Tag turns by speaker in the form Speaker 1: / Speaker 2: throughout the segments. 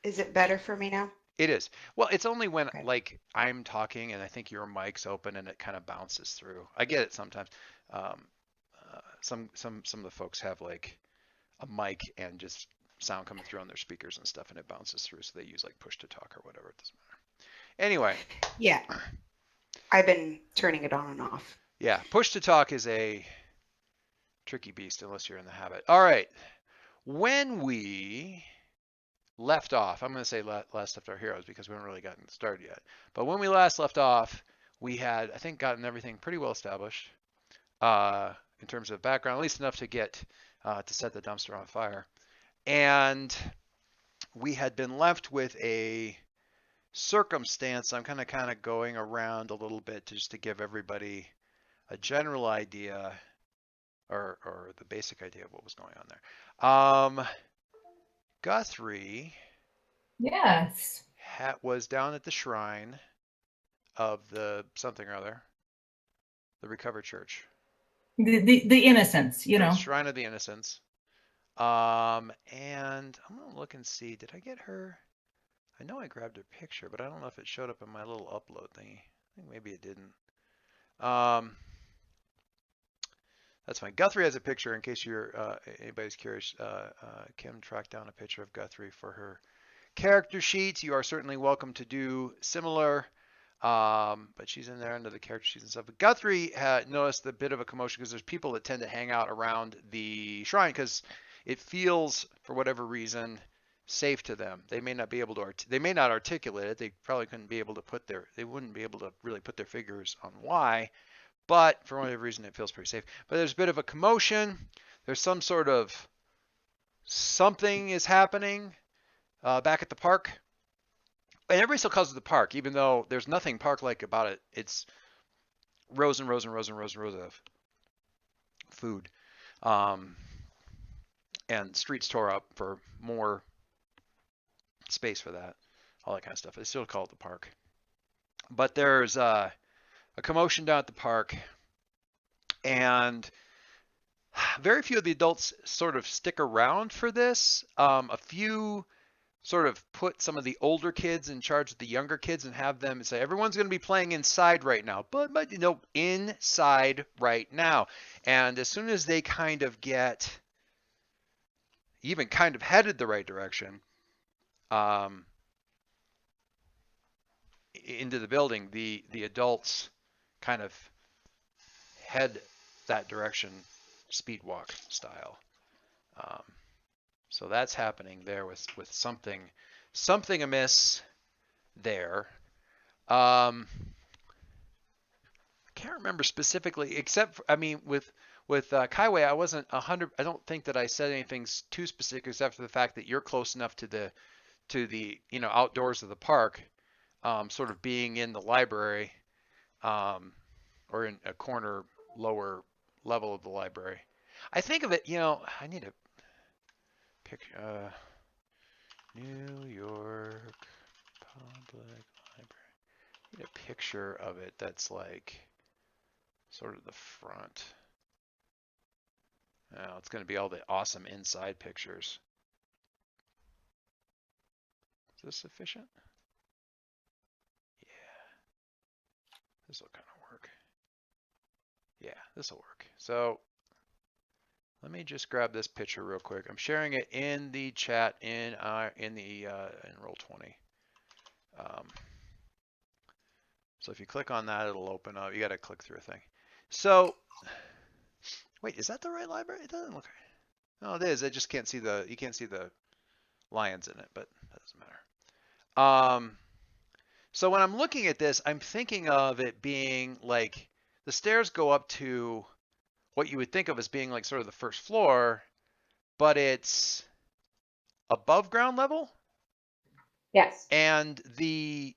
Speaker 1: Is it better for me now?
Speaker 2: It is. Well, it's only when
Speaker 1: Okay.
Speaker 2: like I'm talking and I think your mic's open and it kind of bounces through. I get it sometimes. Um, some of the folks have like a mic and just sound coming through on their speakers and stuff, and it bounces through. So they use like push to talk or whatever. It doesn't matter. Anyway,
Speaker 1: Yeah, I've been turning it on and off.
Speaker 2: yeah, push to talk is a tricky beast unless you're in the habit. All right, when we left off, I'm going to say last left our heroes because we haven't really gotten started yet. But when we last left off, we had, I think, gotten everything pretty well established in terms of background, at least enough to get to set the dumpster on fire. And we had been left with a circumstance. I'm kind of going around a little bit just to give everybody a general idea or the basic idea of what was going on there. Guthrie
Speaker 3: Yes.
Speaker 2: was down at the shrine of the something or other, the recovered church,
Speaker 3: The innocence, you
Speaker 2: the
Speaker 3: know.
Speaker 2: shrine of the innocents. And I'm gonna look and see. Did I get her? I know I grabbed her picture, but I don't know if it showed up in my little upload thingy. I think maybe it didn't. Um, that's fine. Guthrie has a picture in case you're anybody's curious. Kim tracked down a picture of Guthrie for her character sheets. You are certainly welcome to do similar. But she's in there under the character sheets and stuff. But Guthrie had noticed a bit of a commotion because there's people that tend to hang out around the shrine because it feels, for whatever reason, safe to them. They may not be able to, they may not articulate it. They probably couldn't be able to put their, they wouldn't be able to really put their figures on why. But for whatever reason, it feels pretty safe. But there's a bit of a commotion. There's some sort of something is happening back at the park. And everybody still calls it the park, even though there's nothing park-like about it. It's rows and rows and rows and rows and rows of food. Um, and streets tore up for more space for that, all that kind of stuff. They still call it the park. But there's a commotion down at the park, and very few of the adults sort of stick around for this. A few sort of put some of the older kids in charge of the younger kids and have them say everyone's going to be playing inside right now, but you know, inside right now. And as soon as they kind of get even kind of headed the right direction um, into the building, the adults kind of head that direction speed walk style. Um, so that's happening there with something amiss there. Can't remember specifically, except for, I mean, with Kaiway, I wasn't 100. I don't think that I said anything too specific, except for the fact that you're close enough to the outdoors of the park, sort of being in the library, um, or in a corner lower level of the library. I think of it, I need to pick New York Public Library. I need a picture of it that's like sort of the front. Now it's going to be all the awesome inside pictures. Is this sufficient? Yeah, this will kind of work. Yeah, this will work. So let me just grab this picture real quick. I'm sharing it in the chat in Roll20. So if you click on that, it'll open up. You got to click through a thing. So wait, is that the right library? It doesn't look right. No, it is. I just can't see you can't see the lions in it, but that doesn't matter. So when I'm looking at this, I'm thinking of it being like the stairs go up to what you would think of as being like sort of the first floor, but it's above ground level.
Speaker 1: Yes.
Speaker 2: And the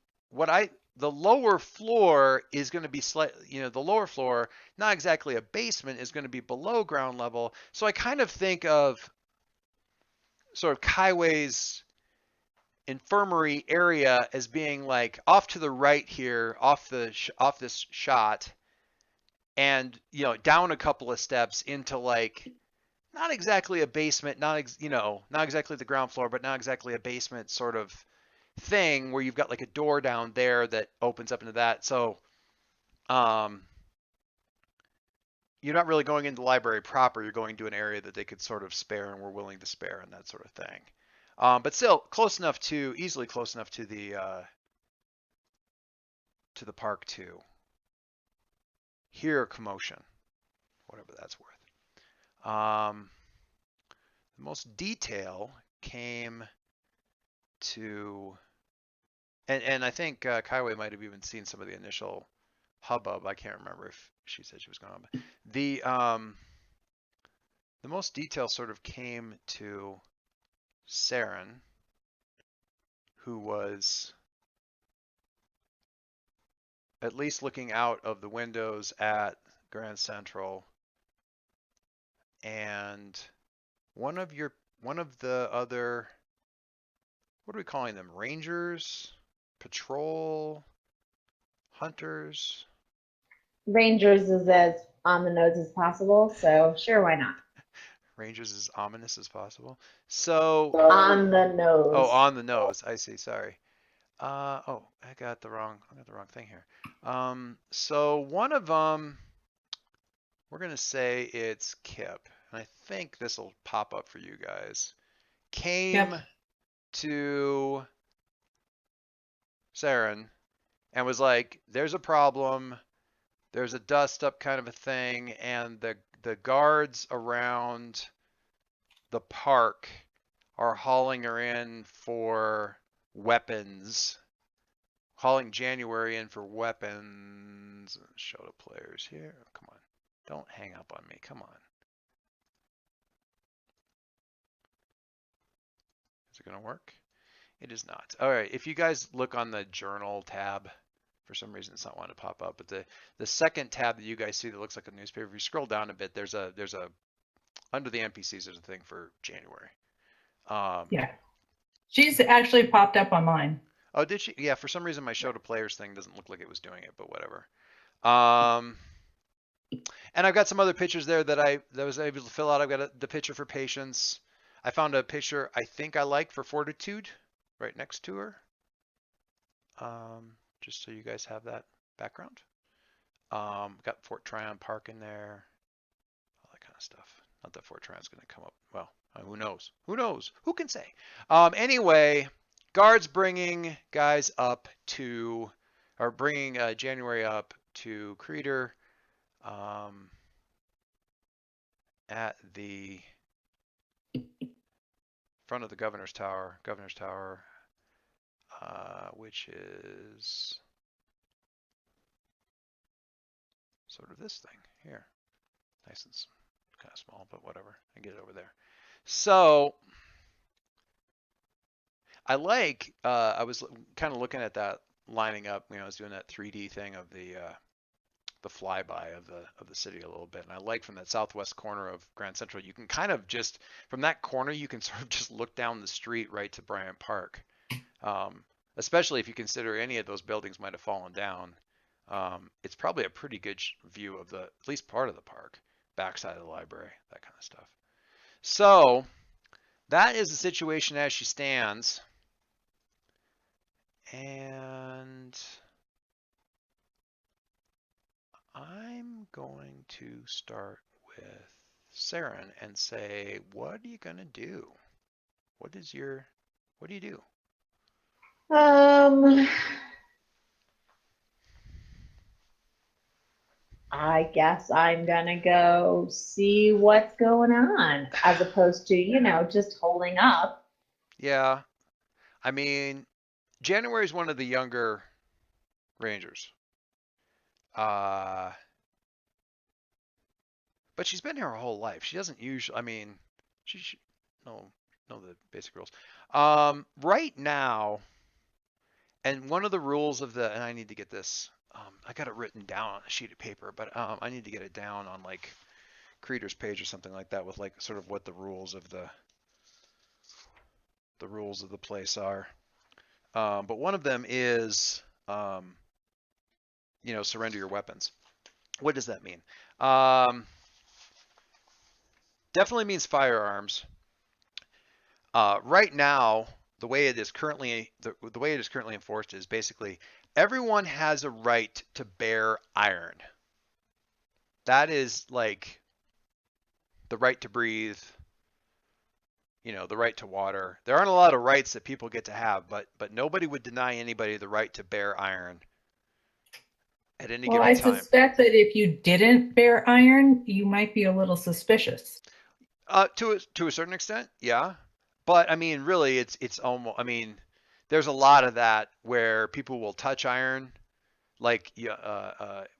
Speaker 2: lower floor is going to be slightly, the lower floor, not exactly a basement, is going to be below ground level. So I kind of think of sort of Kaiway's infirmary area as being like off to the right here, off this shot, and down a couple of steps into like not exactly a basement, not not exactly the ground floor, but not exactly a basement sort of thing where you've got like a door down there that opens up into that. So you're not really going into the library proper. You're going to an area that they could sort of spare and were willing to spare and that sort of thing. But still easily close enough to the park to hear commotion, whatever that's worth. The most detail came to, and I think Kaiwei might have even seen some of the initial hubbub. I can't remember if she said she was going on, but the most detail sort of came to Serran, who was at least looking out of the windows at Grand Central, and one of the other, what are we calling them? Rangers, patrol, hunters.
Speaker 4: Rangers is as on the nose as possible, so sure, why not?
Speaker 2: Rangers as ominous as possible. So
Speaker 4: On the nose.
Speaker 2: oh, on the nose. I see. Sorry. Oh, I got the wrong thing here. So one of them, we're gonna say it's Kip, and I think this will pop up for you guys. Came to Serran and was like, "There's a problem. There's a dust up kind of a thing, and the guards around the park are hauling her in for weapons." Hauling January in for weapons. Show the players here. Oh, come on. Don't hang up on me. Come on. Is it going to work? It is not. All right. If you guys look on the journal tab, for some reason it's not wanting to pop up, but the second tab that you guys see that looks like a newspaper, if you scroll down a bit, there's a under the NPCs, there's a thing for January.
Speaker 3: Yeah. She's actually popped up on mine.
Speaker 2: Oh, did she? Yeah, for some reason my show to players thing doesn't look like it was doing it, but whatever. And I've got some other pictures there that was able to fill out. I've got the picture for patience. I found a picture I think I like for fortitude right next to her. Just so you guys have that background. Got Fort Tryon Park in there, all that kind of stuff. Not that Fort Tryon's going to come up. Well, who knows? Who knows? Who can say? Anyway. Guards bringing guys up to, or bringing January up to Kreider at the front of the Governor's Tower, which is sort of this thing here. Nice and kind of small, but whatever. I get it over there. So I was kind of looking at that lining up, I was doing that 3D thing of the flyby of the city a little bit, and I like from that southwest corner of Grand Central, you can kind of just, from that corner, you can sort of just look down the street right to Bryant Park, especially if you consider any of those buildings might have fallen down. It's probably a pretty good view of at least part of the park, backside of the library, that kind of stuff. So that is the situation as she stands. And I'm going to start with Serran and say, what are you going to do? What do you do?
Speaker 4: I guess I'm gonna go see what's going on, as opposed to, just holding up.
Speaker 2: Yeah. I mean, January is one of the younger Rangers. But she's been here her whole life. She doesn't usually, she should know the basic rules. Right now, and one of the rules of and I need to get this, I got it written down on a sheet of paper, but I need to get it down on like Creator's page or something like that with like sort of what the rules of the place are. But one of them is, surrender your weapons. What does that mean? definitely means firearms. Right now, the way it is currently enforced is basically everyone has a right to bear iron. That is like the right to breathe, the right to water. There aren't a lot of rights that people get to have, but nobody would deny anybody the right to bear iron at any
Speaker 3: Well,
Speaker 2: given
Speaker 3: I
Speaker 2: time.
Speaker 3: suspect that if you didn't bear iron, you might be a little suspicious.
Speaker 2: To a certain extent, yeah. But I mean, really, it's almost. I mean, there's a lot of that where people will touch iron, like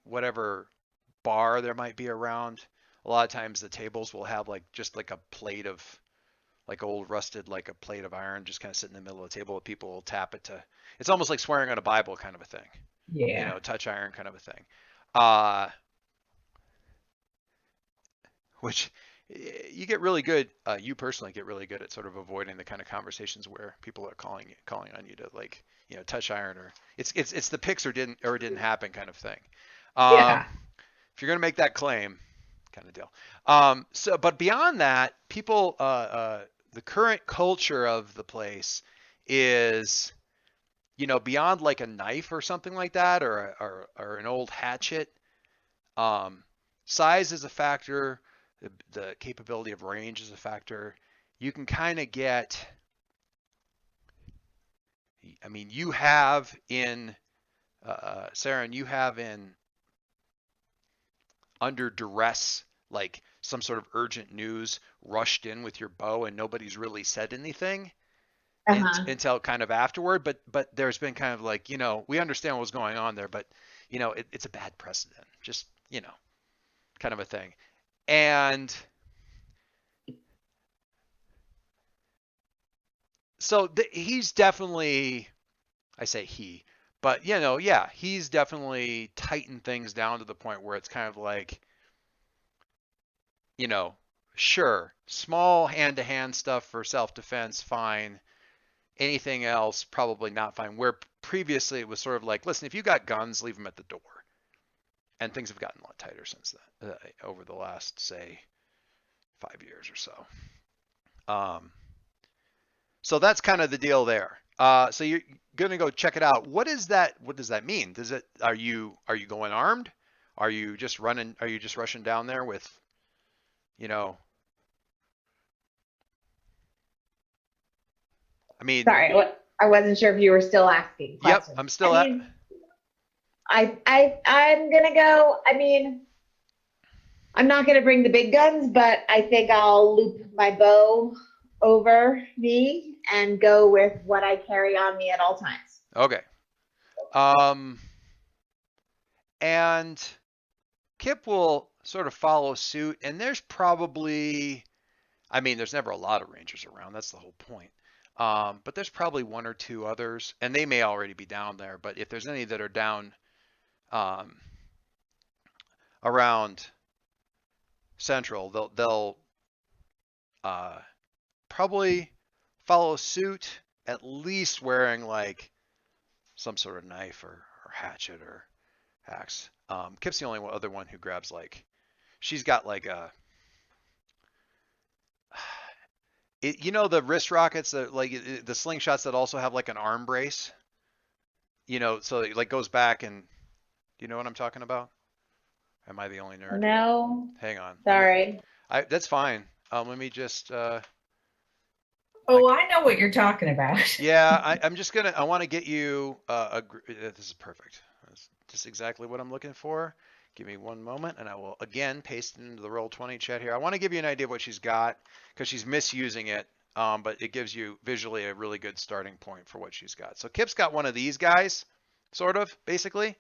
Speaker 2: whatever bar there might be around. A lot of times the tables will have like just like a plate of like old rusted like a plate of iron just kind of sitting in the middle of the table. People will tap it to. It's almost like swearing on a Bible kind of a thing.
Speaker 3: Yeah.
Speaker 2: Touch iron kind of a thing. Which you get really good. You personally get really good at sort of avoiding the kind of conversations where people are calling on you to like touch iron, or it's the pics or it didn't happen kind of thing.
Speaker 3: Yeah.
Speaker 2: If you're gonna make that claim, kind of deal. But beyond that, people, the current culture of the place is, beyond like a knife or something like that, or an old hatchet. Size is a factor. The capability of range is a factor. You can kind of get, I mean, you have in, Serran, you have in under duress, like some sort of urgent news rushed in with your bow and nobody's really said anything until kind of afterward. But there's been kind of like, we understand what was going on there, but, it's a bad precedent, just, kind of a thing. And so he's definitely, I say he, but yeah, he's definitely tightened things down to the point where it's kind of like, sure, small hand-to-hand stuff for self-defense, fine. Anything else, probably not fine. Where previously it was sort of like, listen, if you got guns, leave them at the door. And things have gotten a lot tighter since then, over the last, say, 5 years or so. So that's kind of the deal there. So you're gonna go check it out. What is that? What does that mean? Are you going armed? Are you just rushing down there with, I mean.
Speaker 4: Sorry, I wasn't sure if you were still asking questions.
Speaker 2: Yep, I'm still
Speaker 4: I'm gonna go. I mean, I'm not gonna bring the big guns, but I think I'll loop my bow over me and go with what I carry on me at all times.
Speaker 2: Okay. And Kip will sort of follow suit, and there's probably, I mean, there's never a lot of rangers around. That's the whole point. But there's probably one or two others, and they may already be down there. But if there's any that are down around Central, they'll probably follow suit, at least wearing like some sort of knife or hatchet or axe. Kip's the only other one who grabs like, she's got like a, the wrist rockets that like the slingshots that also have like an arm brace, so it like goes back, and do you know what I'm talking about? Am I the only nerd?
Speaker 4: No.
Speaker 2: Hang on.
Speaker 4: Sorry.
Speaker 2: That's fine. Let me just.
Speaker 3: Oh, I know what you're talking about.
Speaker 2: Yeah, I'm just gonna. I want to get you. This is perfect. That's just exactly what I'm looking for. Give me one moment, and I will again paste it into the Roll20 chat here. I want to give you an idea of what she's got, because she's misusing it, but it gives you visually a really good starting point for what she's got. So Kip's got one of these guys, sort of, basically.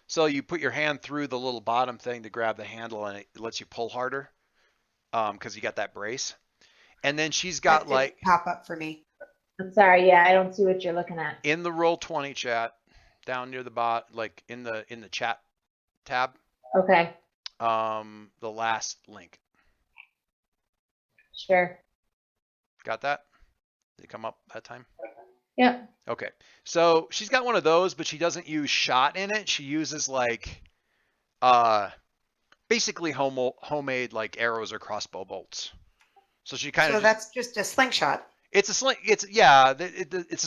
Speaker 2: So you put your hand through the little bottom thing to grab the handle, and it lets you pull harder, because you got that brace. And then she's got
Speaker 1: That didn't pop up for me.
Speaker 4: I'm sorry. Yeah, I don't see what you're looking at.
Speaker 2: In the Roll20 chat, down near the bot, like in the chat tab.
Speaker 4: Okay.
Speaker 2: The last link.
Speaker 4: Sure.
Speaker 2: Got that? Did it come up that time?
Speaker 4: Yep.
Speaker 2: Okay. So she's got one of those, but she doesn't use shot in it. She uses like basically homemade like arrows or crossbow bolts. So she kind
Speaker 1: So
Speaker 2: of
Speaker 1: that's just a slingshot.
Speaker 2: it's a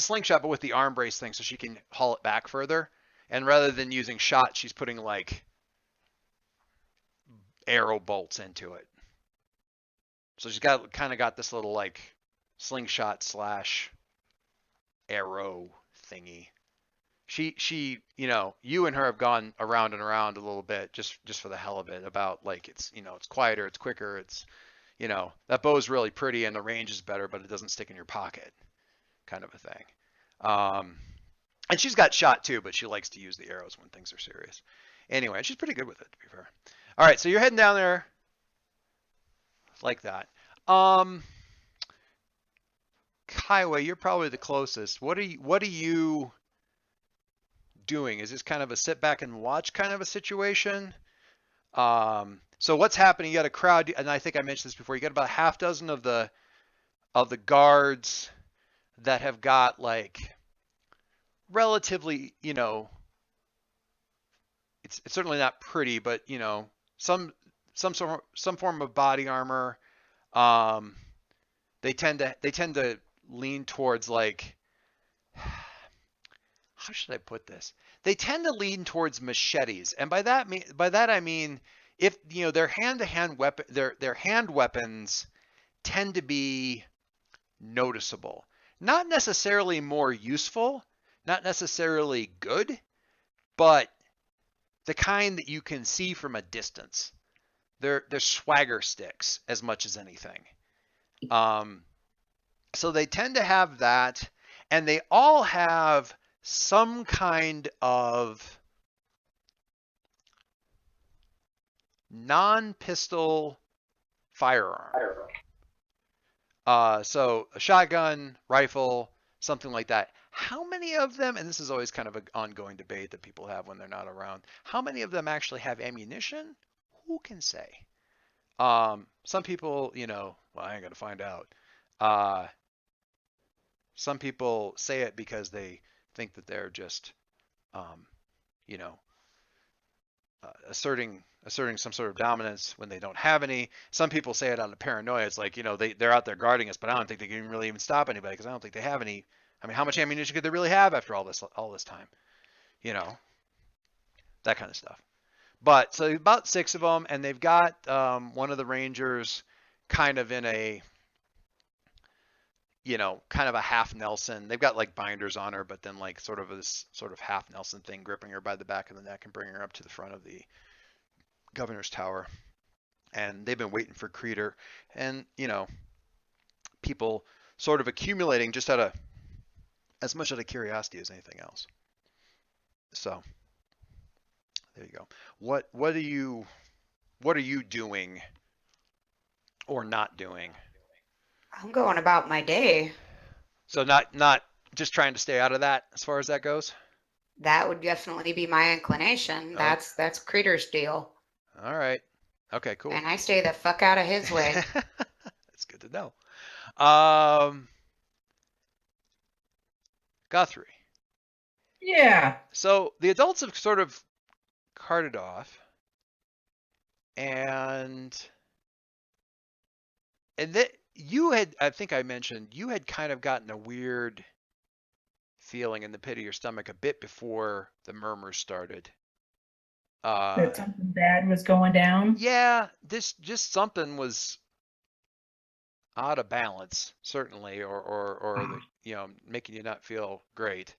Speaker 2: slingshot, but with the arm brace thing, so she can haul it back further. And rather than using shot, she's putting like arrow bolts into it. So she's got this little like slingshot slash arrow thingy. She you and her have gone around and around a little bit just for the hell of it about like it's quieter, it's quicker, it's that bow's really pretty and the range is better, but it doesn't stick in your pocket, kind of a thing. And she's got shot too, but she likes to use the arrows when things are serious. Anyway, she's pretty good with it, to be fair. All right, so you're heading down there like that. Kaiwa, you're probably the closest. What are you doing? Is this kind of a sit back and watch kind of a situation? So what's happening? You got a crowd, and I think I mentioned this before. You got about half dozen of the guards that have got like relatively, it's certainly not pretty, but some form of body armor. They tend to lean towards like, how should I put this? They tend to lean towards machetes, and by that I mean if their hand-to-hand weapon, their hand weapons tend to be noticeable, not necessarily more useful, not necessarily good, but the kind that you can see from a distance. They're swagger sticks as much as anything. So they tend to have that, and they all have some kind of non-pistol firearm. So a shotgun, rifle, something like that. How many of them, and this is always kind of an ongoing debate that people have when they're not around, how many of them actually have ammunition? Who can say? Some people, well, I ain't gonna find out. Some people say it because they think that they're just, asserting some sort of dominance when they don't have any. Some people say it on the paranoia. It's like, they're out there guarding us, but I don't think they can really even stop anybody because I don't think they have any. I mean, how much ammunition could they really have after all this time? That kind of stuff. But so about 6 of them, and they've got one of the Rangers kind of in a, kind of a half Nelson. They've got like binders on her, but then like sort of this sort of half Nelson thing, gripping her by the back of the neck and bringing her up to the front of the governor's tower. And they've been waiting for Kreider, and people sort of accumulating just as much out of curiosity as anything else. So there you go. What are you doing or not doing?
Speaker 1: I'm going about my day.
Speaker 2: So not just trying to stay out of that as far as that goes?
Speaker 1: That would definitely be my inclination. That's Kreider's deal.
Speaker 2: All right. Okay, cool.
Speaker 1: And I stay the fuck out of his way.
Speaker 2: That's good to know. Guthrie.
Speaker 3: Yeah.
Speaker 2: So the adults have sort of carted off, and that you had, I think I mentioned, you had kind of gotten a weird feeling in the pit of your stomach a bit before the murmurs started.
Speaker 3: That something bad was going down.
Speaker 2: Yeah, this just something was out of balance, certainly, or making you not feel great.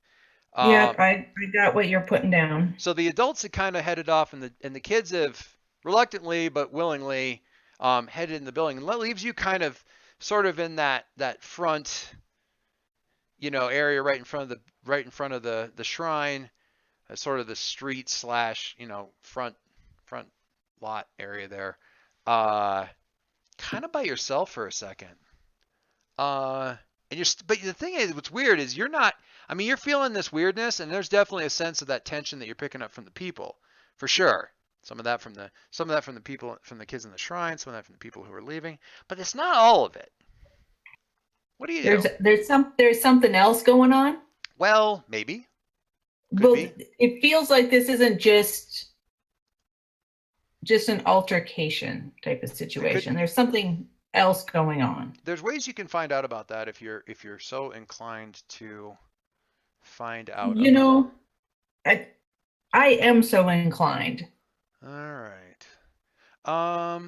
Speaker 3: Yeah, I got what you're putting down.
Speaker 2: So the adults had kind of headed off, and the kids have reluctantly but willingly headed in the building, and that leaves you kind of sort of in that front, area right in front of the shrine, sort of the street slash front lot area there, kind of by yourself for a second. But the thing is, what's weird is you're not. I mean, you're feeling this weirdness, and there's definitely a sense of that tension that you're picking up from the people, for sure. Some of that from the people, from the kids in the shrine, some of that from the people who are leaving, but it's not all of it. What do you do?
Speaker 3: There's something else going on.
Speaker 2: Well, maybe.
Speaker 3: Well, it feels like this isn't just just an altercation type of situation. There's something else going on.
Speaker 2: There's ways you can find out about that if you're so inclined to find out.
Speaker 3: You know, I am so inclined.
Speaker 2: All right.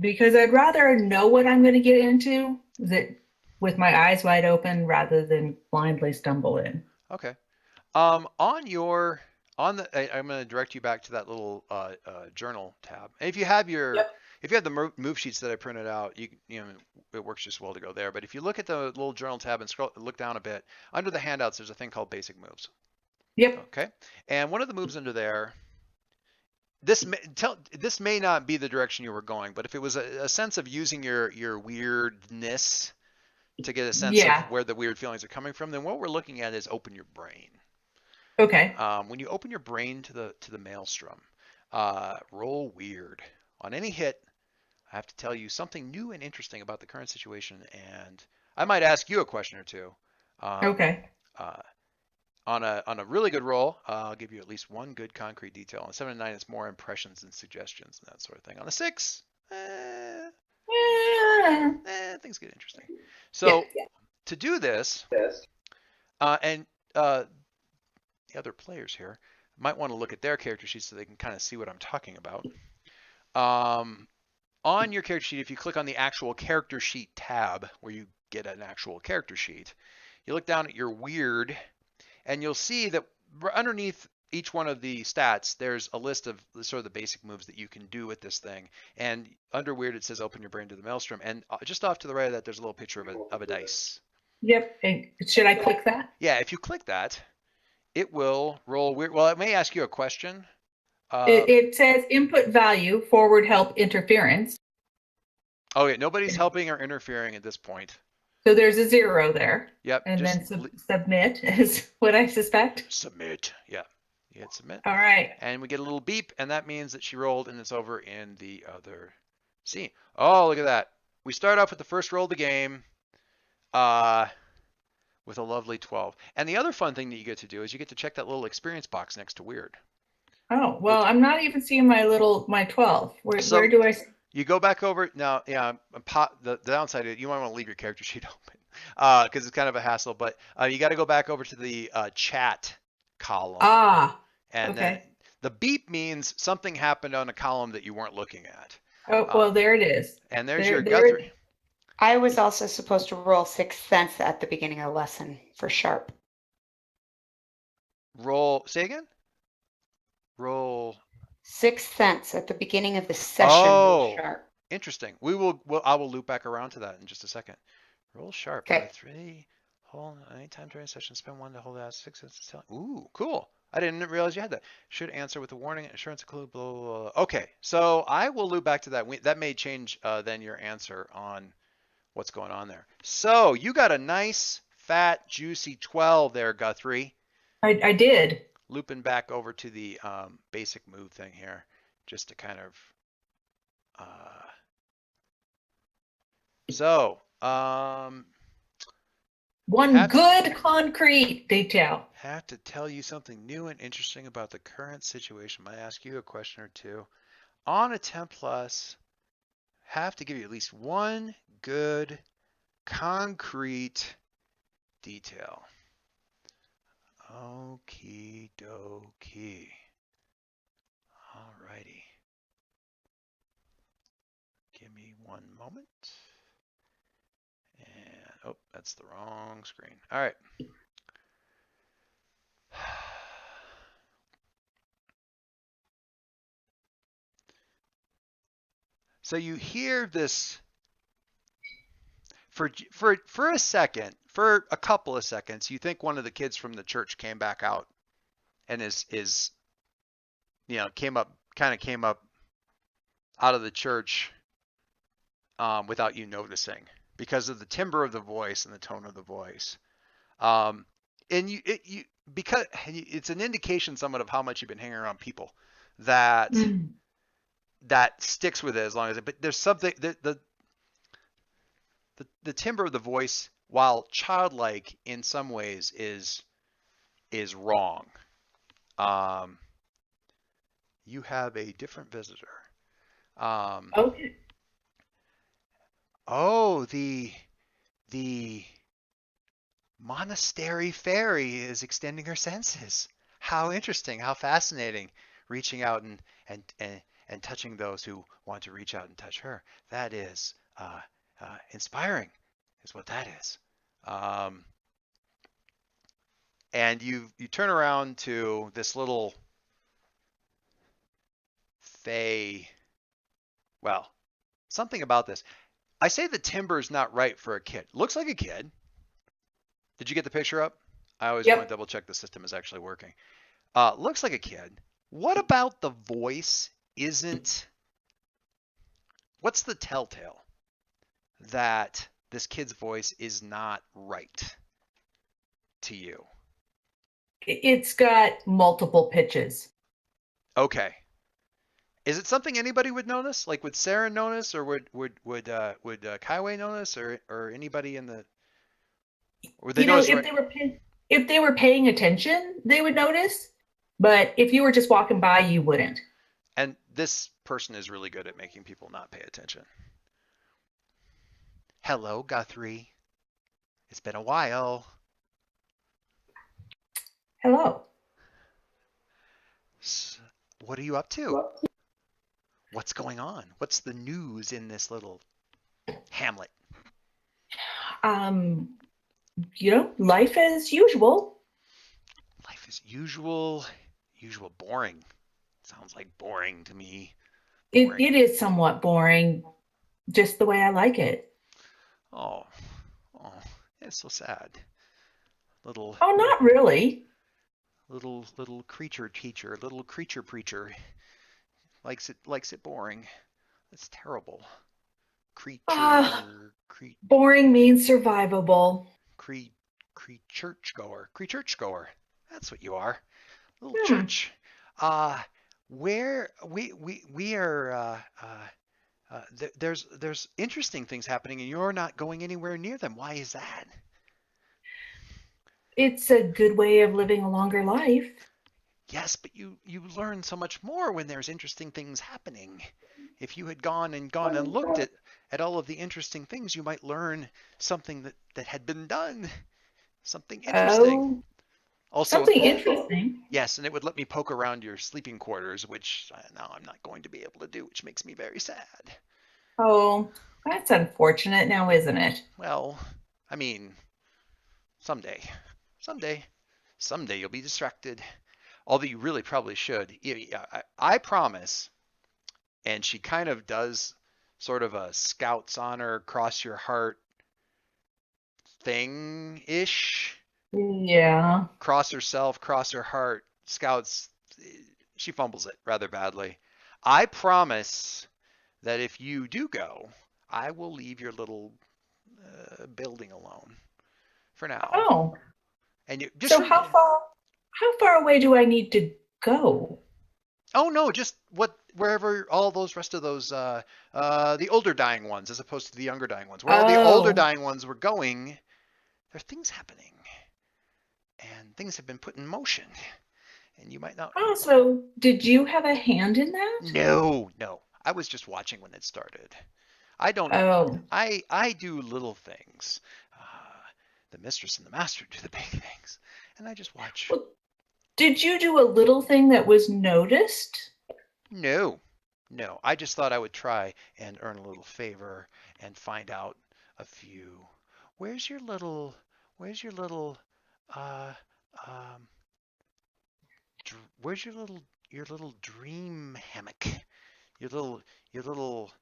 Speaker 3: Because I'd rather know what I'm going to get into with my eyes wide open rather than blindly stumble in.
Speaker 2: Okay. I'm going to direct you back to that little journal tab. And if you have the move sheets that I printed out, you know it works just well to go there. But if you look at the little journal tab and look down a bit, under the handouts, there's a thing called basic moves.
Speaker 3: Yep.
Speaker 2: Okay. And one of the moves under there, this may not be the direction you were going, but if it was a sense of using your weirdness to get a sense of where the weird feelings are coming from, then what we're looking at is open your brain.
Speaker 3: Okay.
Speaker 2: When you open your brain to the maelstrom, roll weird. On any hit, I have to tell you something new and interesting about the current situation, and I might ask you a question or two.
Speaker 3: Okay.
Speaker 2: On a really good roll, I'll give you at least one good concrete detail. On a 7 and 9, it's more impressions and suggestions and that sort of thing. On a 6, things get interesting. So to do this, and the other players here might want to look at their character sheets so they can kind of see what I'm talking about. On your character sheet, if you click on the actual character sheet tab where you get an actual character sheet, you look down at your weird, and you'll see that underneath each one of the stats, there's a list of sort of the basic moves that you can do with this thing. And under weird, it says open your brain to the maelstrom. And just off to the right of that, there's a little picture of a dice.
Speaker 3: Yep. And should I click that?
Speaker 2: Yeah, if you click that, it will roll weird. Well, it may ask you a question.
Speaker 3: It says input value, forward help, interference.
Speaker 2: Oh, yeah, nobody's helping or interfering at this point.
Speaker 3: So there's a 0 there.
Speaker 2: Yep.
Speaker 3: And then submit is what I suspect.
Speaker 2: Submit. Yeah. You hit submit.
Speaker 3: All right.
Speaker 2: And we get a little beep, and that means that she rolled, and it's over in the other scene. Oh, look at that. We start off with the first roll of the game with a lovely 12. And the other fun thing that you get to do is you get to check that little experience box next to weird.
Speaker 3: Oh, well, I'm not even seeing my 12. Where do I...
Speaker 2: You go back over now. Yeah, the downside is you might want to leave your character sheet open because it's kind of a hassle. But you got to go back over to the chat column. And then the beep means something happened on a column that you weren't looking at.
Speaker 3: Oh, well, there it is.
Speaker 2: And there's your Guthrie.
Speaker 1: I was also supposed to roll 6 cents at the beginning of the lesson for sharp.
Speaker 2: Say again. Roll
Speaker 1: 6 cents at the beginning of the session.
Speaker 2: Oh,
Speaker 1: sharp.
Speaker 2: Interesting. I will loop back around to that in just a second. Roll sharp.
Speaker 1: Okay.
Speaker 2: 3. Hold anytime during session. Spend 1 to hold out 6 cents to tell. Ooh, cool. I didn't realize you had that. Should answer with a warning. Assurance include. Blah, blah, blah. Okay, so I will loop back to that. That may change then your answer on what's going on there. So you got a nice, fat, juicy 12 there, Guthrie.
Speaker 3: I did.
Speaker 2: Looping back over to the basic move thing here, just to kind of.
Speaker 3: One good concrete detail.
Speaker 2: Have to tell you something new and interesting about the current situation. Might ask you a question or two. On a 10 plus, have to give you at least one good concrete detail. Okie dokie. Alrighty. Give me one moment. And, oh, that's the wrong screen. All right. So you hear this for a second, for a couple of seconds, you think one of the kids from the church came back out and is came up out of the church without you noticing because of the timbre of the voice and the tone of the voice. And because it's an indication somewhat of how much you've been hanging around people that that sticks with it as long as it. But there's something the timbre of the voice, while childlike in some ways, is wrong. you have a different visitor. Um,
Speaker 3: Okay.
Speaker 2: oh, the monastery fairy is extending her senses. How interesting, how fascinating. Reaching out and touching those who want to reach out and touch her. That is inspiring, is what that is. Um, and you turn around to this little fey. Well, something about this. I say the timber is not right for a kid. Looks like a kid. Did you get the picture up? I always want to
Speaker 3: Yep.
Speaker 2: double check the system is actually working. Looks like a kid. What about the voice isn't? What's the telltale that this kid's voice is not right to you?
Speaker 3: It's got multiple pitches.
Speaker 2: Okay. Is it something anybody would notice? Like would Serran notice, or would Kaiway notice, or anybody in the? Or would they
Speaker 3: You know,
Speaker 2: notice right?
Speaker 3: if they were paying attention, they would notice. But if you were just walking by, you wouldn't.
Speaker 2: And this person is really good at making people not pay attention. Hello, Guthrie. It's been a while.
Speaker 3: Hello.
Speaker 2: What are you up to? What's going on? What's the news in this little hamlet?
Speaker 3: Um, life as usual.
Speaker 2: Life is usual, boring. Sounds like boring to me. Boring.
Speaker 3: It is somewhat boring, just the way I like it.
Speaker 2: Oh, it's so sad. Little
Speaker 3: Oh, not really.
Speaker 2: little creature teacher, little creature preacher likes it boring. That's terrible.
Speaker 3: Ah, boring means survivable.
Speaker 2: Creaturchgoer. That's what you are. Little
Speaker 3: Hmm.
Speaker 2: church. Where we are. There's interesting things happening, and you're not going anywhere near them. Why is that?
Speaker 3: It's a good way of living a longer life.
Speaker 2: Yes, but you learn so much more when there's interesting things happening. If you had gone and looked at all of the interesting things, you might learn something that had been done. Something interesting.
Speaker 3: Oh,
Speaker 2: Also,
Speaker 3: something interesting.
Speaker 2: yes, and it would let me poke around your sleeping quarters, which now I'm not going to be able to do, which makes me very sad.
Speaker 3: Oh, that's unfortunate now, isn't it?
Speaker 2: Well, I mean, someday, someday, someday you'll be distracted. Although you really probably should. I promise. And she kind of does sort of a Scout's honor, cross your heart thing-ish.
Speaker 3: Yeah.
Speaker 2: Cross herself, cross her heart. Scouts, she fumbles it rather badly. I promise that if you do go, I will leave your little building alone for now.
Speaker 3: Oh,
Speaker 2: And you just
Speaker 3: so how far away do I need to go?
Speaker 2: Oh no, just wherever all those rest of those the older dying ones as opposed to the younger dying ones. Where all the older
Speaker 3: Oh,
Speaker 2: dying ones were going, there are things happening. And things have been put in motion. And you might not
Speaker 3: oh, so did you have a hand in that?
Speaker 2: No. I was just watching when it started. I don't
Speaker 3: Oh,
Speaker 2: I do little things. The mistress and the master do the big things. And I just watch.
Speaker 3: well, did you do a little thing that was noticed?
Speaker 2: No. I just thought I would try and earn a little favor and find out a few. Where's your little uh um where's your little dream hammock? Your little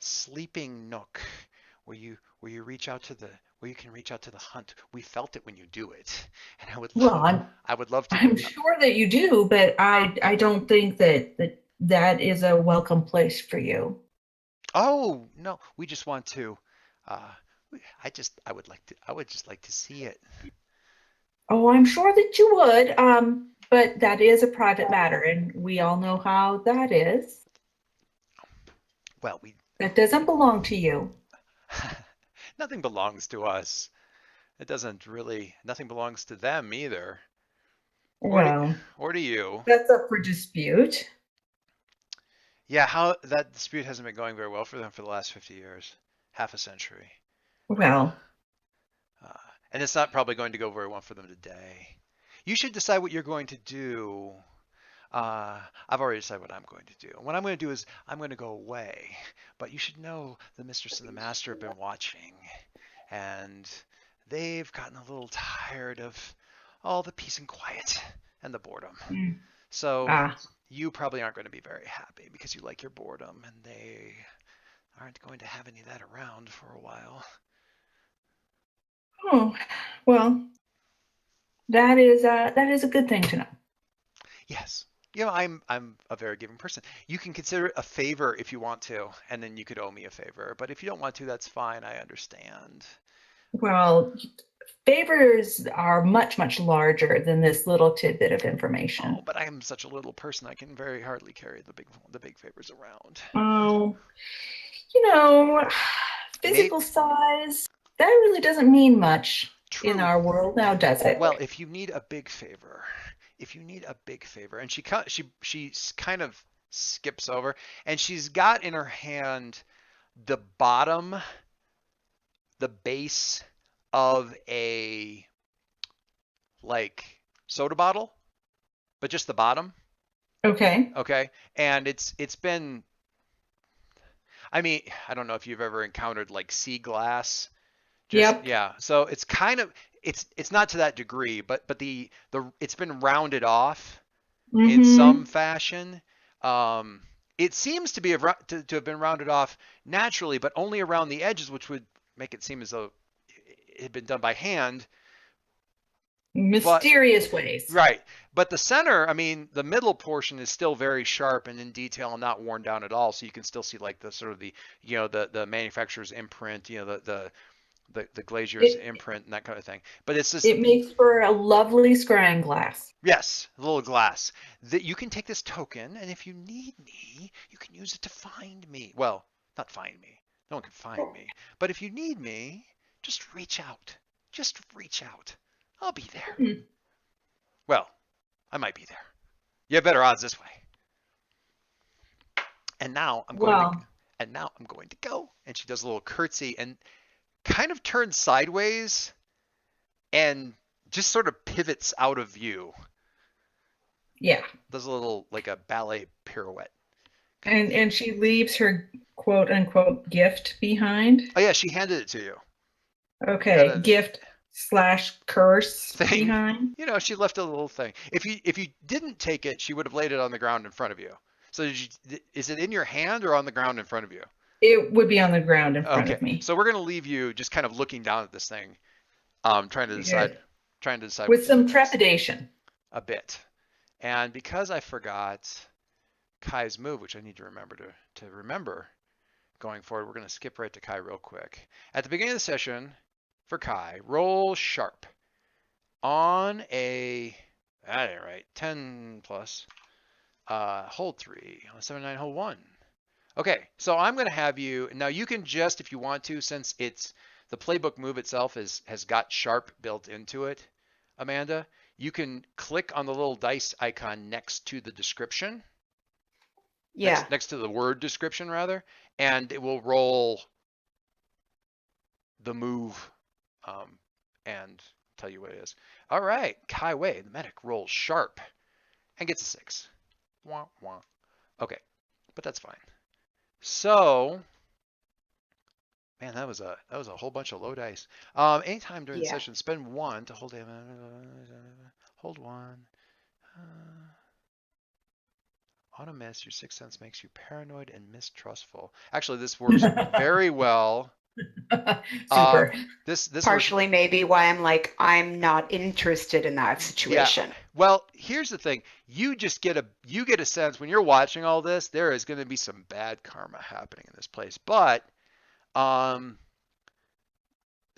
Speaker 2: sleeping nook where you reach out to the where you can reach out to the hunt. We felt it when you do it. And
Speaker 3: Well,
Speaker 2: I would love to
Speaker 3: I'm sure that you do, but I don't think that is a welcome place for you.
Speaker 2: Oh, no, we just want to uh I would just like to see it.
Speaker 3: Oh, I'm sure that you would. But that is a private matter, and we all know how that is.
Speaker 2: Well,
Speaker 3: That doesn't belong to you.
Speaker 2: nothing belongs to us. It doesn't really, nothing belongs to them either.
Speaker 3: Well,
Speaker 2: Or to you.
Speaker 3: that's up for dispute.
Speaker 2: Yeah, how that dispute hasn't been going very well for them for the last 50 years, half a century.
Speaker 3: Well,
Speaker 2: Uh, and it's not probably going to go very well for them today. You should decide what you're going to do. I've already decided what I'm going to do. What I'm going to do is I'm going to go away. But you should know the mistress and the master have been watching, and they've gotten a little tired of all the peace and quiet and the boredom.
Speaker 3: mm,
Speaker 2: So
Speaker 3: ah,
Speaker 2: you probably aren't going to be very happy because you like your boredom, and they aren't going to have any of that around for a while.
Speaker 3: oh, well, that is a good thing to know.
Speaker 2: Yes. I'm a very giving person. You can consider it a favor if you want to, and then you could owe me a favor. But if you don't want to, that's fine. I understand.
Speaker 3: Well, favors are much, much larger than this little tidbit of
Speaker 2: Oh,
Speaker 3: information.
Speaker 2: but I am such a little person. I can very hardly carry the big favors around.
Speaker 3: Oh, you know,
Speaker 2: May
Speaker 3: physical size, that really doesn't mean much in
Speaker 2: True.
Speaker 3: our world now, does it?
Speaker 2: Well, if you need a big favor, and she kind of skips over, and she's got in her hand the bottom, the base of a like soda bottle, but just the bottom.
Speaker 3: Okay.
Speaker 2: Okay, and it's been. I mean, I don't know if you've ever encountered like sea glass. Just
Speaker 3: Yep.
Speaker 2: yeah, so it's kind of it's not to that degree, but the it's been rounded off in some
Speaker 3: Mm-hmm.
Speaker 2: fashion. Um, it seems to be to have been rounded off naturally, but only around the edges, which would make it seem as though it had been done by hand. But
Speaker 3: Mysterious ways.
Speaker 2: right, but the center, I mean, the middle portion is still very sharp and in detail and not worn down at all. So you can still see like the sort of the manufacturer's imprint, the glazier's
Speaker 3: It
Speaker 2: imprint and that kind of thing. But it's just
Speaker 3: it makes for a lovely scrying glass.
Speaker 2: yes, a little glass that you can take this token, and if you need me, you can use it to find me. Well, not find me. No one can find me. But if you need me, just reach out. Just reach out. I'll be there.
Speaker 3: Hmm.
Speaker 2: Well, I might be there. You have better odds this way. And now I'm going to
Speaker 3: Well,
Speaker 2: and now I'm going to go. And she does a little curtsy and kind of turns sideways and just sort of pivots out of view.
Speaker 3: yeah.
Speaker 2: Does a little like a ballet pirouette.
Speaker 3: And she leaves her quote unquote gift behind.
Speaker 2: Oh yeah, she handed it to you. Got
Speaker 3: Okay,
Speaker 2: a
Speaker 3: gift slash curse
Speaker 2: thing.
Speaker 3: behind.
Speaker 2: She left a little thing. If you didn't take it, she would have laid it on the ground in front of you. So is it in your hand or on the ground in front of you?
Speaker 3: It would be on the ground in front
Speaker 2: Okay.
Speaker 3: of me.
Speaker 2: So we're gonna leave you just kind of looking down at this thing, trying to
Speaker 3: Yeah.
Speaker 2: decide what
Speaker 3: With
Speaker 2: to do
Speaker 3: some
Speaker 2: next.
Speaker 3: trepidation.
Speaker 2: A bit. And because I forgot Kai's move, which I need to remember to remember going forward, we're gonna skip right to Kai real quick. At the beginning of the session, for Kai, roll sharp on a that ain't right 10 plus. Hold 3 on a 7-9, hold 1. Okay, so I'm going to have you now. You can just, if you want to, since it's the playbook move itself has got sharp built into it, Amanda. You can click on the little dice icon next to the description,
Speaker 1: Yeah.
Speaker 2: next to the word description rather, and it will roll the move and tell you what it is. All right, Kai Wei, the medic, rolls sharp and gets a 6. Wah, wah. Okay, but that's fine. So, man, that was a whole bunch of low dice. Anytime during the
Speaker 1: Yeah.
Speaker 2: session, spend 1 to hold hold 1. On a miss, your sixth sense makes you paranoid and mistrustful. Actually, this works very well.
Speaker 3: Super.
Speaker 2: This works.
Speaker 1: Partially maybe why I'm not interested in that
Speaker 2: Yeah.
Speaker 1: situation.
Speaker 2: Well, here's the thing. You get a sense when you're watching all this, there is going to be some bad karma happening in this place. But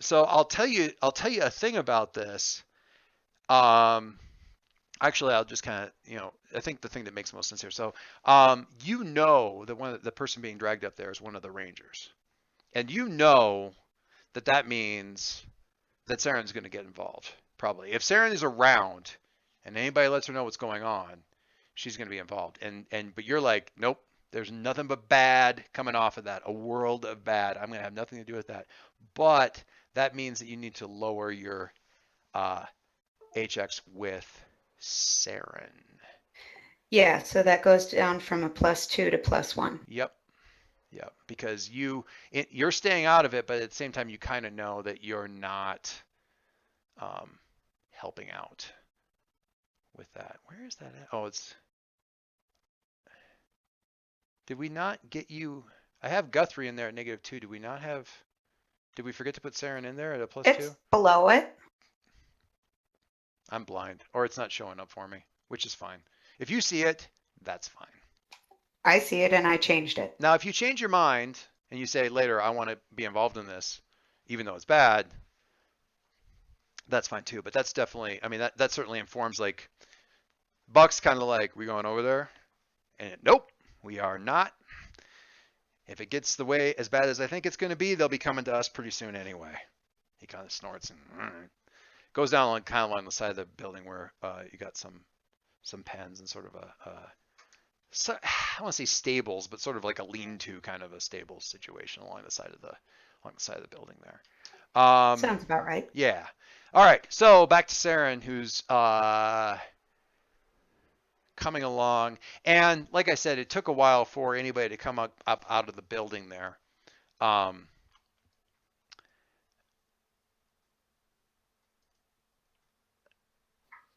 Speaker 2: so I'll tell you a thing about this. Actually, I'll just kind of, I think the thing that makes most sense here. So, that the person being dragged up there is one of the Rangers, and that means that Serran's going to get involved. Probably, if Serran is around, and anybody lets her know what's going on, she's going to be involved. But you're like, nope, There's nothing but bad coming off of that. A world of bad. I'm going to have nothing to do with that. But that means that you need to lower your HX with Serran.
Speaker 1: Yeah, so that goes down from a +2 to +1.
Speaker 2: Yep. Yep. Because you're staying out of it, but at the same time, you kind of know that you're not helping out with that. Where is that at? Oh, it's. Did we not get you? I have Guthrie in there at -2. Did we not have? Did we forget to put Serran in there at a +2?
Speaker 1: It's below it.
Speaker 2: I'm blind, or it's not showing up for me, which is fine. If you see it, that's fine.
Speaker 1: I see it and I changed it.
Speaker 2: Now, if you change your mind and you say later, I want to be involved in this, even though it's bad, that's fine too. But that's definitely, I mean, that certainly informs, like, Buck's kind of like, we going over there? And nope, we are not. If it gets the way as bad as I think it's going to be, they'll be coming to us pretty soon anyway. He kind of snorts and goes down on kind of along the side of the building where you got some pens and sort of I want to say stables, but sort of like a lean-to kind of a stables situation along the side of the building there.
Speaker 1: Sounds about right.
Speaker 2: Yeah. All right. So back to Serran, who's coming along, and like I said, it took a while for anybody to come up out of the building there.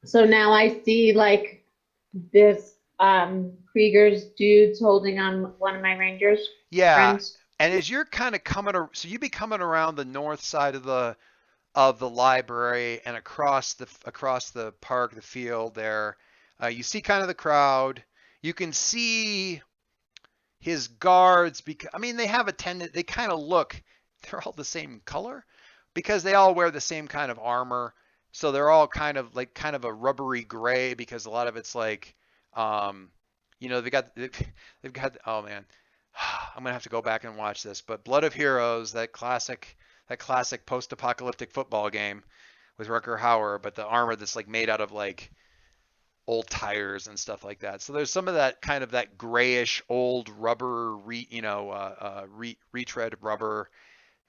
Speaker 4: So now I see like this Krieger's dudes holding on one of my rangers.
Speaker 2: Yeah.
Speaker 4: Friends.
Speaker 2: And as you're kind of so you'd be coming around the north side of the library and across the park, the field there. You see kind of the crowd. You can see his guards, because I mean they have a tendency, they kind of look, they're all the same color because they all wear the same kind of armor. So they're all kind of a rubbery gray, because a lot of it's like, they've got, oh man, I'm gonna have to go back and watch this. But Blood of Heroes, that classic post-apocalyptic football game with Rutger Hauer, but the armor that's like made out of like old tires and stuff like that. So there's some of that kind of that grayish old rubber, retread rubber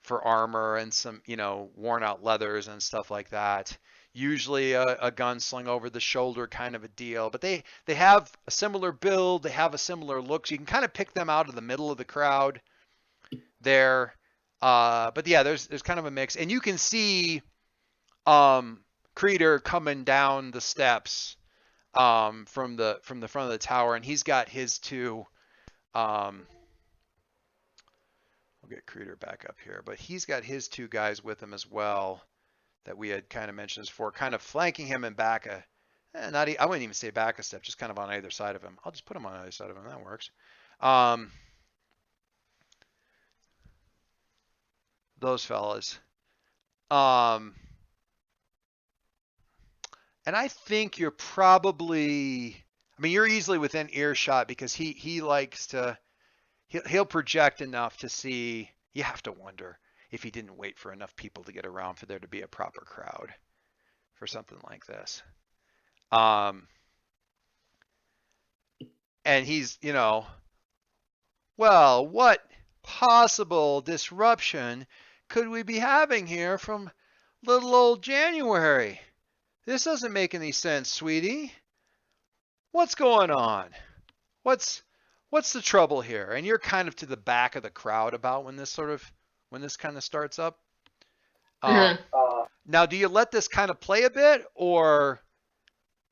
Speaker 2: for armor, and some, worn out leathers and stuff like that. Usually a gun slung over the shoulder kind of a deal, but they have a similar build, they have a similar look, so you can kind of pick them out of the middle of the crowd there. But yeah, there's kind of a mix, and you can see Kreider coming down the steps from the front of the tower, and he's got his two. We'll get Kreider back up here, but he's got his two guys with him as well that we had kind of mentioned before, kind of flanking him and back I wouldn't even say back a step, just kind of on either side of him. I'll just put him on either side of him. That works. Those fellas. And I think you're probably, I mean, you're easily within earshot, because he likes to, he'll project enough to see. You have to wonder if he didn't wait for enough people to get around for there to be a proper crowd for something like this. And he's, well, what possible disruption could we be having here from little old January? This doesn't make any sense, sweetie. What's going on? What's the trouble here? And you're kind of to the back of the crowd about when this kind of starts up. Now, do you let this kind of play a bit, or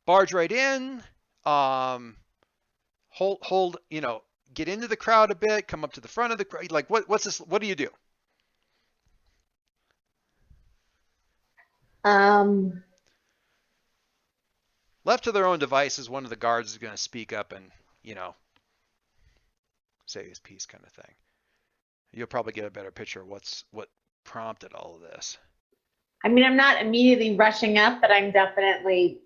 Speaker 2: barge right in? Hold, get into the crowd a bit, come up to the front of the crowd. Like, what's this? What do you do? Left to their own devices, one of the guards is going to speak up and, say his piece, kind of thing. You'll probably get a better picture of what prompted all of this.
Speaker 4: I mean, I'm not immediately rushing up, but I'm definitely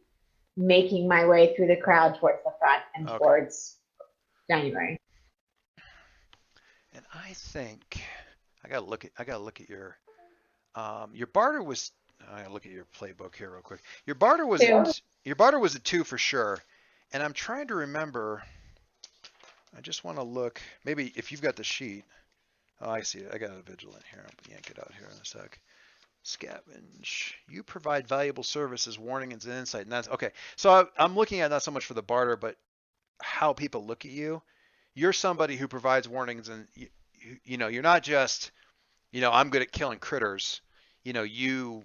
Speaker 4: making my way through the crowd towards the front and towards January.
Speaker 2: And I think I gotta look at your barter was. I gotta look at your playbook here real quick. Your barter was a 2 for sure, and I'm trying to remember. I just want to look, maybe if you've got the sheet. Oh, I see it. I got a vigilant here. I'll yank it out here in a sec. Scavenge. You provide valuable services, warnings, and insight. And that's okay. So I'm looking at not so much for the barter, but how people look at you. You're somebody who provides warnings, and you know, you're not just, you know, I'm good at killing critters. You know, you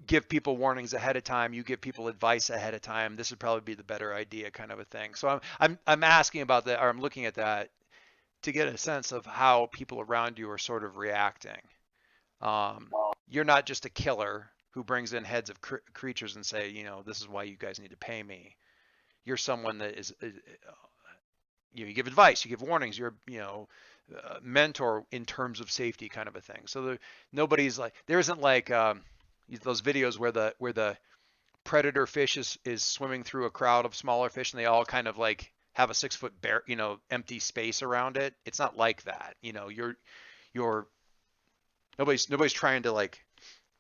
Speaker 2: give people warnings ahead of time. You give people advice ahead of time. This would probably be the better idea, kind of a thing. So I'm asking about that, or I'm looking at that to get a sense of how people around you are sort of reacting. You're not just a killer who brings in heads of creatures and say, you know, this is why you guys need to pay me. You're someone that is, you know, you give advice, you give warnings, you're, you know, mentor in terms of safety, kind of a thing. So nobody's like, there isn't like those videos where the predator fish is swimming through a crowd of smaller fish and they all kind of like have a 6-foot bare, you know, empty space around it. It's not like that. You know, nobody's trying to like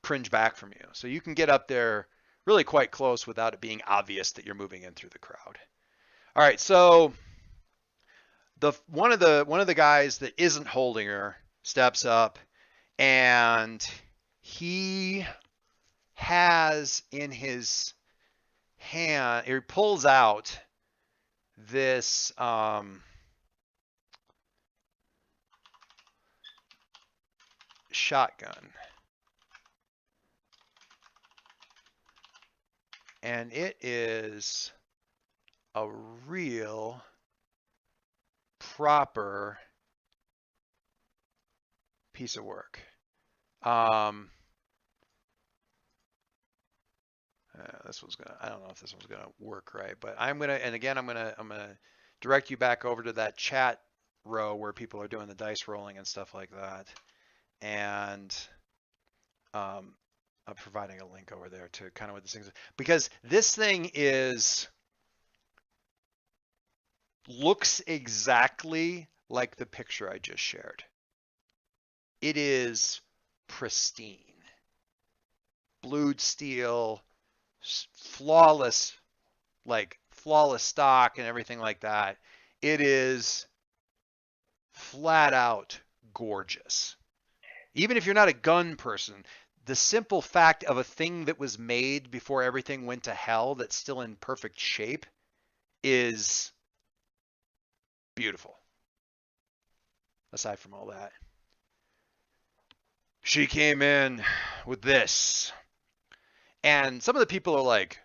Speaker 2: cringe back from you. So you can get up there really quite close without it being obvious that you're moving in through the crowd. All right, so one of the guys that isn't holding her steps up, and he has in his hand, he pulls out this shotgun, and it is a real proper piece of work. This one's gonna, I don't know if this one's gonna work right, but I'm gonna direct you back over to that chat row where people are doing the dice rolling and stuff like that. And I'm providing a link over there to kind of what this thing is, because this thing looks exactly like the picture I just shared. It is pristine, blued steel, flawless stock and everything like that. It is flat out gorgeous. Even if you're not a gun person, the simple fact of a thing that was made before everything went to hell that's still in perfect shape is beautiful. Aside from all that. She came in with this. And some of the people are like,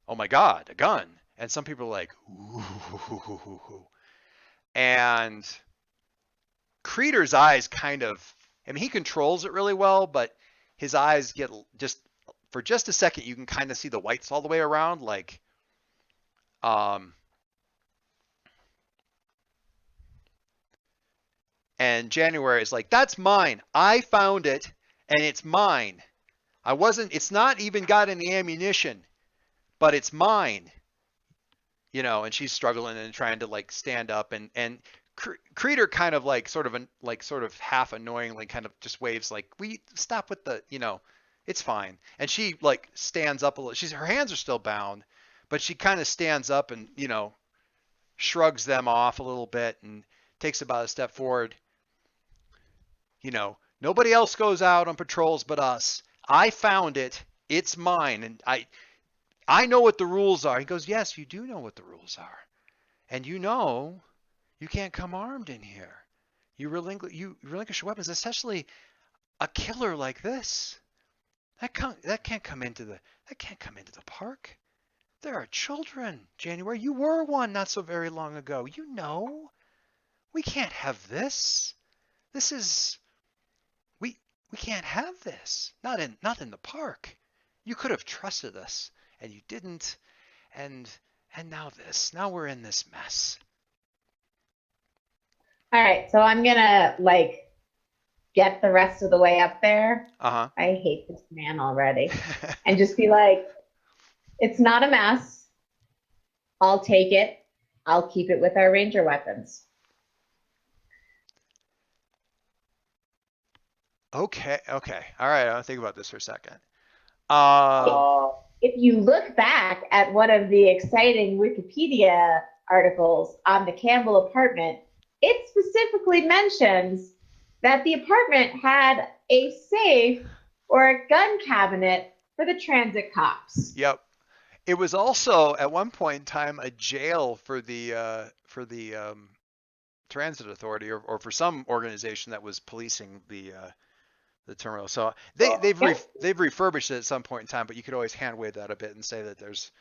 Speaker 2: oh my God, a gun. And some people are like, ooh. And Kreider's eyes kind of, I mean, he controls it really well, but his eyes get just, for just a second, you can kind of see the whites all the way around. Like, and January is like, that's mine. I found it and it's mine. It's not even got any ammunition, but it's mine. You know, and she's struggling and trying to like stand up, and Kreider kind of like sort of half annoyingly kind of just waves like, we stop with the, you know, it's fine. And she like stands up a little. Her hands are still bound, but she kind of stands up and, you know, shrugs them off a little bit and takes about a step forward. You know, nobody else goes out on patrols but us. I found it. It's mine. And I know what the rules are. He goes, yes, you do know what the rules are. And you know you can't come armed in here. You relinquish your weapons, especially a killer like this. That can't come into the park. There are children, January. You were one not so very long ago. You know. We can't have this. This is we can't have this. Not in the park. You could have trusted us, and you didn't. And now this. Now we're in this mess.
Speaker 4: All right, so I'm gonna like get the rest of the way up there.
Speaker 2: Uh-huh.
Speaker 4: I hate this man already. And just be like, it's not a mess. I'll take it. I'll keep it with our ranger weapons.
Speaker 2: Okay. All right, I'll think about this for a second.
Speaker 4: if you look back at one of the exciting Wikipedia articles on the Campbell apartment, it specifically mentions that the apartment had a safe or a gun cabinet for the transit cops.
Speaker 2: Yep. It was also at one point in time a jail for the transit authority or for some organization that was policing the terminal. So they've refurbished it at some point in time, but you could always hand wave that a bit and say that there's,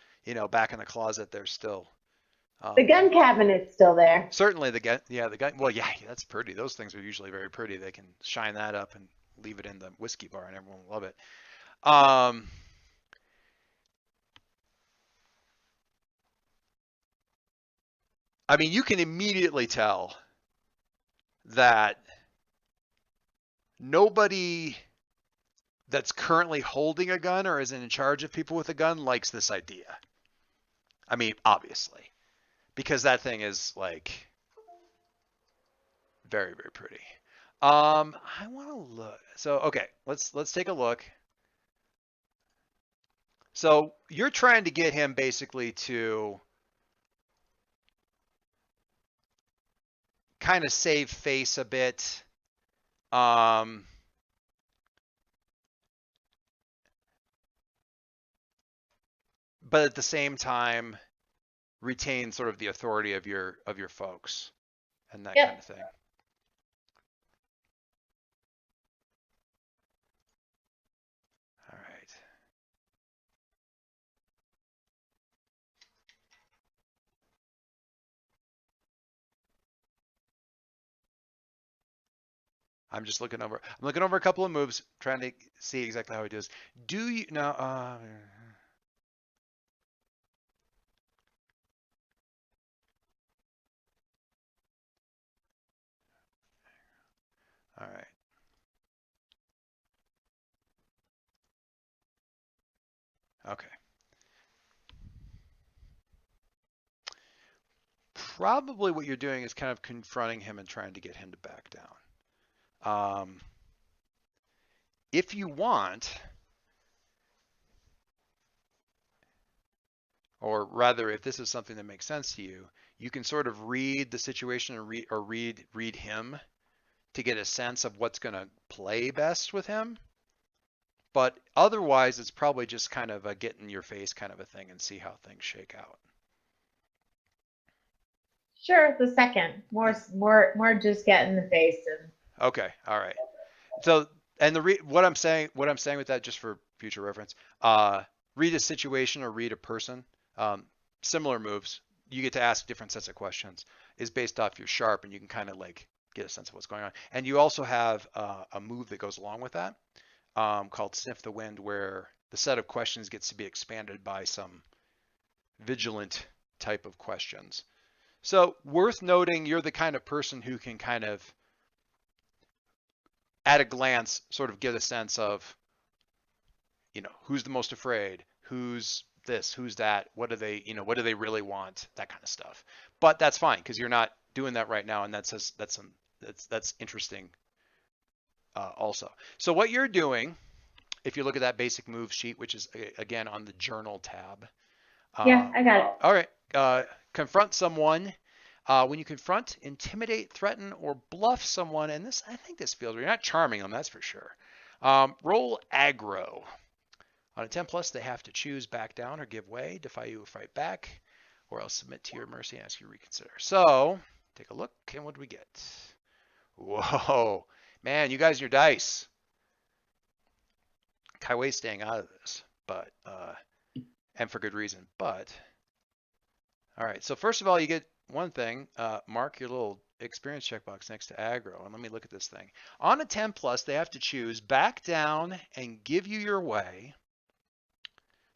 Speaker 2: back in the closet there's still
Speaker 4: The gun cabinet's still there.
Speaker 2: certainly the gun. Yeah, the gun. Well, yeah, that's pretty. Those things are usually very pretty. They can shine that up and leave it in the whiskey bar, and everyone will love it. I mean, you can immediately tell that nobody that's currently holding a gun or is in charge of people with a gun likes this idea. I mean, obviously, because that thing is like very, very pretty. I want to look. So, okay, let's take a look. So you're trying to get him basically to kind of save face a bit. But at the same time, retain sort of the authority of your folks and that kind of thing. All right. I'm looking over a couple of moves, trying to see exactly how he does. Do you now? All right. Okay. Probably what you're doing is kind of confronting him and trying to get him to back down. If you want, or rather, if this is something that makes sense to you, you can sort of read the situation or read him to get a sense of what's going to play best with him. But otherwise, it's probably just kind of a get in your face kind of a thing and see how things shake out.
Speaker 4: Sure, the second. More just get in the face and.
Speaker 2: Okay, all right. So, and what I'm saying with that, just for future reference, read a situation or read a person. Similar moves. You get to ask different sets of questions. Is based off your sharp, and you can kind of like get a sense of what's going on. And you also have a move that goes along with that, called Sniff the Wind, where the set of questions gets to be expanded by some vigilant type of questions. So worth noting, you're the kind of person who can kind of, at a glance, sort of get a sense of, who's the most afraid, who's this, who's that, what do they really want, that kind of stuff. But that's fine because you're not doing that right now, and that's interesting also. So what you're doing, if you look at that basic move sheet, which is again on the journal tab.
Speaker 4: Yeah, I got it.
Speaker 2: All right. Confront someone. When you confront, intimidate, threaten, or bluff someone, and I think this feels, you're not charming them, that's for sure. Roll aggro. On a 10 plus, they have to choose back down or give way, defy you or fight back, or else submit to your mercy and ask you to reconsider. So, take a look, and what do we get? Whoa, man, you guys and your dice. Kaiwei's staying out of this, but, and for good reason, but, all right, so first of all, you get one thing, mark your little experience checkbox next to aggro, and let me look at this thing. On a 10 plus, they have to choose back down and give you your way,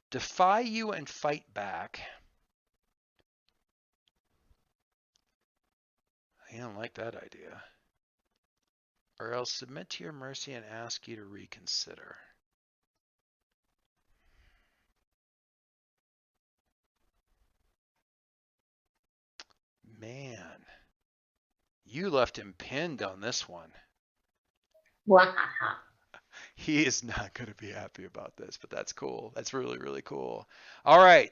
Speaker 2: defy you and fight back. I don't like that idea. Or else submit to your mercy and ask you to reconsider. Man, you left him pinned on this one. He is not going to be happy about this, but that's cool. That's really, really cool. All right.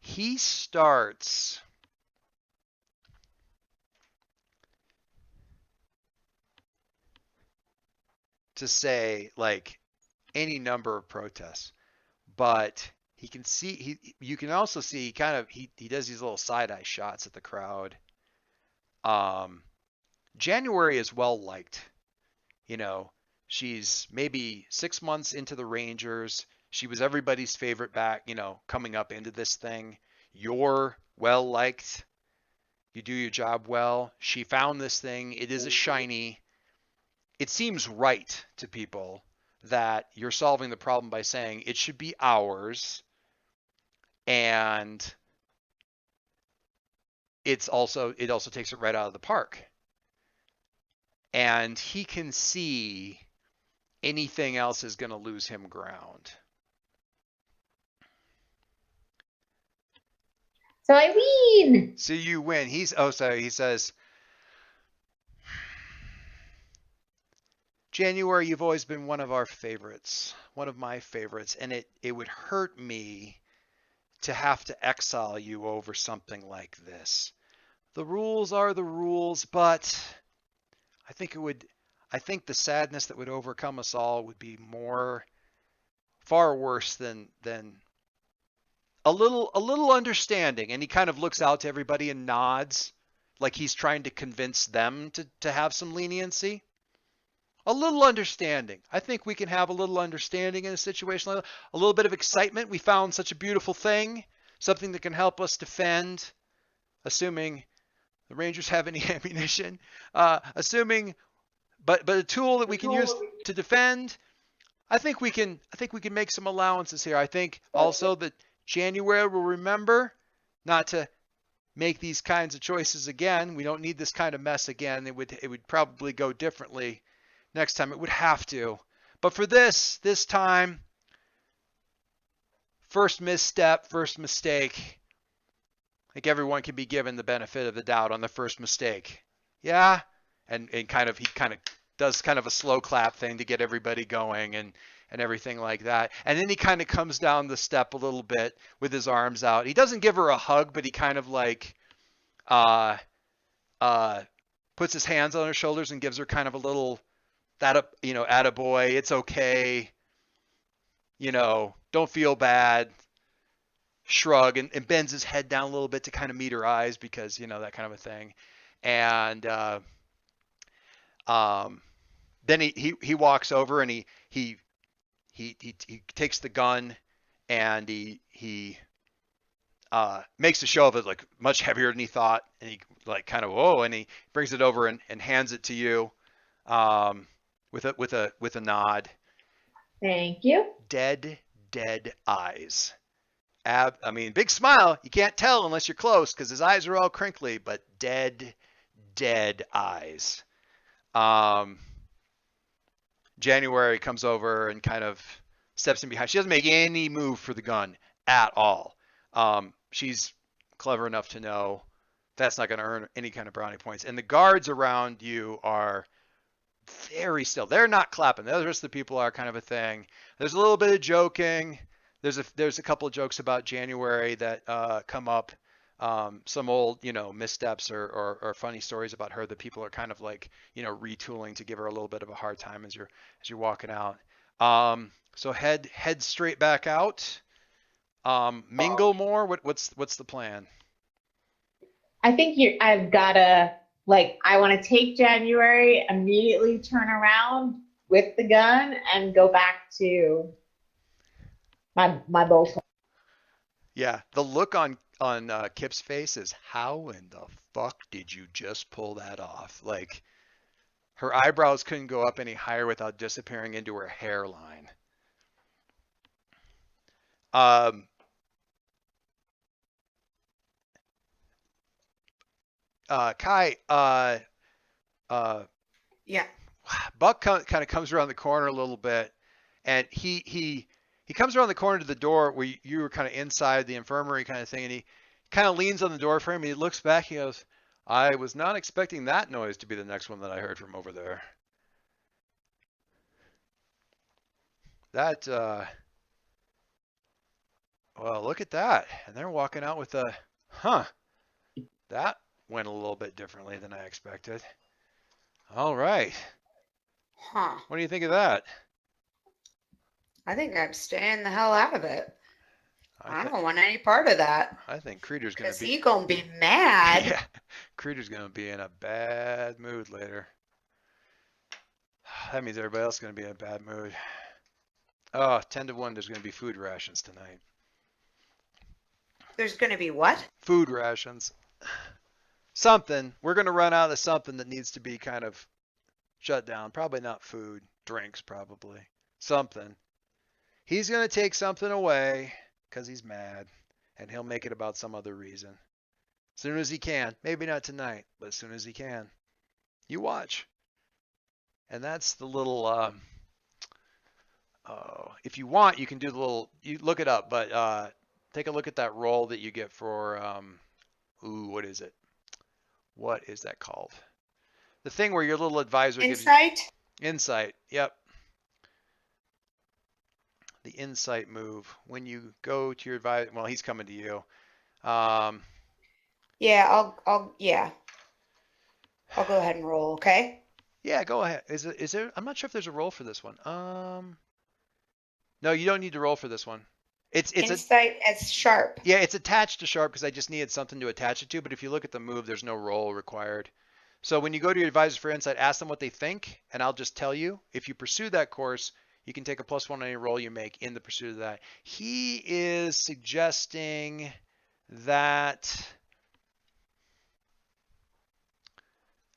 Speaker 2: He starts to say like any number of protests, but he can see you can also see he does these little side eye shots at the crowd. January is well liked. You know, she's maybe 6 months into the Rangers. She was everybody's favorite back, coming up into this thing. You're well liked. You do your job well. She found this thing. It is a shiny. It seems right to people that you're solving the problem by saying it should be ours. And it also takes it right out of the park. And he can see anything else is going to lose him ground.
Speaker 4: So I win.
Speaker 2: So you win. He says, January, you've always been one of our favorites, one of my favorites, and it would hurt me to have to exile you over something like this. The rules are the rules, but I think the sadness that would overcome us all would be far worse than a little understanding. And he kind of looks out to everybody and nods like he's trying to convince them to have some leniency. A little understanding. I think we can have a little understanding in a situation like that. A little bit of excitement. We found such a beautiful thing, something that can help us defend, assuming the Rangers have any ammunition, but a tool that we can use to defend. I think we can make some allowances here. I think also that January will remember not to make these kinds of choices again. We don't need this kind of mess again. It would probably go differently next time. It would have to. But for this time, first misstep, first mistake. I think everyone can be given the benefit of the doubt on the first mistake. Yeah? And he kind of does kind of a slow clap thing to get everybody going and everything like that. And then he kind of comes down the step a little bit with his arms out. He doesn't give her a hug, but he kind of like puts his hands on her shoulders and gives her kind of a little attaboy, it's okay. Don't feel bad. Shrug and bends his head down a little bit to kind of meet her eyes because, that kind of a thing. And then he walks over and he takes the gun and he makes a show of it like much heavier than he thought. And he like kind of, whoa, and he brings it over and hands it to you with a nod.
Speaker 4: Thank you.
Speaker 2: Dead eyes. Big smile. You can't tell unless you're close because his eyes are all crinkly, but dead eyes. January comes over and kind of steps in behind. She doesn't make any move for the gun at all. She's clever enough to know that's not going to earn any kind of brownie points. And the guards around you are very still. They're not clapping. The rest of the people are kind of a thing. There's a little bit of joking. There's a couple of jokes about January that come up. Some old, missteps or funny stories about her that people are kind of like, retooling to give her a little bit of a hard time as you're walking out. So head straight back out. Mingle more. What's the plan?
Speaker 4: I think I've got to, I want to take January, immediately turn around with the gun and go back to my bow.
Speaker 2: Yeah, the look on Kip's face is, how in the fuck did you just pull that off? Like, her eyebrows couldn't go up any higher without disappearing into her hairline. Kai,
Speaker 1: Yeah.
Speaker 2: Buck kind of comes around the corner a little bit, and he comes around the corner to the door where you were kind of inside the infirmary kind of thing, and he kind of leans on the door frame and he looks back. He goes, I was not expecting that noise to be the next one that I heard from over there. That, well, look at that. And they're walking out with a, that went a little bit differently than I expected. All right.
Speaker 1: Huh.
Speaker 2: What do you think of that?
Speaker 1: I think I'm staying the hell out of it. I
Speaker 2: I
Speaker 1: don't want any part of that.
Speaker 2: think Kreider's going
Speaker 1: Because
Speaker 2: to be,
Speaker 1: he gonna be mad.
Speaker 2: yeah, Kreider's going to be in a bad mood later. That means everybody else is going to be in a bad mood. Oh, 10 to 1, there's going to be food rations tonight.
Speaker 1: There's gonna be what?
Speaker 2: Food rations. Something. We're going to run out of something that needs to be kind of shut down. Probably not food. Drinks, probably. Something. He's going to take something away because he's mad, and he'll make it about some other reason. As soon as he can. Maybe not tonight, but as soon as he can. You watch. And that's the little, if you want, you can do the little, you look it up, but take a look at that roll that you get for, what is it? What is that called? The thing where your little advisor
Speaker 1: Insight?
Speaker 2: gives you insight. Yep. The insight move. When you go to your advisor, well, he's coming to you.
Speaker 1: Yeah, I'll go ahead and roll, okay?
Speaker 2: Yeah, go ahead. Is there, I'm not sure if there's a roll for this one. No, you don't need to roll for this one. It's
Speaker 1: Insight as sharp.
Speaker 2: yeah, it's attached to sharp because I just needed something to attach it to. But if you look at the move, there's no roll required. So when you go to your advisor for insight, ask them what they think, and I'll just tell you. If you pursue that course, you can take a +1 on any roll you make in the pursuit of that. He is suggesting that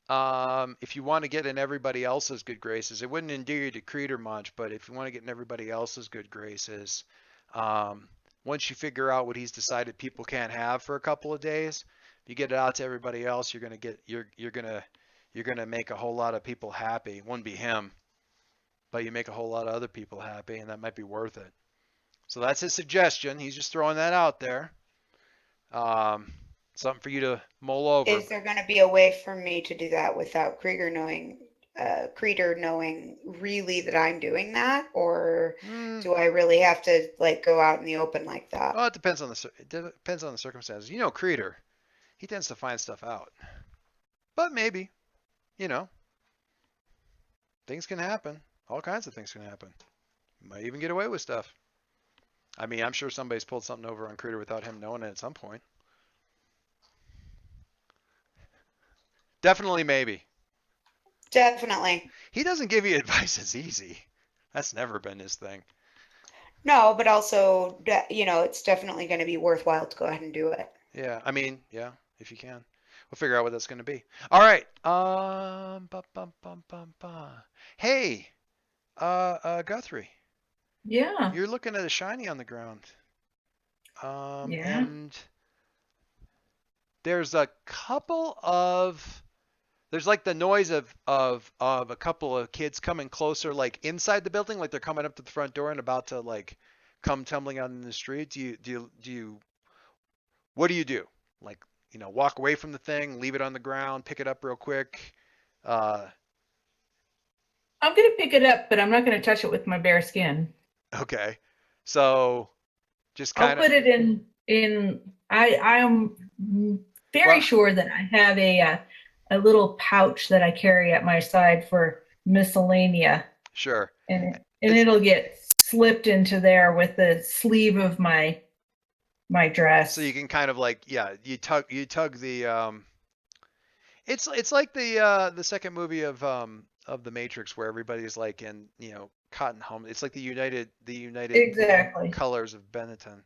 Speaker 2: if you want to get in everybody else's good graces, it wouldn't endear you to Kreider much, but if you want to get in everybody else's good graces, once you figure out what he's decided people can't have for a couple of days, if you get it out to everybody else, you're gonna make a whole lot of people happy. It wouldn't be him, but you make a whole lot of other people happy, and that might be worth it. So that's his suggestion. He's just throwing that out there. Something for you to mull over.
Speaker 1: Is there gonna be a way for me to do that without Kreider knowing really that I'm doing that, or do I really have to like go out in the open like that?
Speaker 2: Well, it depends on the circumstances. You know, Kreider, he tends to find stuff out, but maybe, things can happen. All kinds of things can happen. You might even get away with stuff. I mean, I'm sure somebody's pulled something over on Kreider without him knowing it at some point. Definitely, maybe.
Speaker 1: Definitely.
Speaker 2: He doesn't give you advice that's easy. That's never been his thing.
Speaker 1: No, but also, it's definitely going to be worthwhile to go ahead and do it.
Speaker 2: Yeah, I mean, yeah, if you can. We'll figure out what that's going to be. All right. Hey, Guthrie.
Speaker 3: Yeah.
Speaker 2: You're looking at a shiny on the ground.
Speaker 3: Yeah.
Speaker 2: And there's a couple of, there's like the noise of a couple of kids coming closer, like inside the building, like they're coming up to the front door and about to like come tumbling out in the street. What do you do? Like, walk away from the thing, leave it on the ground, pick it up real quick.
Speaker 3: I'm going to pick it up, but I'm not going to touch it with my bare skin.
Speaker 2: Okay. So just
Speaker 3: I'll
Speaker 2: kind of
Speaker 3: put it in I am very sure that I have a little pouch that I carry at my side for miscellanea.
Speaker 2: Sure.
Speaker 3: And it'll get slipped into there with the sleeve of my dress.
Speaker 2: So you can kind of like, yeah, you tug the it's like the second movie of the Matrix where everybody's like in, cotton home. It's like the United
Speaker 3: Exactly.
Speaker 2: Colors of Benetton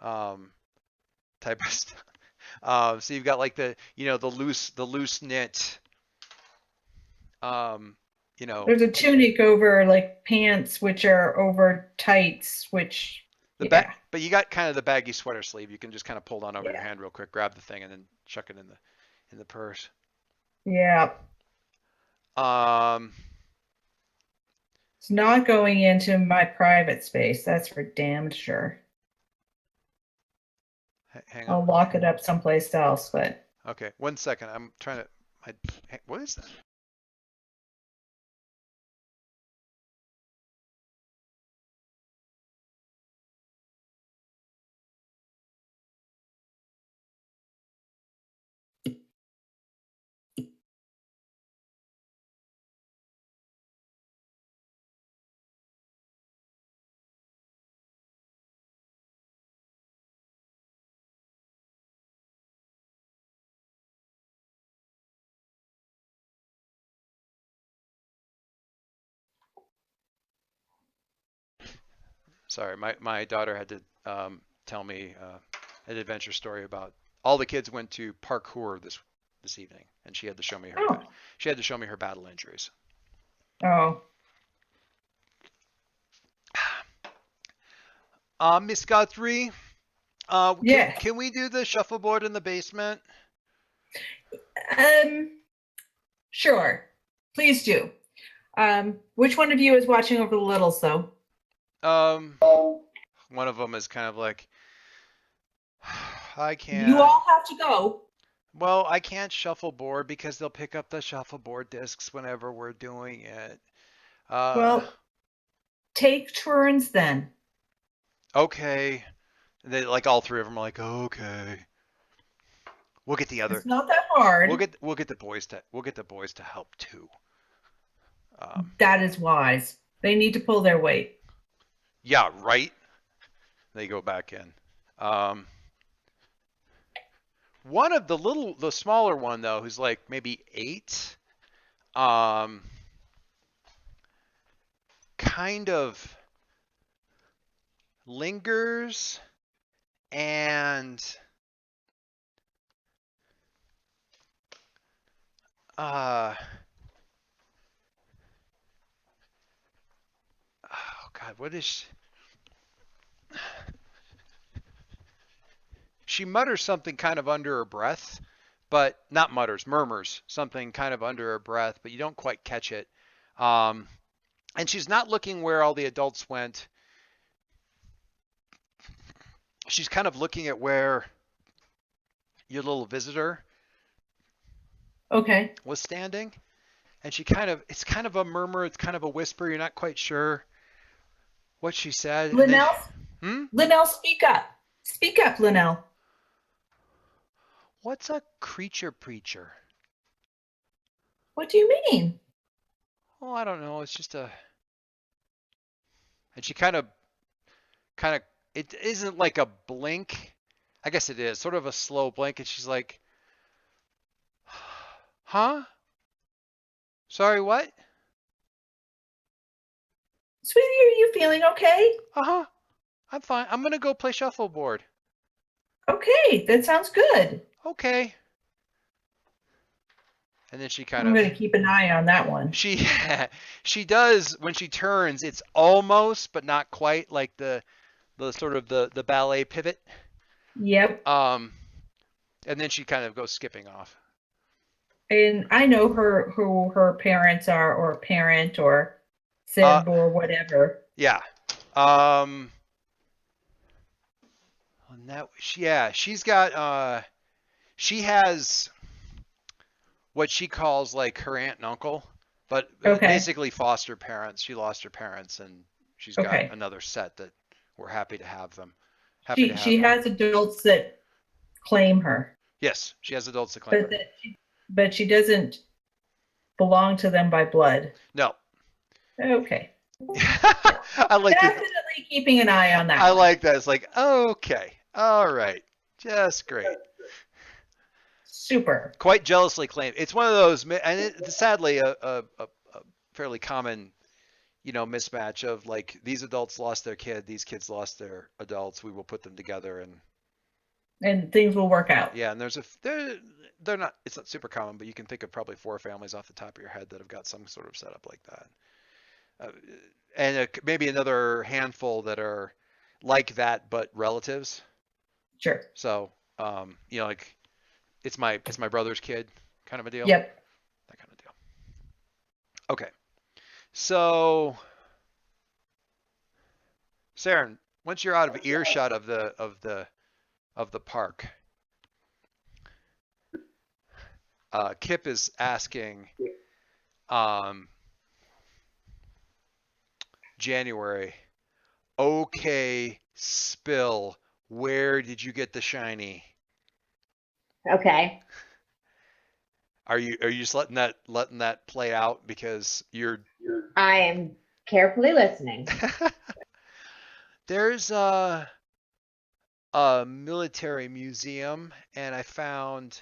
Speaker 2: type of stuff. So you've got like the loose knit
Speaker 3: There's a tunic over like pants, which are over tights, which
Speaker 2: but you got kind of the baggy sweater sleeve. You can just kind of pull it on over your hand real quick, grab the thing, and then chuck it in the purse.
Speaker 3: Yeah. It's not going into my private space. That's for damn sure.
Speaker 2: Hang
Speaker 3: I'll
Speaker 2: on.
Speaker 3: lock it up someplace else, but
Speaker 2: Okay, 1 second. I'm trying to. What is that? Sorry, my daughter had to tell me an adventure story about all the kids went to parkour this evening, and she had to show me
Speaker 3: Oh.
Speaker 2: her battle injuries.
Speaker 3: Oh.
Speaker 2: Miss Guthrie,
Speaker 3: Yeah.
Speaker 2: can we do the shuffleboard in the basement?
Speaker 3: Sure. Please do. Which one of you is watching over the littles, though?
Speaker 2: One of them is kind of like, I can't.
Speaker 3: You all have to go.
Speaker 2: Well, I can't shuffleboard because they'll pick up the shuffleboard discs whenever we're doing it.
Speaker 3: Well, take turns then.
Speaker 2: Okay. They like all three of them are like, okay. We'll get the other.
Speaker 3: It's not that hard.
Speaker 2: We'll get the boys to help too.
Speaker 3: That is wise. They need to pull their weight.
Speaker 2: Yeah, right. They go back in. One of the smaller one though, who's like maybe 8, kind of lingers and oh God, what is she mutters something kind of under her breath, but not murmurs something kind of under her breath, but you don't quite catch it. And she's not looking where all the adults went. She's kind of looking at where your little visitor was standing. And it's kind of a murmur, it's kind of a whisper, you're not quite sure what she said.
Speaker 3: Linnell, Linnell, speak up. Speak up, Linnell.
Speaker 2: What's a creature preacher?
Speaker 3: What do you mean?
Speaker 2: Oh, I don't know. It's just a... And she kind of, it isn't like a blink. I guess it is, sort of a slow blink. And she's like, huh? Sorry, what?
Speaker 3: Sweetie, are you feeling okay?
Speaker 2: Uh-huh. I'm fine. I'm going to go play shuffleboard.
Speaker 3: Okay, that sounds good.
Speaker 2: Okay. And then she kind
Speaker 3: I'm
Speaker 2: of...
Speaker 3: going to keep an eye on that one.
Speaker 2: She does, when she turns, it's almost, but not quite like the sort of the ballet pivot.
Speaker 3: Yep.
Speaker 2: And then she kind of goes skipping off.
Speaker 3: And I know who her parents are, or parent, or sib, or whatever.
Speaker 2: Yeah. She's got she has what she calls like her aunt and uncle, but basically foster parents. She lost her parents, and she's got another set that we're happy to have them.
Speaker 3: She has adults that claim her.
Speaker 2: Yes, she has adults that claim her.
Speaker 3: But she doesn't belong to them by blood.
Speaker 2: No.
Speaker 3: Okay.
Speaker 2: I like
Speaker 3: definitely keeping an eye on that.
Speaker 2: I like that. It's like, okay, all right, just great.
Speaker 3: Super.
Speaker 2: Quite jealously claimed. It's one of those, and it's sadly a fairly common, mismatch of like these adults lost their kid, these kids lost their adults. We will put them together
Speaker 3: and things will work out.
Speaker 2: Yeah, and they're not. It's not super common, but you can think of probably 4 families off the top of your head that have got some sort of setup like that. And maybe another handful that are like that, but relatives.
Speaker 3: Sure.
Speaker 2: So, like it's my brother's kid kind of a deal.
Speaker 3: Yep.
Speaker 2: That kind of deal. Okay. So, Serran, once you're out of earshot of the park, Kip is asking, January. Okay, spill. Where did you get the shiny?
Speaker 4: Okay.
Speaker 2: Are you just letting that play out because you're
Speaker 4: I am carefully listening.
Speaker 2: there's a military museum and I found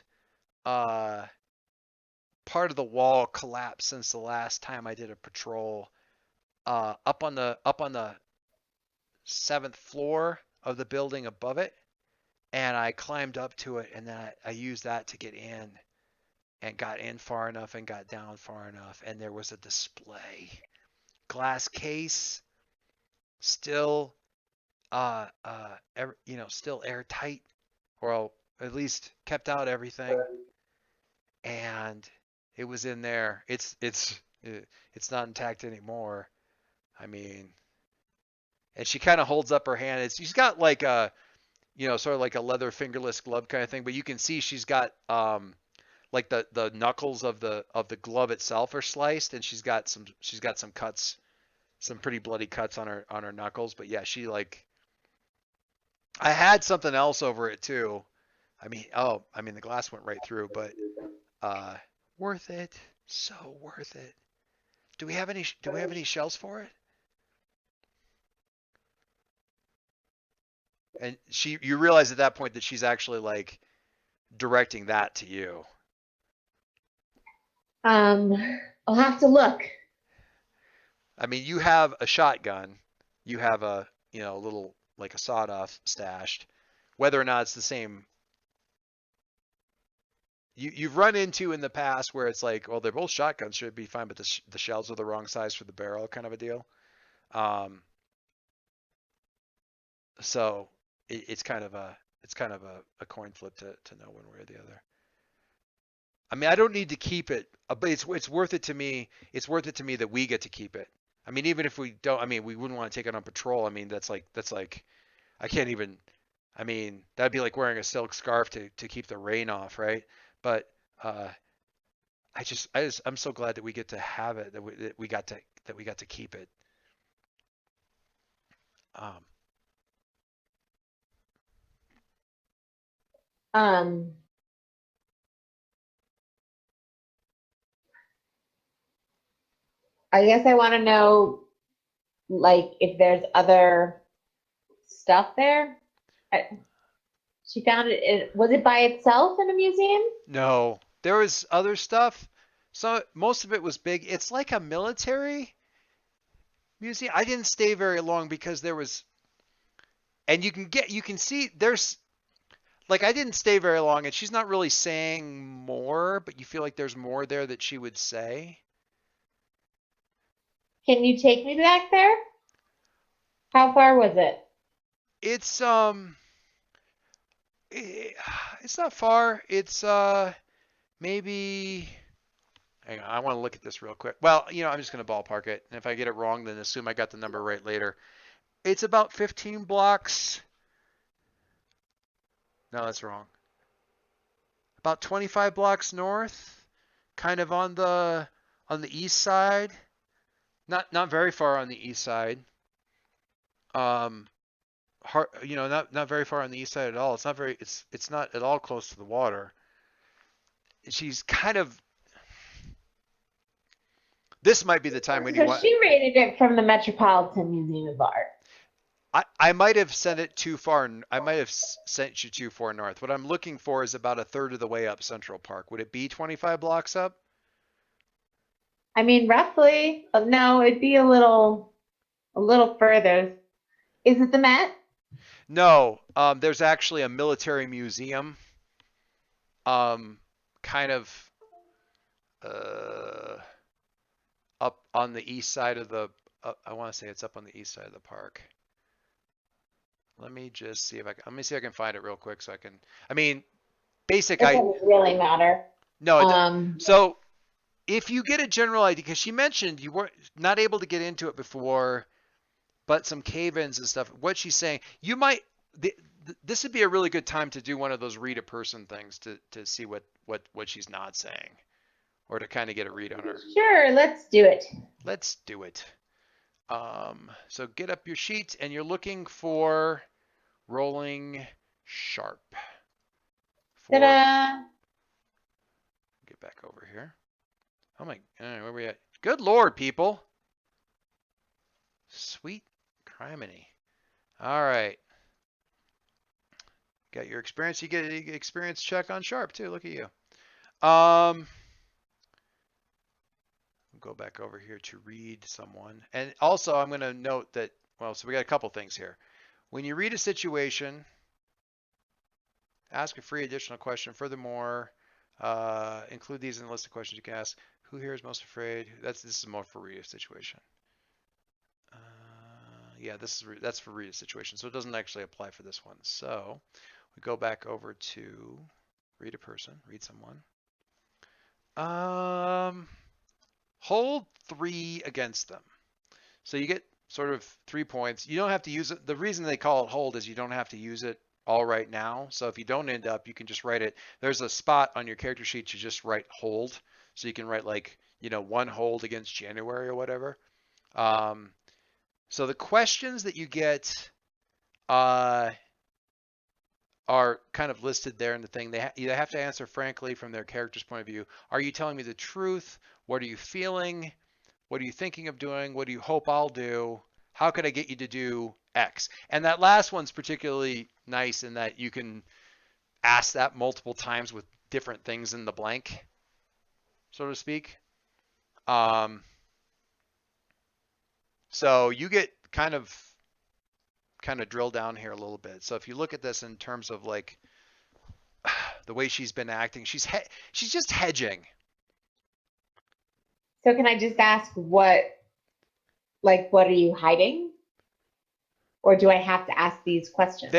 Speaker 2: uh part of the wall collapsed since the last time I did a patrol up on the seventh floor of the building above it, and I climbed up to it, and then I used that to get in, and got in far enough and got down far enough, and there was a display, glass case, still still airtight, or at least kept out everything, and it was in there. It's not intact anymore. I mean, and she kind of holds up her hand. She's got like a, sort of like a leather fingerless glove kind of thing, but you can see she's got like the knuckles of the glove itself are sliced, and she's got some cuts, some pretty bloody cuts on her knuckles. But yeah, I had something else over it too. I mean, the glass went right through, but worth it, so worth it. Do we have any shells for it? And you realize at that point that she's actually like directing that to you.
Speaker 4: I'll have to look.
Speaker 2: I mean, you have a shotgun, you have a little like a sawed-off stashed. Whether or not it's the same, you've run into in the past where it's like, well, they're both shotguns, should be fine, but the shells are the wrong size for the barrel, kind of a deal. So it's kind of a coin flip to know one way or the other. I mean, I don't need to keep it, but it's worth it to me. It's worth it to me that we get to keep it. I mean, even if we don't, I mean, we wouldn't want to take it on patrol. I mean, that's like I can't even. I mean, that'd be like wearing a silk scarf to keep the rain off, right? But I'm so glad that we get to have it, that we got to keep it.
Speaker 4: I guess I want to know, like, if there's other stuff there. She found it. Was it by itself in a museum?
Speaker 2: No, there was other stuff. So most of it was big. It's like a military museum. I didn't stay very long because there was, and you can see there's, like, I didn't stay very long, and she's not really saying more, but you feel like there's more there that she would say.
Speaker 4: Can you take me back there? How far was it?
Speaker 2: It's it's not far. It's maybe, hang on, I want to look at this real quick. Well, I'm just going to ballpark it, and if I get it wrong, then assume I got the number right later. It's about 15 blocks. No, that's wrong. About 25 blocks north, kind of on the east side. Not very far on the east side. Not very far on the east side at all. It's not at all close to the water. She's kind of. This might be the time when you want.
Speaker 4: She rated it from the Metropolitan Museum of Art.
Speaker 2: I might have sent it too far. I might have sent you too far north. What I'm looking for is about a third of the way up Central Park. Would it be 25 blocks up?
Speaker 4: I mean, roughly. No, it'd be a little further. Is it the Met?
Speaker 2: No, there's actually a military museum, kind of up on the east side of the. I want to say it's up on the east side of the park. Let me just see if let me see if I can find it real quick so I can. I mean,
Speaker 4: It doesn't really matter.
Speaker 2: No. So if you get a general idea, because she mentioned you weren't not able to get into it before, but some cave-ins and stuff. What she's saying, you might this would be a really good time to do one of those read a person things to see what she's not saying, or to kind of get a read on her.
Speaker 4: Sure, let's do it.
Speaker 2: Let's do it. So get up your sheet, and you're looking for rolling sharp.
Speaker 4: Ta-da!
Speaker 2: Get back over here. Oh my, where are we at? Good Lord, people. Sweet criminy. All right. Got your experience. You get an experience check on sharp too. Look at you. Go back over here to read someone. And also I'm going to note that, well, so we got a couple things here. When you read a situation, ask a free additional question. Furthermore, include these in the list of questions you can ask. Who here is most afraid? This is more for read a situation. Yeah, that's for read a situation. So it doesn't actually apply for this one. So we go back over to read a person, read someone. Hold 3 against them. So you get sort of 3 points. You don't have to use it. The reason they call it hold is you don't have to use it all right now. So if you don't end up, you can just write it. There's a spot on your character sheet you just write hold. So you can write like, 1 hold against January or whatever. So the questions that you get are kind of listed there in the thing. They either have to answer frankly from their character's point of view. Are you telling me the truth? What are you feeling? What are you thinking of doing? What do you hope I'll do? How could I get you to do X? And that last one's particularly nice in that you can ask that multiple times with different things in the blank, so to speak. So you get kind of drill down here a little bit. So if you look at this in terms of like the way she's been acting, she's just hedging.
Speaker 4: So can I just ask what are you hiding? Or do I have to ask these questions?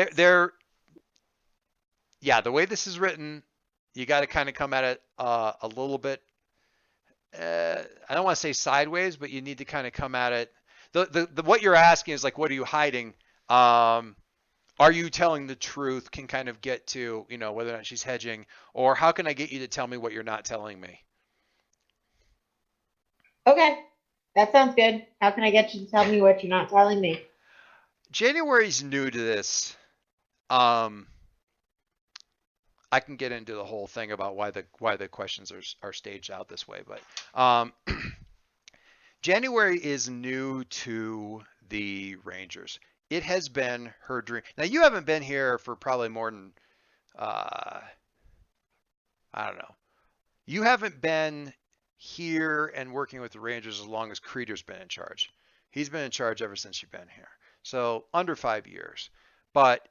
Speaker 2: Yeah, the way this is written, you got to kind of come at it a little bit. I don't want to say sideways, but you need to kind of come at it. What you're asking is like, what are you hiding? Are you telling the truth? Can kind of get to, whether or not she's hedging, or how can I get you to tell me what you're not telling me?
Speaker 4: Okay, that sounds good. How can I get you to tell me what you're not telling me?
Speaker 2: January's new to this. I can get into the whole thing about why the questions are staged out this way, but January is new to the Rangers. It has been her dream. Now you haven't been here for probably more than I don't know. You haven't been here and working with the Rangers as long as Kreider's been in charge. He's been in charge ever since you've been here. So under 5 years. But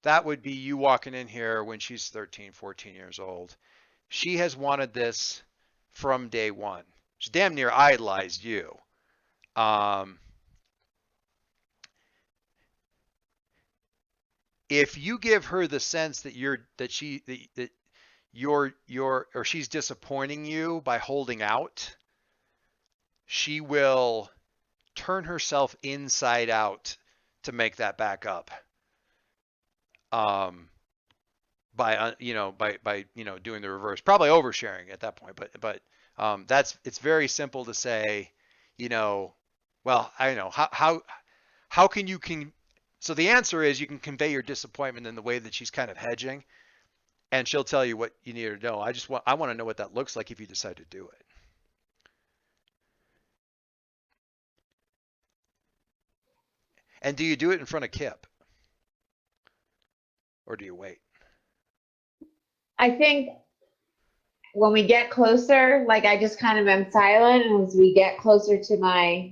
Speaker 2: that would be you walking in here when she's 13, 14 years old. She has wanted this from day one. She's damn near idolized you. If you give her the sense that she's disappointing you by holding out, she will turn herself inside out to make that back up. By doing the reverse, probably oversharing at that point, but it's very simple to say, well, I don't know how can you so the answer is you can convey your disappointment in the way that she's kind of hedging, and she'll tell you what you need her to know. I want to know what that looks like if you decide to do it. And do you do it in front of Kip? Or do you wait?
Speaker 4: I think when we get closer, like I just kind of am silent, and as we get closer to my,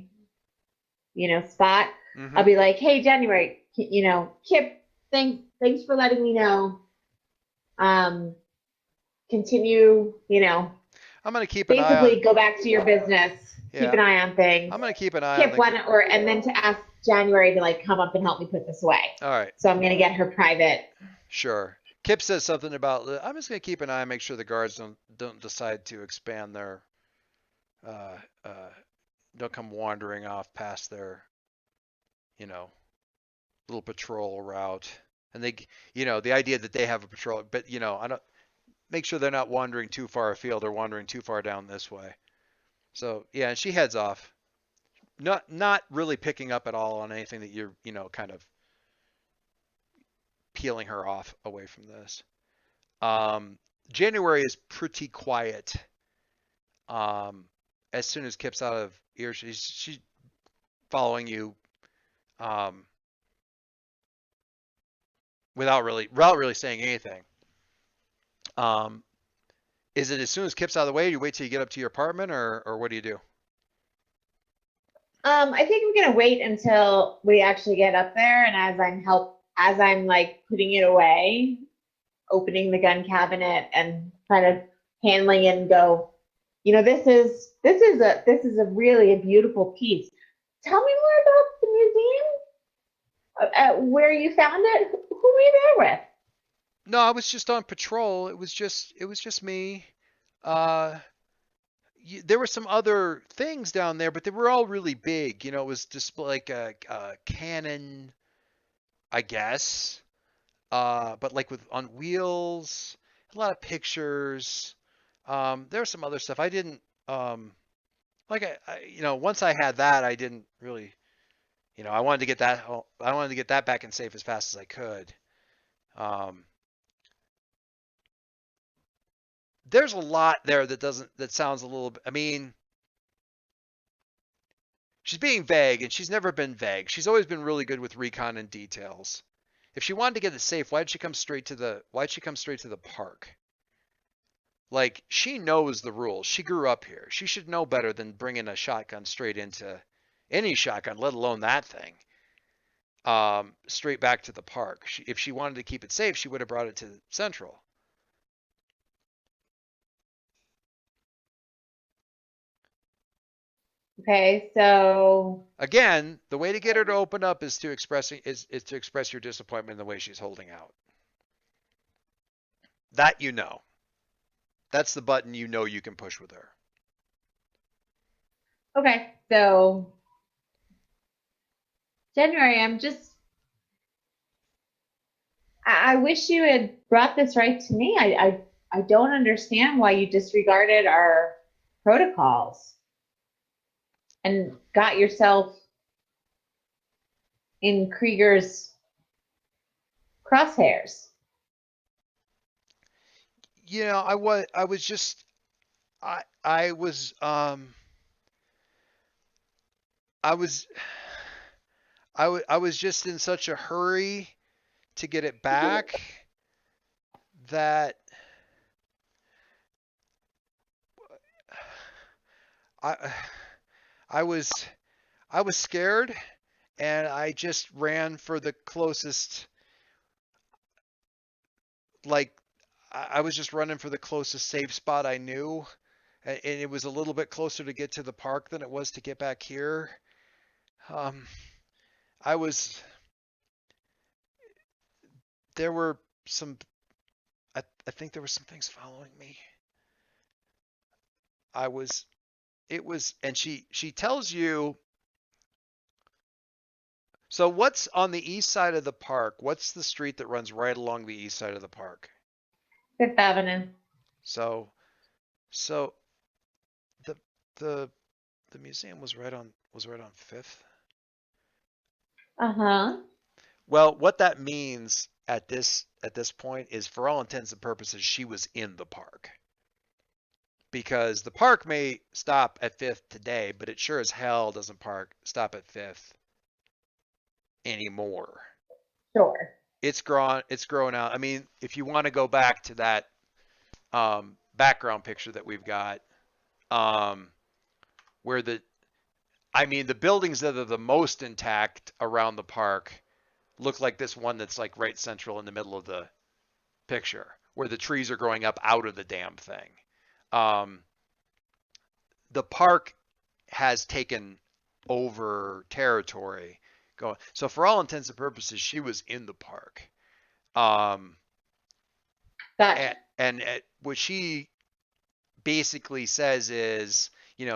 Speaker 4: spot, I'll be like, "Hey, January, Kip, thanks for letting me know. Continue,
Speaker 2: I'm gonna keep an eye on.
Speaker 4: Basically, go back to your business. Yeah. Keep an eye on things.
Speaker 2: I'm gonna keep an eye
Speaker 4: Kip,
Speaker 2: on.
Speaker 4: And then to ask January to like come up and help me put this away.
Speaker 2: All right.
Speaker 4: So I'm gonna get her private.
Speaker 2: Sure. Kip says something about, I'm just going to keep an eye and make sure the guards don't decide to expand their, don't come wandering off past their, little patrol route. And they, the idea that they have a patrol, but I don't make sure they're not wandering too far afield or wandering too far down this way. So yeah, and she heads off, not really picking up at all on anything that you're, kind of peeling her off away from this. January is pretty quiet. As soon as Kip's out of ear, she's following you, without really saying anything. Is it as soon as Kip's out of the way, you wait till you get up to your apartment, or what do you do?
Speaker 4: I think we're gonna wait until we actually get up there, and as I'm like putting it away, opening the gun cabinet and kind of handling it and go, this is a really a beautiful piece. Tell me more about the museum, where you found it. Who were you there with?
Speaker 2: No, I was just on patrol. It was just me. Uh, there were some other things down there, but they were all really big. It was just like a cannon, I guess. But like on wheels, a lot of pictures. There was some other stuff. I didn't, like once I had that, I didn't really, I wanted to get that. I wanted to get that back in safe as fast as I could. There's a lot there that sounds a little. I mean, she's being vague, and she's never been vague. She's always been really good with recon and details. If she wanted to get it safe, why'd she come straight to the park? Like, she knows the rules. She grew up here. She should know better than bringing a shotgun straight into any shotgun, let alone that thing. Straight back to the park. If she wanted to keep it safe, she would have brought it to Central.
Speaker 4: Okay, so
Speaker 2: Again, the way to get her to open up is to express your disappointment in the way she's holding out. That That's the button you can push with her.
Speaker 4: okay, so January, I wish you had brought this right to me. I don't understand why you disregarded our protocols and got yourself in Krieger's crosshairs.
Speaker 2: I was just I was I was just in such a hurry to get it back that I I was scared, and I just ran for the closest, like I was just running for the closest safe spot I knew, and it was a little bit closer to get to the park than it was to get back here. I was there were some I think there were some things following me. And she tells you. So what's on the east side of the park? What's the street that runs right along the east side of the park?
Speaker 4: Fifth Avenue.
Speaker 2: So the the museum was right on Fifth.
Speaker 4: Uh-huh.
Speaker 2: Well, what that means at this point is, for all intents and purposes, she was in the park. Because the park may stop at Fifth today, but it sure as hell doesn't stop at Fifth anymore.
Speaker 4: Sure.
Speaker 2: It's grown out. I mean, if you want to go back to that background picture that we've got, where the buildings that are the most intact around the park look like this one that's like right central in the middle of the picture, where the trees are growing up out of the damn thing. The park has taken over territory. So for all intents and purposes, she was in the park. And what she basically says is,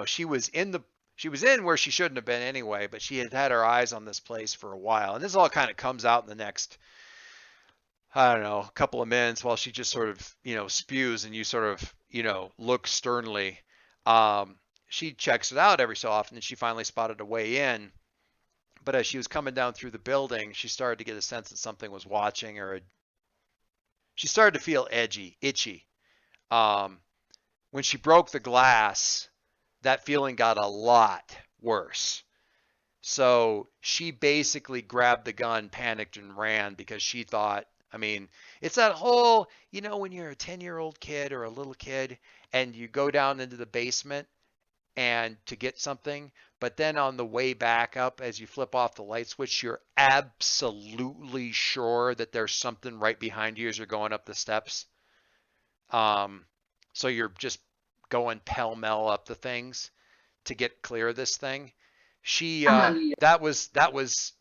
Speaker 2: she was in She was in where she shouldn't have been anyway, but she had had her eyes on this place for a while. And this all kind of comes out in the next, I don't know, a couple of minutes while she just sort of, spews and you sort of, look sternly. She checks it out every so often and she finally spotted a way in. But as she was coming down through the building, she started to get a sense that something was watching her. She started to feel itchy. When she broke the glass, that feeling got a lot worse. So she basically grabbed the gun, panicked, and ran because she thought, it's that whole, when you're a 10-year-old kid or a little kid and you go down into the basement and to get something, but then on the way back up, as you flip off the light switch, you're absolutely sure that there's something right behind you as you're going up the steps. So you're just going pell-mell up the things to get clear of this thing. That was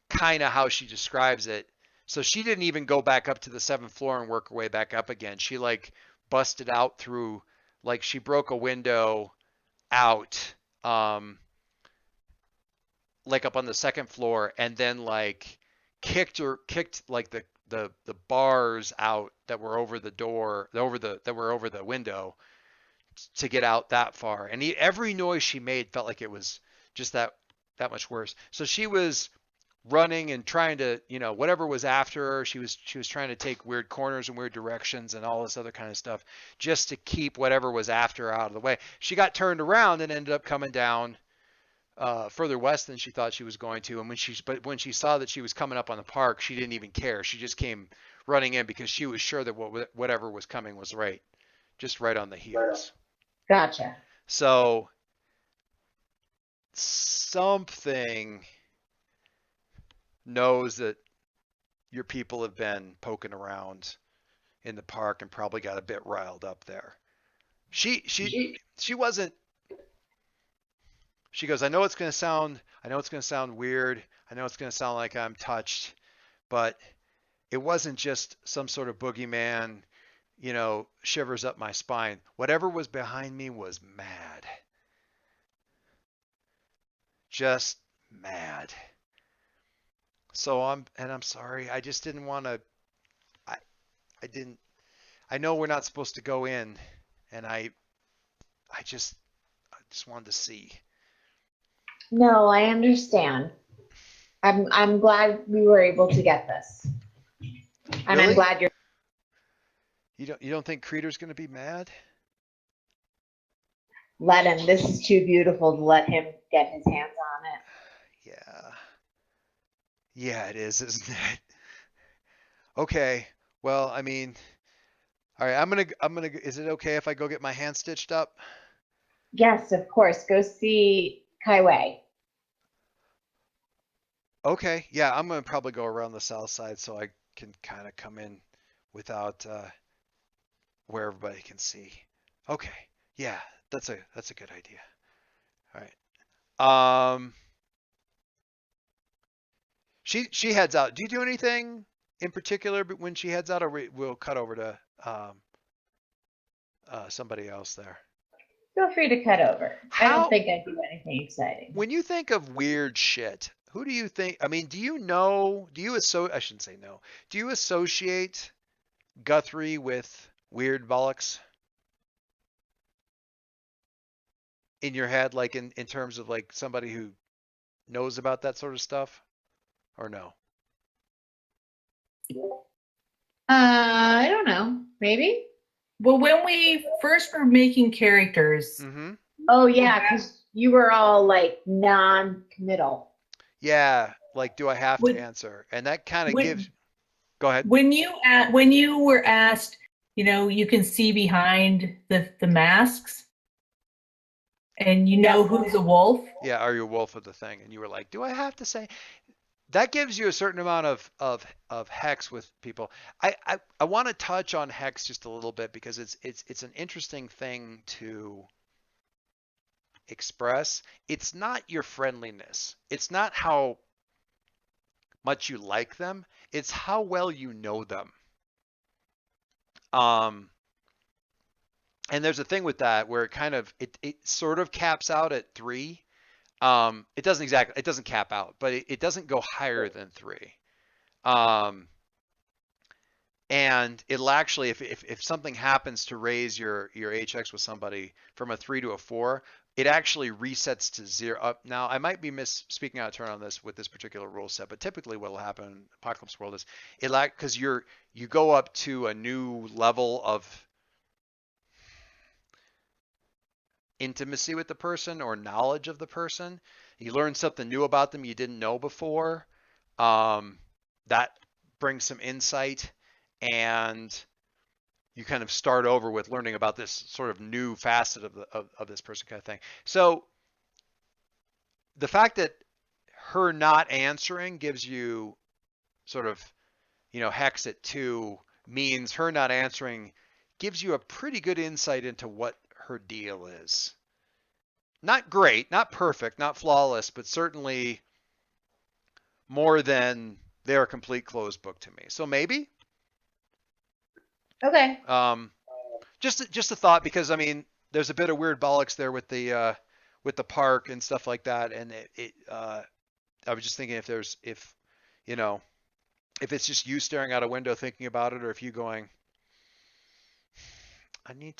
Speaker 2: kind of how she describes it. So she didn't even go back up to the 7th floor and work her way back up again. She busted out through, she broke a window out, up on the 2nd floor, and then kicked the bars out that were over the door, that were over the window to get out that far. And every noise she made felt like it was just that much worse. So she was running and trying to, whatever was after her, she was trying to take weird corners and weird directions and all this other kind of stuff just to keep whatever was after her out of the way. She got turned around and ended up coming down further west than she thought she was going to. And when she saw that she was coming up on the park, she didn't even care. She just came running in because she was sure that whatever was coming was right on the heels.
Speaker 4: Gotcha.
Speaker 2: So something knows that your people have been poking around in the park and probably got a bit riled up there. She wasn't. She goes, I know it's going to sound weird. I know it's going to sound like I'm touched, but it wasn't just some sort of boogeyman, shivers up my spine. Whatever was behind me was mad. Just mad. So I'm sorry. I just didn't want to. I know we're not supposed to go in, and I just wanted to see.
Speaker 4: No, I understand. I'm glad we were able to get this, and
Speaker 2: Really?
Speaker 4: I'm glad you're.
Speaker 2: You don't think Kreider's going to be mad?
Speaker 4: Let him. This is too beautiful to let him get his hands on it.
Speaker 2: Yeah. Yeah, it is, isn't it? Okay. Well, all right, I'm gonna, is it okay if I go get my hand stitched up?
Speaker 4: Yes, of course. Go see Kaiwei.
Speaker 2: Okay. Yeah, I'm gonna probably go around the south side so I can kind of come in without, where everybody can see. Okay. Yeah, that's a good idea. All right. She heads out. Do you do anything in particular when she heads out, or we'll cut over to somebody else there?
Speaker 4: Feel free to cut over. I
Speaker 2: How-
Speaker 4: don't think I do anything exciting.
Speaker 2: When you think of weird shit, who do you think? Do you I shouldn't say no. Do you associate Guthrie with weird bollocks in your head, like in terms of like somebody who knows about that sort of stuff, or no?
Speaker 4: I don't know. Maybe.
Speaker 3: Well, when we first were making characters,
Speaker 2: Mm-hmm.
Speaker 4: Oh yeah, because you were all like non-committal.
Speaker 2: Yeah, like, do I have
Speaker 3: Would-
Speaker 2: to answer? And that kind of
Speaker 3: would-
Speaker 2: gives. Go ahead.
Speaker 3: when you were asked, you can see behind the masks, and who's a wolf.
Speaker 2: Yeah, are you a wolf of the thing? And you were like, do I have to say? That gives you a certain amount of hex with people. I want to touch on hex just a little bit because it's an interesting thing to express. It's not your friendliness. It's not how much you like them. It's how well you know them. And there's a thing with that where it sort of caps out at 3. It doesn't cap out, but it doesn't go higher than 3. Um, and it'll actually, if something happens to raise your HX with somebody from a 3 to a 4, it actually resets to 0 up. Now, I might be speaking out of turn on this with this particular rule set, but typically what will happen in Apocalypse World is because you go up to a new level of intimacy with the person or knowledge of the person. You learn something new about them you didn't know before. That brings some insight, and you kind of start over with learning about this sort of new facet of this person kind of thing. So the fact that her not answering gives you sort of, hex at 2 means her not answering gives you a pretty good insight into what her deal is. Not great, not perfect, not flawless, but certainly more than they're a complete closed book to me. So maybe.
Speaker 4: Okay.
Speaker 2: Just a thought, because I mean, there's a bit of weird bollocks there with the park and stuff like that, and I was just thinking if it's just you staring out a window thinking about it, or if you going, I know,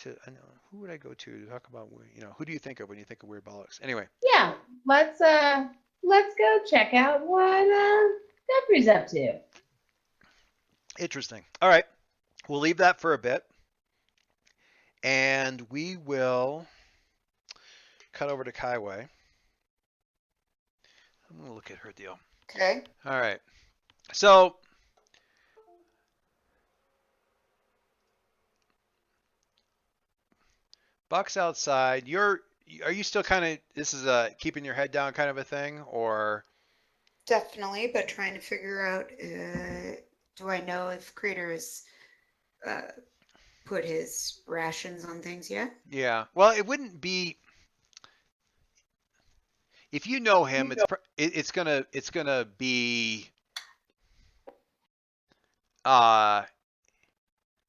Speaker 2: who would I go to talk about, who do you think of when you think of weird bollocks? Anyway.
Speaker 4: Yeah. Let's go check out what Guthry's up to.
Speaker 2: Interesting. All right. We'll leave that for a bit. And we will cut over to Kaiwei. I'm going to look at her deal.
Speaker 1: Okay.
Speaker 2: All right. So Buck's outside. Are you still kind of, this is a keeping your head down kind of a thing, or?
Speaker 1: Definitely, but trying to figure out, do I know if Kreider has put his rations on things yet?
Speaker 2: Yeah. Well, it wouldn't be, if you know him, it's gonna be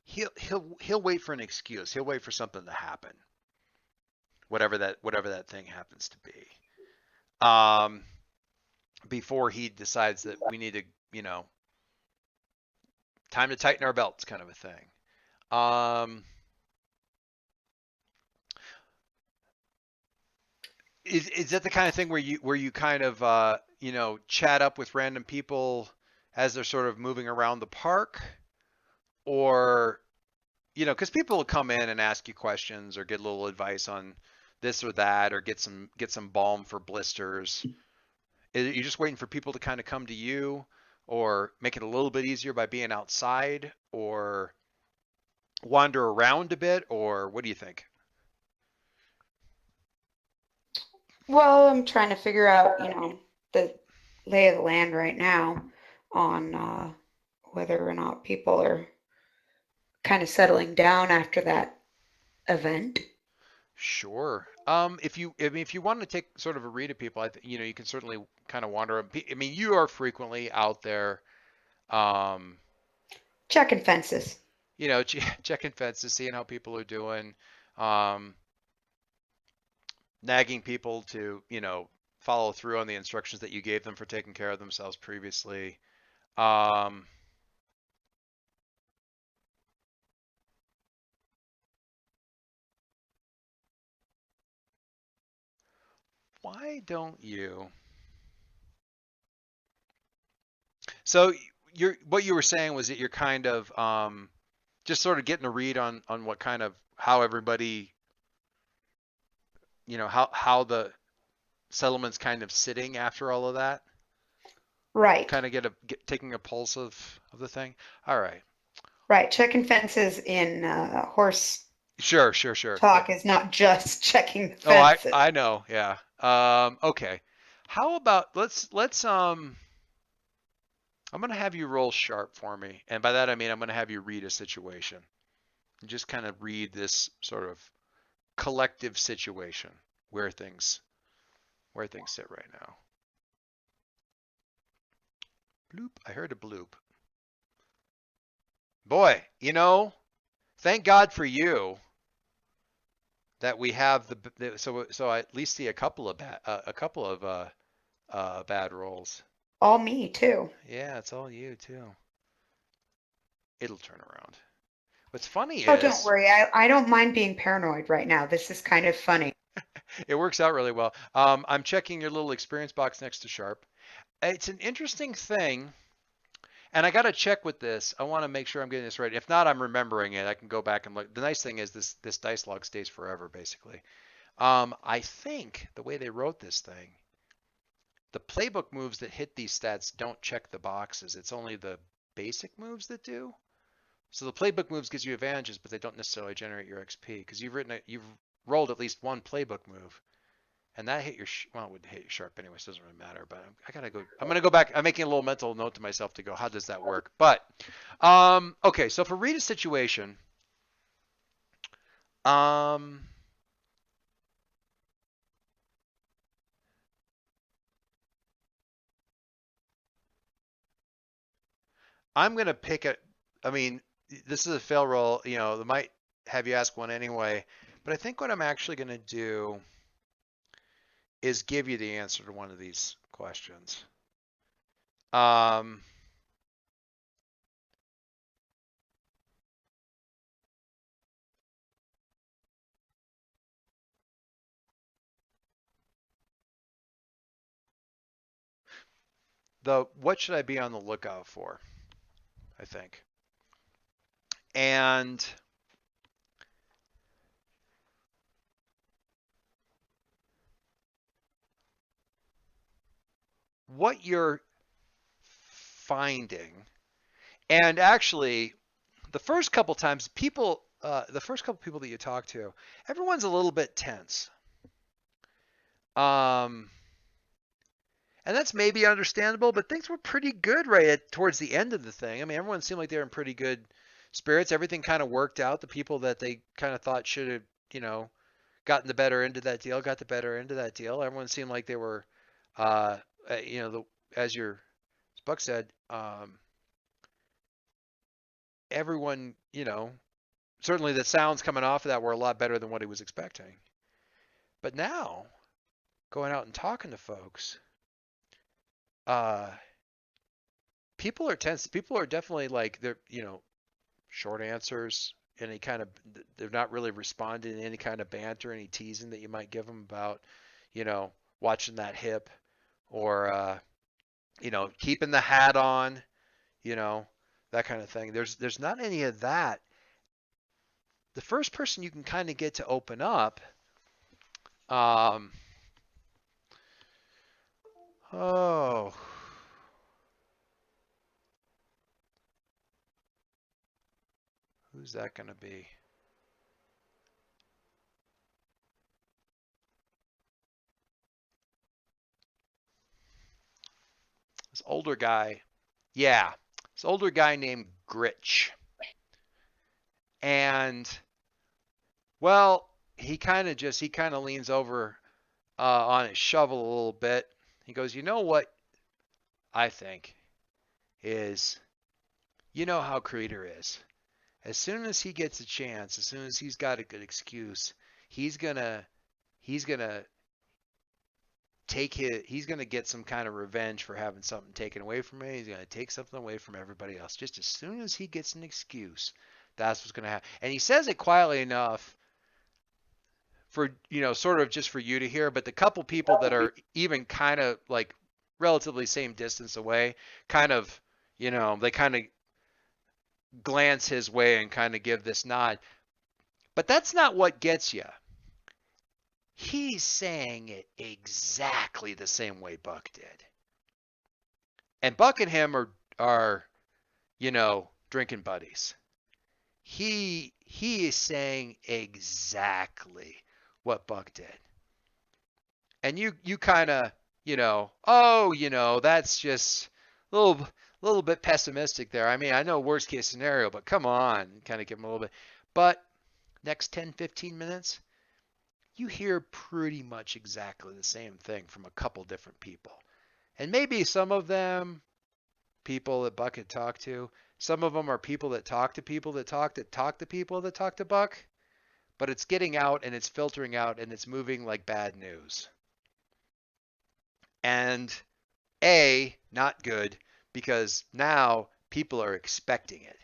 Speaker 2: he'll wait for an excuse. He'll wait for something to happen. Whatever that thing happens to be. Before he decides that we need to, time to tighten our belts kind of a thing. Is that the kind of thing where you kind of chat up with random people as they're sort of moving around the park, or because people will come in and ask you questions or get a little advice on this or that, or get some balm for blisters. Are you just waiting for people to kind of come to you, or make it a little bit easier by being outside, or wander around a bit, or what do you think?
Speaker 1: Well, I'm trying to figure out, the lay of the land right now on whether or not people are kind of settling down after that event.
Speaker 2: Sure. If you want to take sort of a read of people, you can certainly kind of wander. I mean, you are frequently out there,
Speaker 1: checking fences.
Speaker 2: Checking fences, seeing how people are doing, nagging people to, follow through on the instructions that you gave them for taking care of themselves previously. Why don't you? So what you were saying was that you're kind of just sort of getting a read on what kind of, how everybody, how the settlement's kind of sitting after all of that.
Speaker 1: Right.
Speaker 2: Kind of taking a pulse of the thing. All right.
Speaker 1: Right. Checking fences in horse.
Speaker 2: Sure.
Speaker 1: Talk is not just checking the fences.
Speaker 2: Oh, I know. Yeah. Okay. How about let's I'm going to have you roll sharp for me. And by that I mean I'm going to have you read a situation. And just kind of read this sort of collective situation where things sit right now. Bloop. I heard a bloop. Boy, thank God for you. that we have so I at least see a couple of bad rolls.
Speaker 1: All me too.
Speaker 2: Yeah, it's all you too. It'll turn around. What's funny
Speaker 1: Oh, don't
Speaker 2: is
Speaker 1: worry. I don't mind being paranoid right now. This is kind of funny.
Speaker 2: it works out really well. I'm checking your little experience box next to Sharp. It's an interesting thing, and I got to check with this. I want to make sure I'm getting this right. If not, I'm remembering it. I can go back and look. The nice thing is this dice log stays forever, basically. I think the way they wrote this thing, the playbook moves that hit these stats don't check the boxes. It's only the basic moves that do. So the playbook moves gives you advantages, but they don't necessarily generate your XP because you've rolled at least one playbook move, and that hit your well, it wouldn't hit your Sharp anyway, so it doesn't really matter. But I gotta go. I'm gonna go back. I'm making a little mental note to myself to go, how does that work? But okay, so for read a situation, um, I'm gonna pick it. I mean, this is a fail roll. You know, they might have you ask one anyway, but I think what I'm actually gonna do is give you the answer to one of these questions. Um, what should I be on the lookout for? I think. And what you're finding, and actually, the first couple times the first couple people that you talk to, everyone's a little bit tense. And that's maybe understandable, but things were pretty good towards the end of the thing. I mean, everyone seemed like they were in pretty good spirits. Everything kind of worked out. The people that they kind of thought should have, gotten the better end of that deal, got the better end of that deal. Everyone seemed like they were, as Buck said, everyone, certainly the sounds coming off of that were a lot better than what he was expecting. But now, going out and talking to folks, people are tense. People are definitely like they're, short answers. They're not really responding to any kind of banter, any teasing that you might give them about, watching that hip or, keeping the hat on, that kind of thing. There's not any of that. The first person you can kind of get to open up, oh, who's that going to be? This older guy. Yeah, this older guy named Gritch. And, well, he kind of leans over on his shovel a little bit. He goes, you know what I think is, how Kreider is. As soon as he gets a chance, as soon as he's got a good excuse, he's gonna he's gonna get some kind of revenge for having something taken away from him. He's gonna take something away from everybody else. Just as soon as he gets an excuse, that's what's gonna happen. And he says it quietly enough for, sort of just for you to hear, but the couple people that are even kind of like relatively same distance away, kind of, they kind of glance his way and kind of give this nod. But that's not what gets you. He's saying it exactly the same way Buck did. And Buck and him are drinking buddies. He is saying exactly what Buck did. And you kind of, that's just a little bit pessimistic there. I mean, I know worst case scenario, but come on, kind of give him a little bit. But next 10, 15 minutes, you hear pretty much exactly the same thing from a couple different people. And maybe some of them, people that Buck had talked to, some of them are people that talk to people that talk to people that talk to Buck. but it's getting out and it's filtering out and it's moving like bad news. And not good, because now people are expecting it.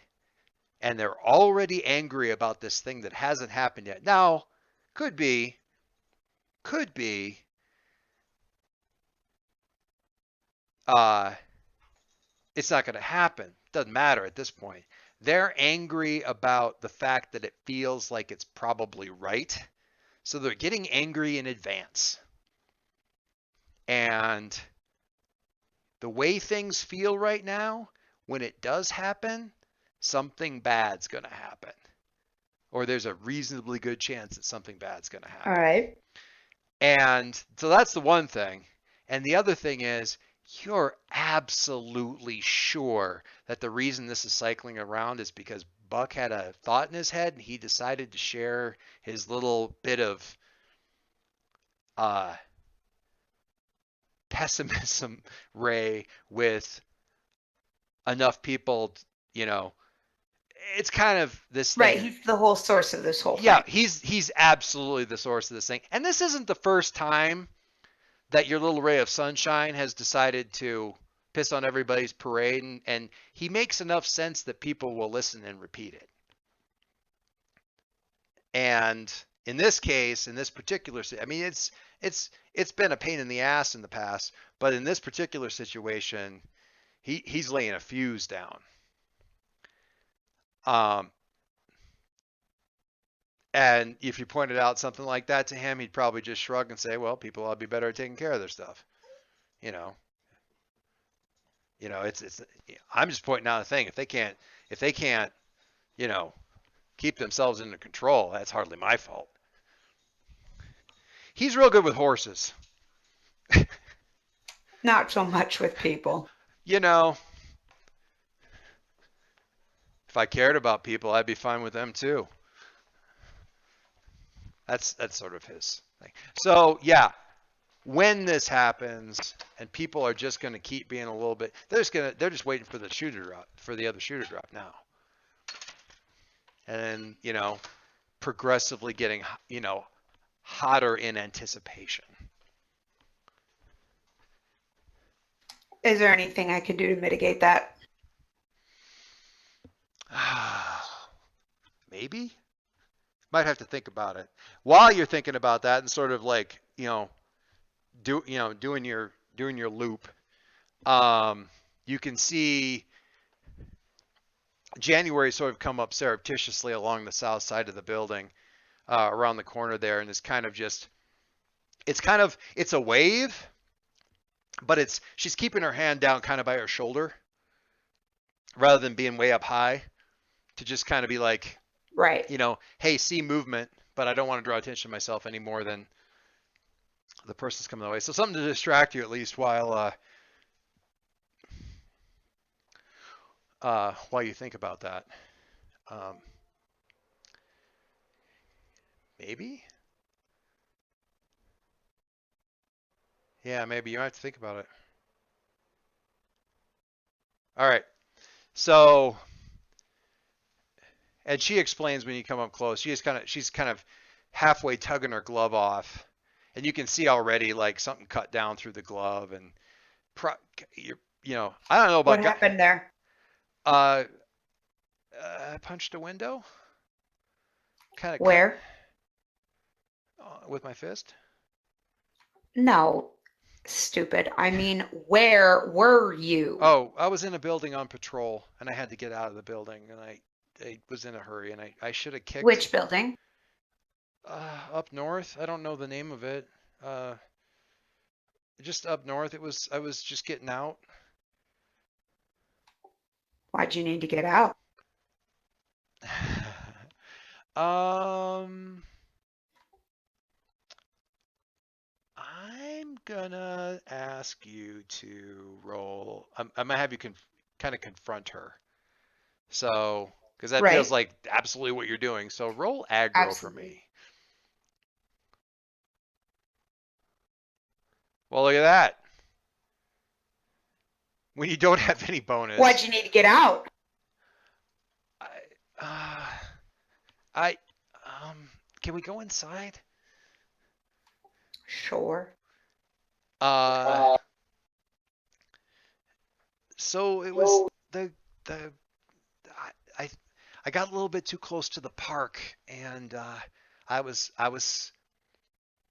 Speaker 2: And they're already angry about this thing that hasn't happened yet. Now, could be, it's not going to happen. Doesn't matter at this point. They're angry about the fact that it feels like it's probably right. So they're getting angry in advance. And the way things feel right now, when it does happen, something bad's going to happen. Or there's a reasonably good chance that something bad's going to happen.
Speaker 1: All right.
Speaker 2: And so that's the one thing. And the other thing is, you're absolutely sure that the reason this is cycling around is because Buck had a thought in his head and he decided to share his little bit of pessimism ray with enough people, it's kind of this thing.
Speaker 1: Right, he's the whole source of this whole thing.
Speaker 2: Yeah, he's absolutely the source of this thing. And this isn't the first time that your little ray of sunshine has decided to piss on everybody's parade, and he makes enough sense that people will listen and repeat it. And in this case, in this particular, I mean, it's been a pain in the ass in the past, but in this particular situation, he's laying a fuse down. And if you pointed out something like that to him, he'd probably just shrug and say, well, people ought to be better at taking care of their stuff. It's I'm just pointing out a thing. If they can't, keep themselves under control, that's hardly my fault. He's real good with horses.
Speaker 1: Not so much with people.
Speaker 2: If I cared about people, I'd be fine with them too. That's sort of his thing. So yeah, when this happens and people are just going to keep being a little bit, they're just waiting for the other shoe to drop now. And progressively getting, hotter in anticipation.
Speaker 1: Is there anything I could do to mitigate that?
Speaker 2: Maybe. Might have to think about it. While you're thinking about that and sort of like, doing your loop, you can see January sort of come up surreptitiously along the south side of the building, around the corner there, and it's a wave, but she's keeping her hand down kind of by her shoulder rather than being way up high, to just kind of be like,
Speaker 1: right,
Speaker 2: hey, see movement, but I don't want to draw attention to myself any more than the person's coming the way. So something to distract you at least while you think about that. Maybe? Yeah, maybe you have to think about it. All right. So, and she explains when you come up close, she's kind of halfway tugging her glove off, and you can see already like something cut down through the glove, and I don't know about
Speaker 1: what happened there.
Speaker 2: I punched a window. Kind of
Speaker 1: where?
Speaker 2: With my fist.
Speaker 1: No, stupid. I mean, where were you?
Speaker 2: Oh, I was in a building on patrol, and I had to get out of the building, and I was in a hurry, and I should have kicked.
Speaker 1: Which building?
Speaker 2: Up north. I don't know the name of it. Just up north. I was just getting out.
Speaker 1: Why'd you need to get out?
Speaker 2: I'm gonna ask you to roll. I'm gonna have you kind of confront her. So, because that feels like absolutely what you're doing. So roll aggro for me. Well, look at that. When you don't have any bonus.
Speaker 1: Why'd you need to get out?
Speaker 2: can we go inside?
Speaker 1: Sure.
Speaker 2: Uh, so it was the I I got a little bit too close to the park, and I was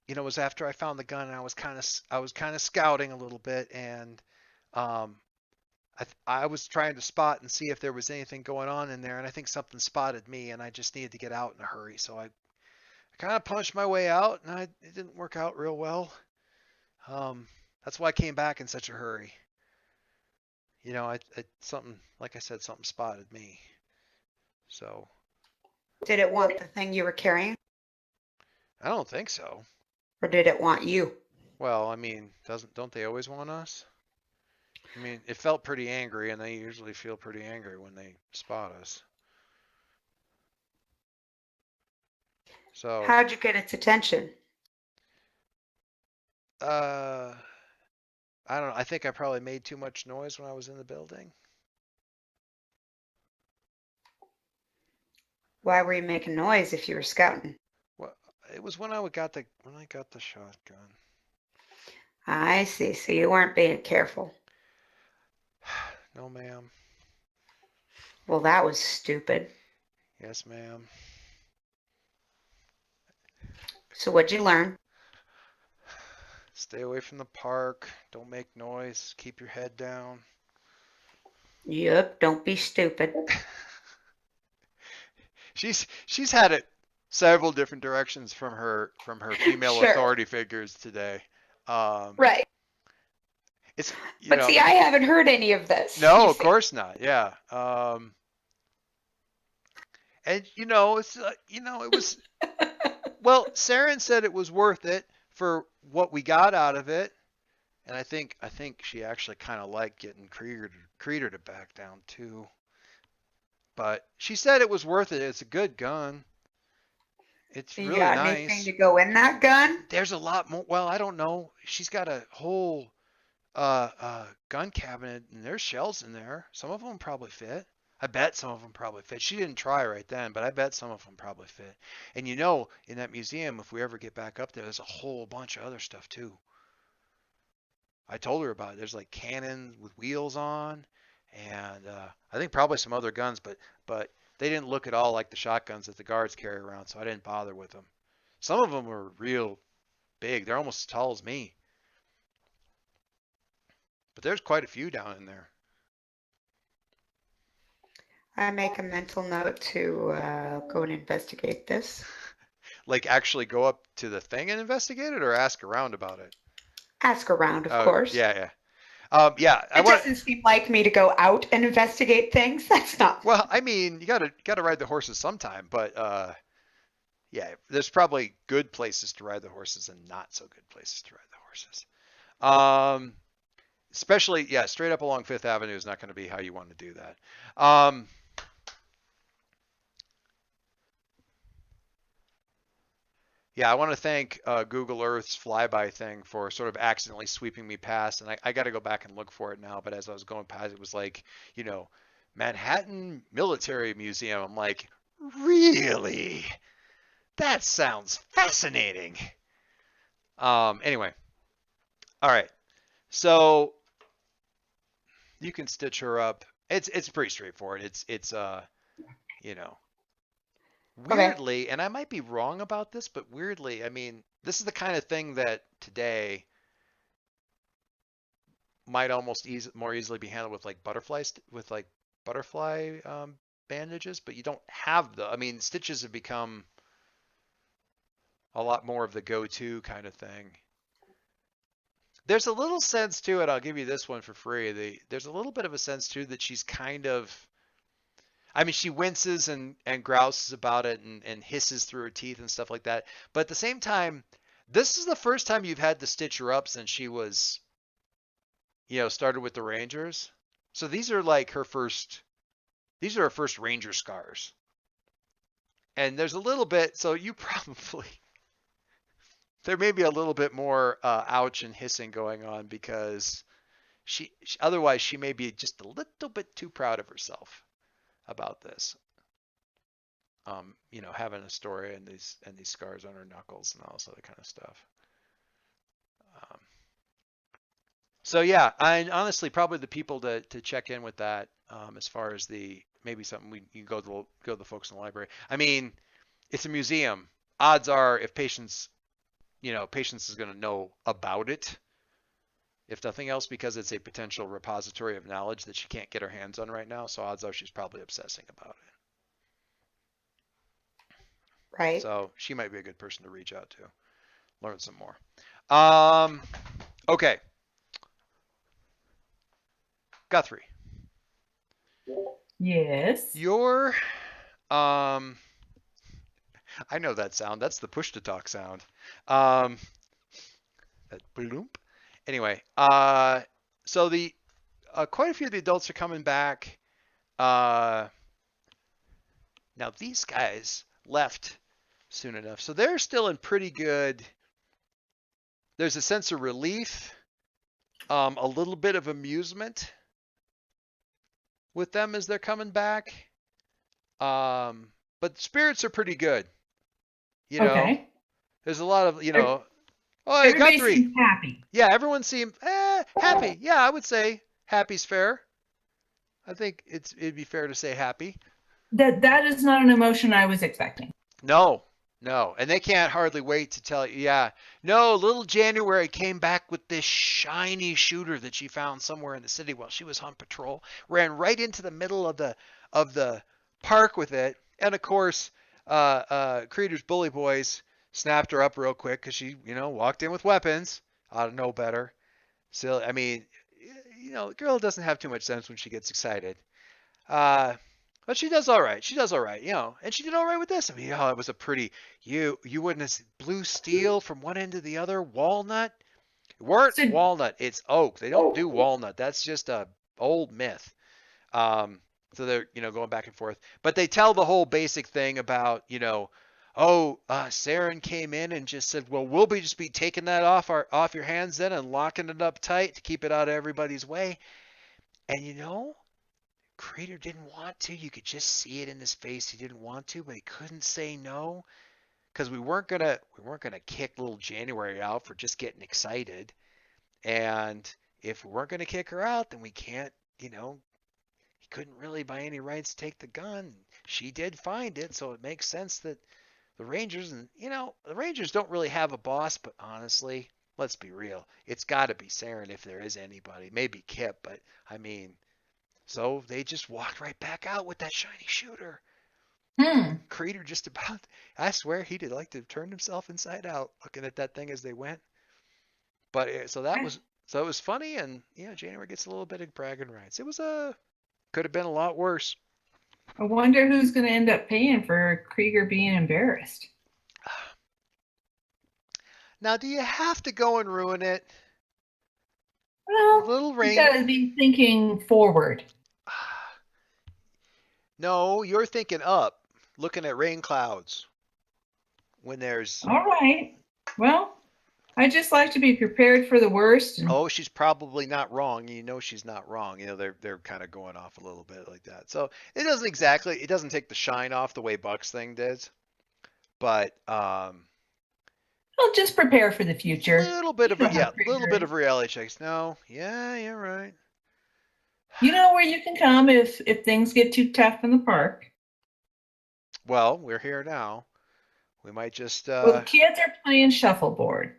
Speaker 2: it was after I found the gun, and I was kind of scouting a little bit, and um I was trying to spot and see if there was anything going on in there, and I think something spotted me, and I just needed to get out in a hurry, so I kind of punched my way out, and it didn't work out real well. That's why I came back in such a hurry. Something, like I said, something spotted me. So
Speaker 1: Did it want the thing you were carrying,
Speaker 2: I don't think so.
Speaker 1: or did it want you?
Speaker 2: Well, I mean, don't they always want us? I mean, it felt pretty angry, and they usually feel pretty angry when they spot us. So,
Speaker 1: How'd you get its attention?
Speaker 2: uh, I don't know. I think I probably made too much noise when I was in the building.
Speaker 1: Why were you making noise if you were scouting?
Speaker 2: Well, it was when I got the shotgun.
Speaker 1: I see. So you weren't being careful.
Speaker 2: No, ma'am.
Speaker 1: Well, that was stupid.
Speaker 2: Yes, ma'am.
Speaker 1: So what'd you learn?
Speaker 2: Stay away from the park. Don't make noise. Keep your head down.
Speaker 1: Yep, don't be stupid.
Speaker 2: She's had it several different directions from her female
Speaker 1: Sure.
Speaker 2: authority figures today.
Speaker 1: Right.
Speaker 2: It's
Speaker 1: But see, I haven't heard any of this.
Speaker 2: no,
Speaker 1: You
Speaker 2: of
Speaker 1: see.
Speaker 2: course not. Yeah. And it was well, Serran said it was worth it for what we got out of it, and I think she actually kind of liked getting Kreider to back down too. But she said it was worth it. It's a good gun. It's
Speaker 1: You
Speaker 2: really
Speaker 1: got
Speaker 2: nice.
Speaker 1: anything to go in that gun?
Speaker 2: There's a lot more. Well, I don't know. She's got a whole gun cabinet, and there's shells in there. Some of them probably fit. I bet some of them probably fit. She didn't try right then, but I bet some of them probably fit. And in that museum, if we ever get back up there, there's a whole bunch of other stuff too. I told her about it. There's like cannons with wheels on, and I think probably some other guns, but they didn't look at all like the shotguns that the guards carry around, so I didn't bother with them. Some of them were real big. They're almost as tall as me. But there's quite a few down in there.
Speaker 1: I make a mental note to go and investigate this.
Speaker 2: Like actually go up to the thing and investigate it, or ask around about it?
Speaker 1: Ask around, of course.
Speaker 2: Yeah. Yeah.
Speaker 1: It doesn't seem like me to go out and investigate things. That's not.
Speaker 2: Well, I mean, you gotta ride the horses sometime, but yeah, there's probably good places to ride the horses and not so good places to ride the horses. Especially, yeah, straight up along Fifth Avenue is not going to be how you want to do that. Yeah, I want to thank Google Earth's flyby thing for sort of accidentally sweeping me past, and I got to go back and look for it now. But as I was going past, it was like, Manhattan Military Museum. I'm like, really? That sounds fascinating. Anyway, all right. So you can stitch her up. It's pretty straightforward. It's weirdly, and I might be wrong about this, but weirdly, I mean, this is the kind of thing that today might almost more easily be handled with like butterfly bandages, but you don't have I mean, stitches have become a lot more of the go-to kind of thing. There's a little sense to it. I'll give you this one for free. There's a little bit of a sense too that she's kind of, I mean, she winces and grouses about it and hisses through her teeth and stuff like that. But at the same time, this is the first time you've had to stitch her up since she was, started with the Rangers. So these are her first Ranger scars. And there's a little bit, so you probably, there may be a little bit more ouch and hissing going on because otherwise she may be just a little bit too proud of herself about this. having Astoria and these scars on her knuckles and all this other kind of stuff. Um, so yeah, I honestly probably the people to check in with that, as far as maybe something you go to the folks in the library. I mean, it's a museum. Odds are, if Patience is going to know about it, if nothing else, because it's a potential repository of knowledge that she can't get her hands on right now. So odds are she's probably obsessing about it.
Speaker 1: Right.
Speaker 2: So she might be a good person to reach out to, learn some more. Okay. Guthrie.
Speaker 3: Yes.
Speaker 2: Your, I know that sound. That's the push to talk sound. That bloop. Anyway, so quite a few of the adults are coming back. Now these guys left soon enough, so they're still in pretty good. There's a sense of relief, a little bit of amusement with them as they're coming back. But spirits are pretty good.
Speaker 3: Okay.
Speaker 2: There's a lot of, oh, hey,
Speaker 3: Everybody
Speaker 2: Guthrie.
Speaker 3: seems happy.
Speaker 2: Yeah, everyone seemed happy. Yeah, I would say happy's fair. I think it'd be fair to say happy.
Speaker 3: That is not an emotion I was expecting.
Speaker 2: No, and they can't hardly wait to tell you. Yeah, no, little January came back with this shiny shooter that she found somewhere in the city while she was on patrol. Ran right into the middle of the park with it, and of course, Kreider's bully boys snapped her up real quick because she, walked in with weapons. Ought to know better. So, I mean, the girl doesn't have too much sense when she gets excited. But she does all right. And she did all right with this. I mean, it was a pretty, you wouldn't have blue steel from one end to the other, walnut. It weren't walnut, it's oak. They don't do walnut. That's just a old myth. So they're, going back and forth. But they tell the whole basic thing about, Serran came in and just said, well, we'll just be taking that off your hands then and locking it up tight to keep it out of everybody's way. And Kreider didn't want to. You could just see it in his face. He didn't want to, but he couldn't say no, because we weren't gonna kick little January out for just getting excited. And if we weren't gonna kick her out, then we can't. He couldn't really by any rights take the gun. She did find it, so it makes sense that the Rangers the Rangers don't really have a boss. But honestly, let's be real. It's got to be Serran if there is anybody. Maybe Kip, but I mean. So they just walked right back out with that shiny shooter. Kreider just about, I swear he did like to turn himself inside out looking at that thing as they went. But so it was funny, and January gets a little bit of bragging rights. It was could have been a lot worse.
Speaker 3: I wonder who's going to end up paying for Krieger being embarrassed.
Speaker 2: Now, do you have to go and ruin it?
Speaker 3: Well,
Speaker 2: Little Rain.
Speaker 3: You got to be thinking forward.
Speaker 2: No, you're thinking up, looking at rain clouds when there's.
Speaker 3: All right. Well, I just like to be prepared for the worst.
Speaker 2: Oh, she's probably not wrong. She's not wrong. They're kind of going off a little bit like that. So it doesn't take the shine off the way Buck's thing did. But
Speaker 3: I'll just prepare for the future.
Speaker 2: A little bit of reality checks. No, yeah, you're right.
Speaker 3: You know where you can come if things get too tough in the park.
Speaker 2: Well, we're here now. We might just.
Speaker 3: Well, the kids are playing shuffleboard.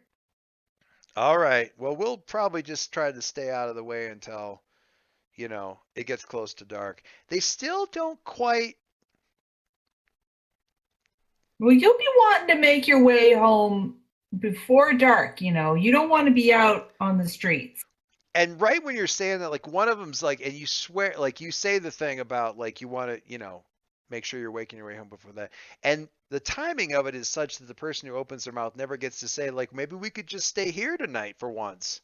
Speaker 2: All right. Well, we'll probably just try to stay out of the way until, it gets close to dark. They still don't quite.
Speaker 3: Well, you'll be wanting to make your way home before dark. You don't want to be out on the streets.
Speaker 2: And right when you're saying that, like, one of them's like, and you swear, like, you say the thing about, like, you want to, make sure you're waking your way home before that. And the timing of it is such that the person who opens their mouth never gets to say, like, maybe we could just stay here tonight for once.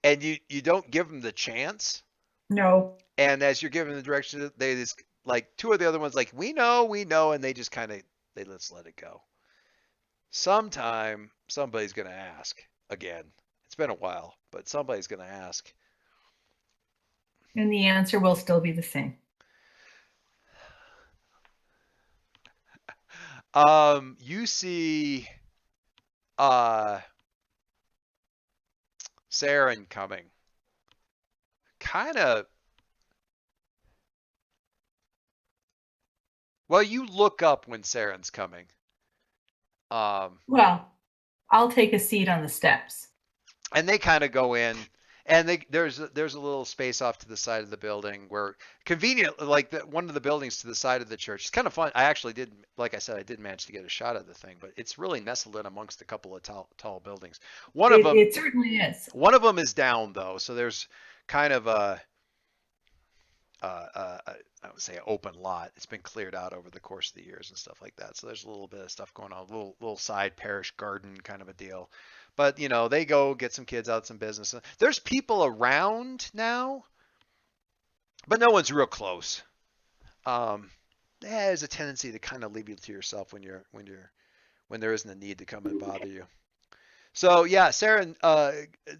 Speaker 2: And you don't give them the chance.
Speaker 3: No.
Speaker 2: And as you're giving the direction, they just, like, two of the other ones, like, we know, and they just kind of, let's let it go. Sometime somebody's going to ask again. It's been a while, but somebody's going to ask.
Speaker 3: And the answer will still be the same.
Speaker 2: You see uh Serran coming. Kind of. Well, you look up when Serran's coming.
Speaker 3: Well, I'll take a seat on the steps.
Speaker 2: And they kind of go in, and there's a little space off to the side of the building where convenient, like one of the buildings to the side of the church. It's kind of fun. I actually did, like I said, I did manage to get a shot of the thing, but it's really nestled in amongst a couple of tall buildings.
Speaker 3: It certainly is.
Speaker 2: One of them is down though, so there's kind of I would say an open lot. It's been cleared out over the course of the years and stuff like that. So there's a little bit of stuff going on, little side parish garden kind of a deal. But they go get some kids out, some business. There's people around now, but no one's real close. There's a tendency to kind of leave you to yourself when there isn't a need to come and bother you. So yeah, Serran,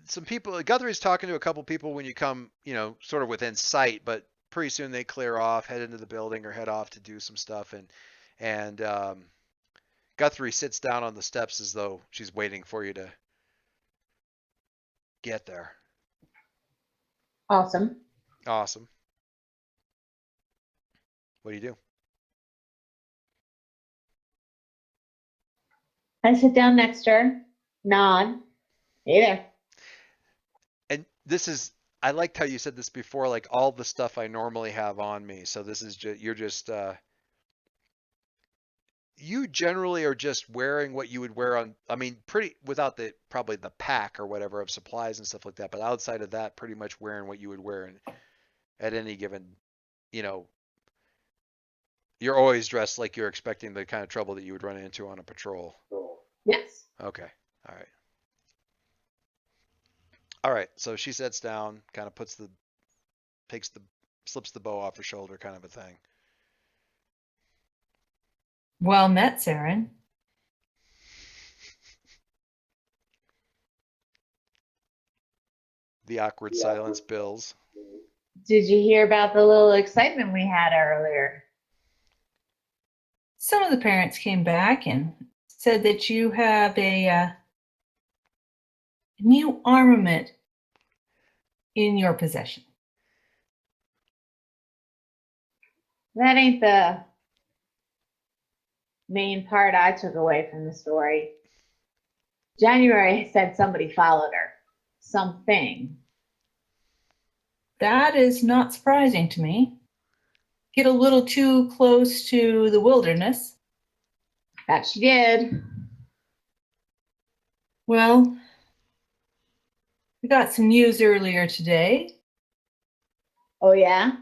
Speaker 2: some people, Guthrie's talking to a couple people when you come, sort of within sight, but pretty soon they clear off, head into the building or head off to do some stuff, and Guthrie sits down on the steps as though she's waiting for you to get there.
Speaker 4: Awesome.
Speaker 2: Awesome. What do you do?
Speaker 4: I sit down next to her, nod. Hey there.
Speaker 2: And this is, I liked how you said this before, like all the stuff I normally have on me. So this is just, you generally are just wearing what you would wear on, I mean, pretty, without probably the pack or whatever of supplies and stuff like that. But outside of that, pretty much wearing what you would wear at any given, you're always dressed like you're expecting the kind of trouble that you would run into on a patrol.
Speaker 4: Yes.
Speaker 2: Okay. All right. All right. So she sits down, kind of slips the bow off her shoulder, kind of a thing.
Speaker 3: Well met, Serran.
Speaker 2: The awkward silence builds.
Speaker 4: Did you hear about the little excitement we had earlier?
Speaker 3: Some of the parents came back and said that you have a new armament in your possession.
Speaker 4: That ain't the main part I took away from the story. January said somebody followed her. Something.
Speaker 3: That is not surprising to me. Get a little too close to the wilderness.
Speaker 4: That she did.
Speaker 3: Well, we got some news earlier today.
Speaker 4: Oh, yeah?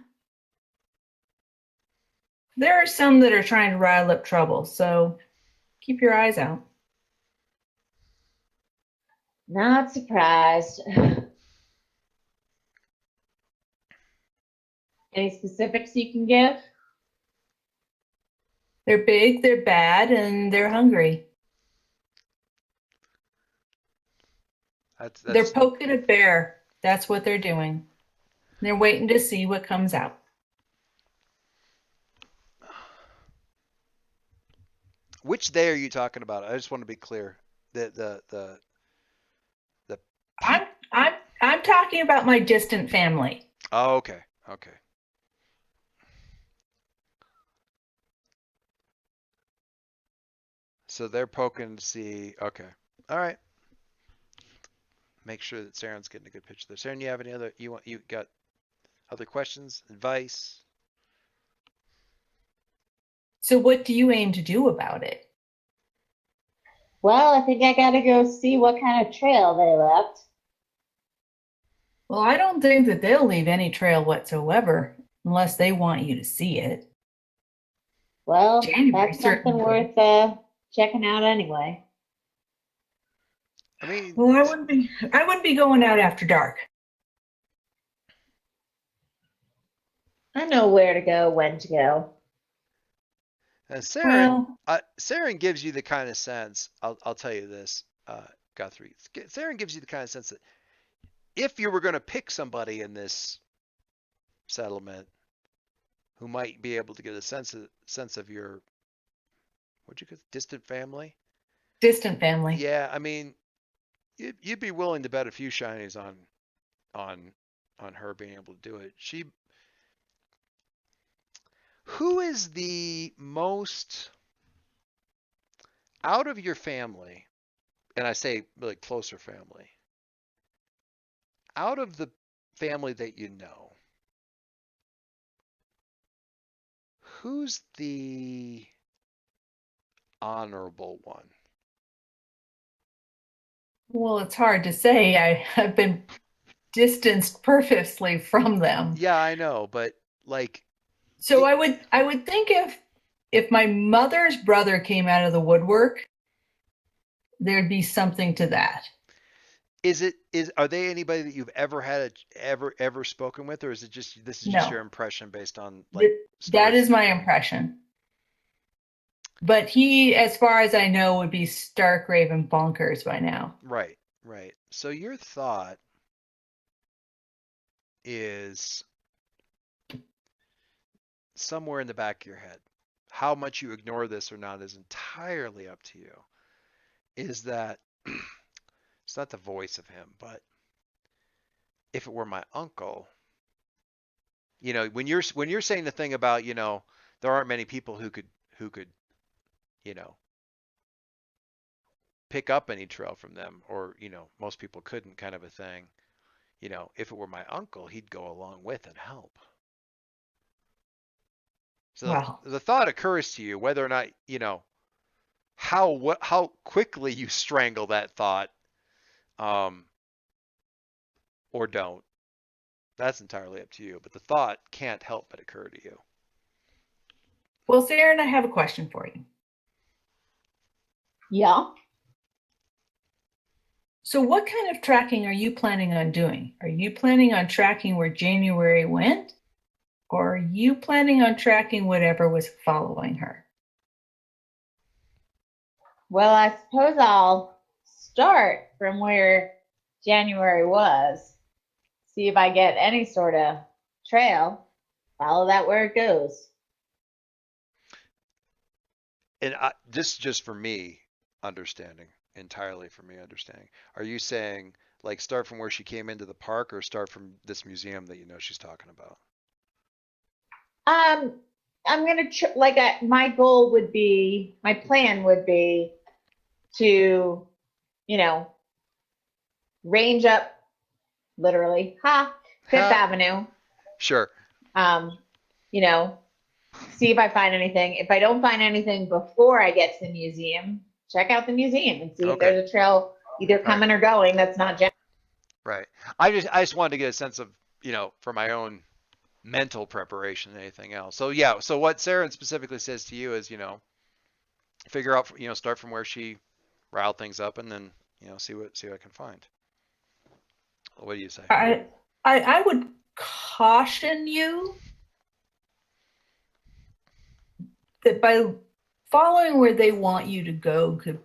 Speaker 3: There are some that are trying to rile up trouble, so keep your eyes out.
Speaker 4: Not surprised. Any specifics you can give?
Speaker 3: They're big, they're bad, and they're hungry. They're poking a bear. That's what they're doing. They're waiting to see what comes out.
Speaker 2: Which day are you talking about? I just want to be clear.
Speaker 3: I'm talking about my distant family.
Speaker 2: Oh, okay. Okay. So they're poking to see. Okay. All right. Make sure that Serran's getting a good picture there. Serran, you have any other? You got other questions, advice?
Speaker 3: So what do you aim to do about it?
Speaker 4: Well, I think I gotta go see what kind of trail they left.
Speaker 3: Well, I don't think that they'll leave any trail whatsoever unless they want you to see it.
Speaker 4: Well,
Speaker 3: January
Speaker 4: that's something
Speaker 3: certainly.
Speaker 4: worth checking out anyway.
Speaker 2: I mean,
Speaker 3: Well, I wouldn't be going out after dark.
Speaker 4: I know where to go, when to go.
Speaker 2: Serran, Serran gives you the kind of sense. I'll tell you this, Guthrie. Serran gives you the kind of sense that if you were going to pick somebody in this settlement who might be able to get a sense of your what'd you call it? Distant family?
Speaker 3: Distant family.
Speaker 2: Yeah, I mean, you'd be willing to bet a few shinies on on her being able to do it. Who is the most out of your family, and I say like closer family, out of the family that you know, who's the honorable one?
Speaker 3: Well, it's hard to say. I've been distanced purposely from them.
Speaker 2: Yeah, I know, but like,
Speaker 3: So
Speaker 2: it,
Speaker 3: I would think if my mother's brother came out of the woodwork, there'd be something to that.
Speaker 2: are they anybody that you've ever ever spoken with, or is it just this is just
Speaker 3: No,
Speaker 2: your impression based on like
Speaker 3: that that
Speaker 2: stories?
Speaker 3: is my impression. But he, as far as I know, would be stark raving bonkers by now.
Speaker 2: Right, right. So your thought is somewhere in the back of your head. How much you ignore this or not is entirely up to you. Is that it's not the voice of him, but if it were my uncle, when you're saying the thing about, there aren't many people who could, you know, pick up any trail from them, or, most people couldn't, kind of a thing. If it were my uncle, he'd go along with and help. So
Speaker 3: Well,
Speaker 2: the thought occurs to you whether or not, how quickly you strangle that thought, um, or don't. That's entirely up to you. But the thought can't help but occur to you.
Speaker 3: well, Serran, I have a question for you.
Speaker 4: Yeah.
Speaker 3: So, what kind of tracking are you planning on doing? Are you planning on tracking where January went, or are you planning on tracking whatever was following her?
Speaker 4: Well, I suppose I'll start from where January was, see if I get any sort of trail, follow that where it goes.
Speaker 2: And this just for me understanding, entirely for me understanding. Are you saying like start from where she came into the park, or start from this museum that she's talking about?
Speaker 4: Um, I'm gonna my goal would be, my plan would be to, you know, range up literally, Fifth
Speaker 2: Ha,
Speaker 4: Avenue.
Speaker 2: sure.
Speaker 4: Um, you know, see if I find anything. If I don't find anything before I get to the museum, check out the museum and see if
Speaker 2: Okay.
Speaker 4: there's a trail either
Speaker 2: Right.
Speaker 4: coming or going that's not January.
Speaker 2: Right. I just wanted to get a sense of, for my own mental preparation than anything else. So yeah, so what Sarah specifically says to you is, figure out, start from where she riled things up, and then, see what I can find. What do you say?
Speaker 3: I would caution you that by following where they want you to go could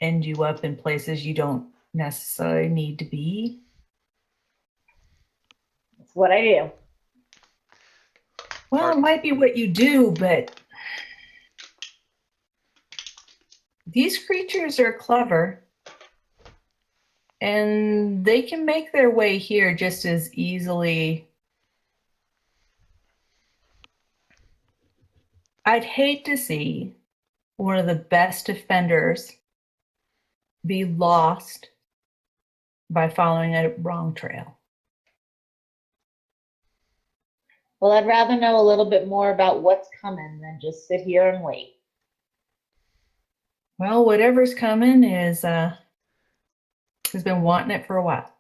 Speaker 3: end you up in places you don't necessarily need to be.
Speaker 4: That's what I do.
Speaker 3: Well, it might be what you do, but these creatures are clever and they can make their way here just as easily. I'd hate to see one of the best defenders be lost by following a wrong trail.
Speaker 4: Well, I'd rather know a little bit more about what's coming than just sit here and wait.
Speaker 3: Well, whatever's coming is has been wanting it for a while.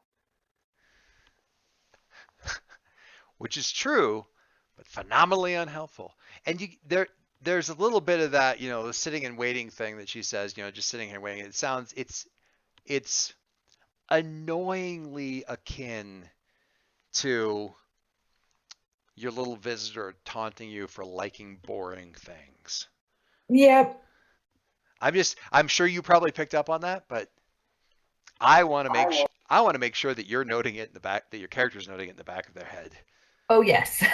Speaker 2: Which is true, but phenomenally unhelpful. And there's a little bit of that, the sitting and waiting thing that she says, just sitting here waiting. It's annoyingly akin to your little visitor taunting you for liking boring things.
Speaker 3: Yep.
Speaker 2: I'm sure you probably picked up on that, but I want to make sure that you're noting it in the back, that your character's noting it in the back of their head.
Speaker 3: Oh, yes.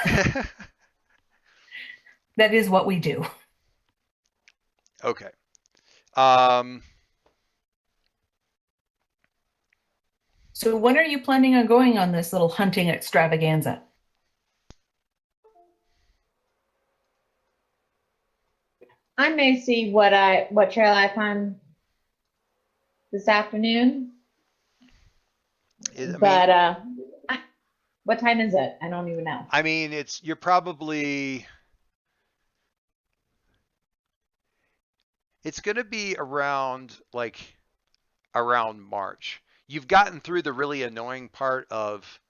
Speaker 3: That is what we do.
Speaker 2: Okay. Um,
Speaker 3: So when are you planning on going on this little hunting extravaganza?
Speaker 4: I may see what trail I find this afternoon,
Speaker 2: I mean,
Speaker 4: but what time is it? I don't even know.
Speaker 2: you're probably it's going to be around March. You've gotten through the really annoying part of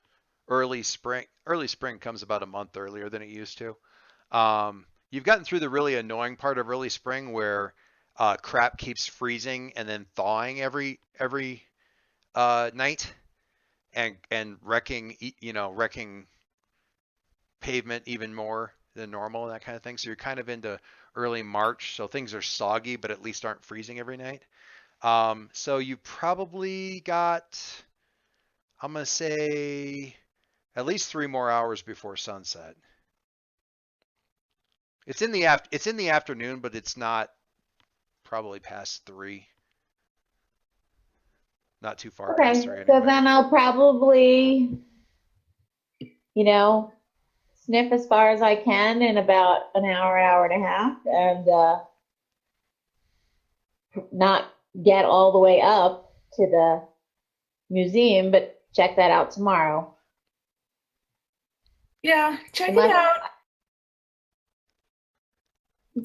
Speaker 2: early spring. Early spring comes about a month earlier than it used to. You've gotten through the really annoying part of early spring where crap keeps freezing and then thawing every night and wrecking pavement even more than normal and that kind of thing. So you're kind of into early March, so things are soggy, but at least aren't freezing every night. So you probably got, I'm gonna say, at least 3 more hours before sunset. It's in the afternoon, but it's not probably past 3. Not too far past
Speaker 4: Okay,
Speaker 2: 3
Speaker 4: so
Speaker 2: anyway.
Speaker 4: then I'll probably, you know, sniff as far as I can in about an hour and a half, and not get all the way up to the museum, but check that out tomorrow.
Speaker 3: Yeah, check it
Speaker 4: Unless,
Speaker 3: out.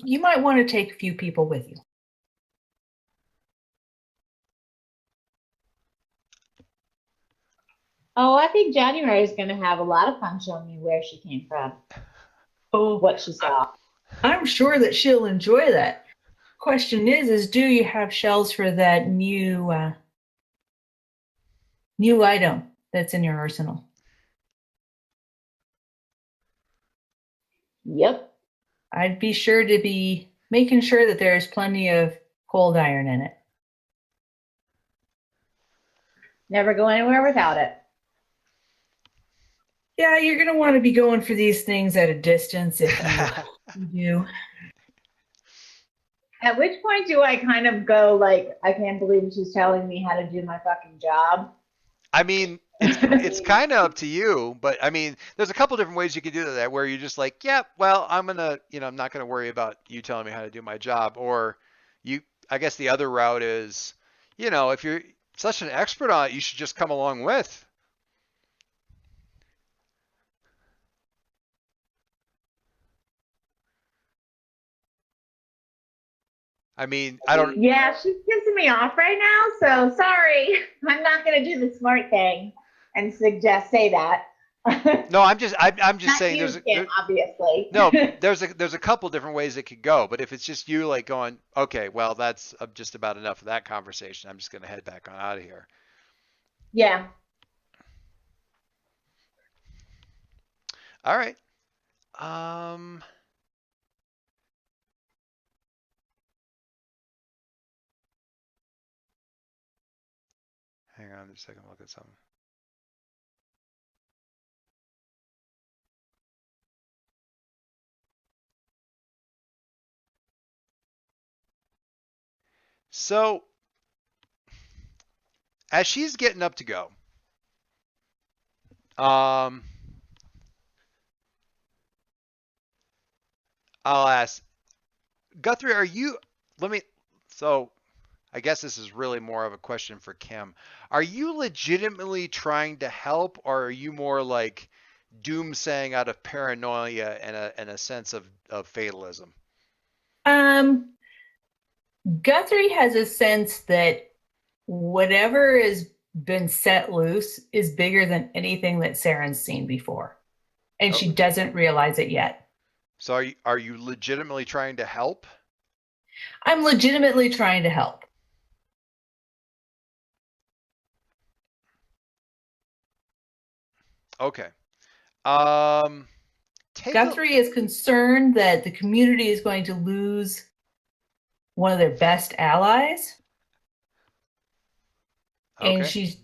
Speaker 3: You might want to take a few people with you.
Speaker 4: oh, I think January is going to have a lot of fun showing me where she came from,
Speaker 3: Oh,
Speaker 4: what she saw.
Speaker 3: I'm sure that she'll enjoy that. Question is do you have shells for that new item that's in your arsenal?
Speaker 4: Yep,
Speaker 3: I'd be sure to be making sure that there's plenty of cold iron in it.
Speaker 4: never go anywhere without it.
Speaker 3: Yeah, you're going to want to be going for these things at a distance if you do.
Speaker 4: At which point do I kind of go like, I can't believe she's telling me how to do my fucking job?
Speaker 2: It's kind of up to you, but there's a couple different ways you could do that where you're just like, yeah, well, I'm not gonna worry about you telling me how to do my job, or I guess the other route is, if you're such an expert on it, you should just come along with. I don't.
Speaker 4: Yeah, she's pissing me off right now. So sorry, I'm not going to do the smart thing and say that.
Speaker 2: No, I'm just
Speaker 4: Not
Speaker 2: saying
Speaker 4: you, Kim, obviously.
Speaker 2: no, there's a couple different ways it could go, but if it's just you like going, okay, well, that's just about enough of that conversation. I'm just gonna head back on out of here.
Speaker 4: Yeah.
Speaker 2: All right. Um, Hang on just a second. Look at something. So as she's getting up to go, um, I'll ask Guthrie, are you? Let me. So I guess this is really more of a question for Kim. Are you legitimately trying to help, or are you more like doomsaying out of paranoia and a sense of fatalism?
Speaker 3: Um, Guthrie has a sense that whatever has been set loose is bigger than anything that Serran's seen before, and
Speaker 2: Oh,
Speaker 3: she doesn't realize it yet.
Speaker 2: so are you legitimately trying to help?
Speaker 3: I'm legitimately trying to help.
Speaker 2: Okay. Um, take a
Speaker 3: Guthrie is concerned that the community is going to lose one of their best allies, and
Speaker 2: okay.
Speaker 3: she's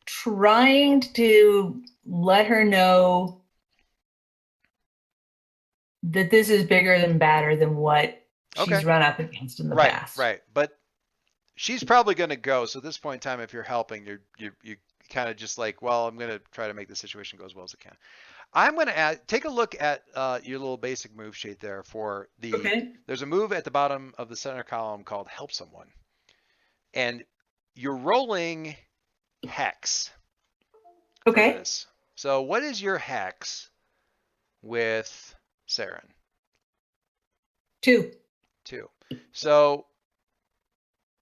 Speaker 3: trying to let her know that this is bigger than badder than what
Speaker 2: Okay.
Speaker 3: she's run up against in the
Speaker 2: Right,
Speaker 3: past.
Speaker 2: right. But she's probably going to go. So at this point in time, if you're helping, you kind of just like, well, I'm going to try to make the situation go as well as I can. I'm going to take a look at your little basic move sheet there for
Speaker 3: Okay.
Speaker 2: there's a move at the bottom of the center column called help someone. And you're rolling hex for
Speaker 3: Okay.
Speaker 2: this. So what is your hex with Serran?
Speaker 3: 2.
Speaker 2: 2. So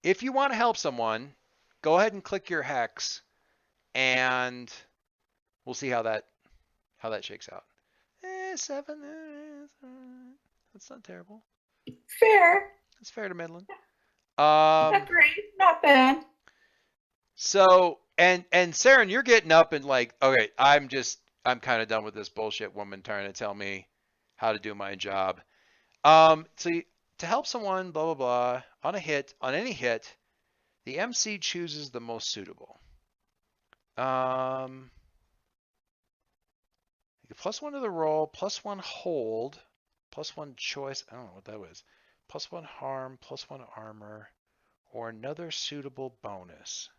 Speaker 2: if you want to help someone, go ahead and click your hex, and we'll see how that shakes out. 7. That's not terrible.
Speaker 3: Fair.
Speaker 2: It's fair to middling.
Speaker 3: Not great. Not bad.
Speaker 2: So and Serran, you're getting up and like, okay, I'm kind of done with this bullshit woman trying to tell me how to do my job. So to help someone, blah blah blah, on any hit, the MC chooses the most suitable. +1 to the roll, +1 hold, +1 choice. I don't know what that was. +1 harm, +1 armor, or another suitable bonus.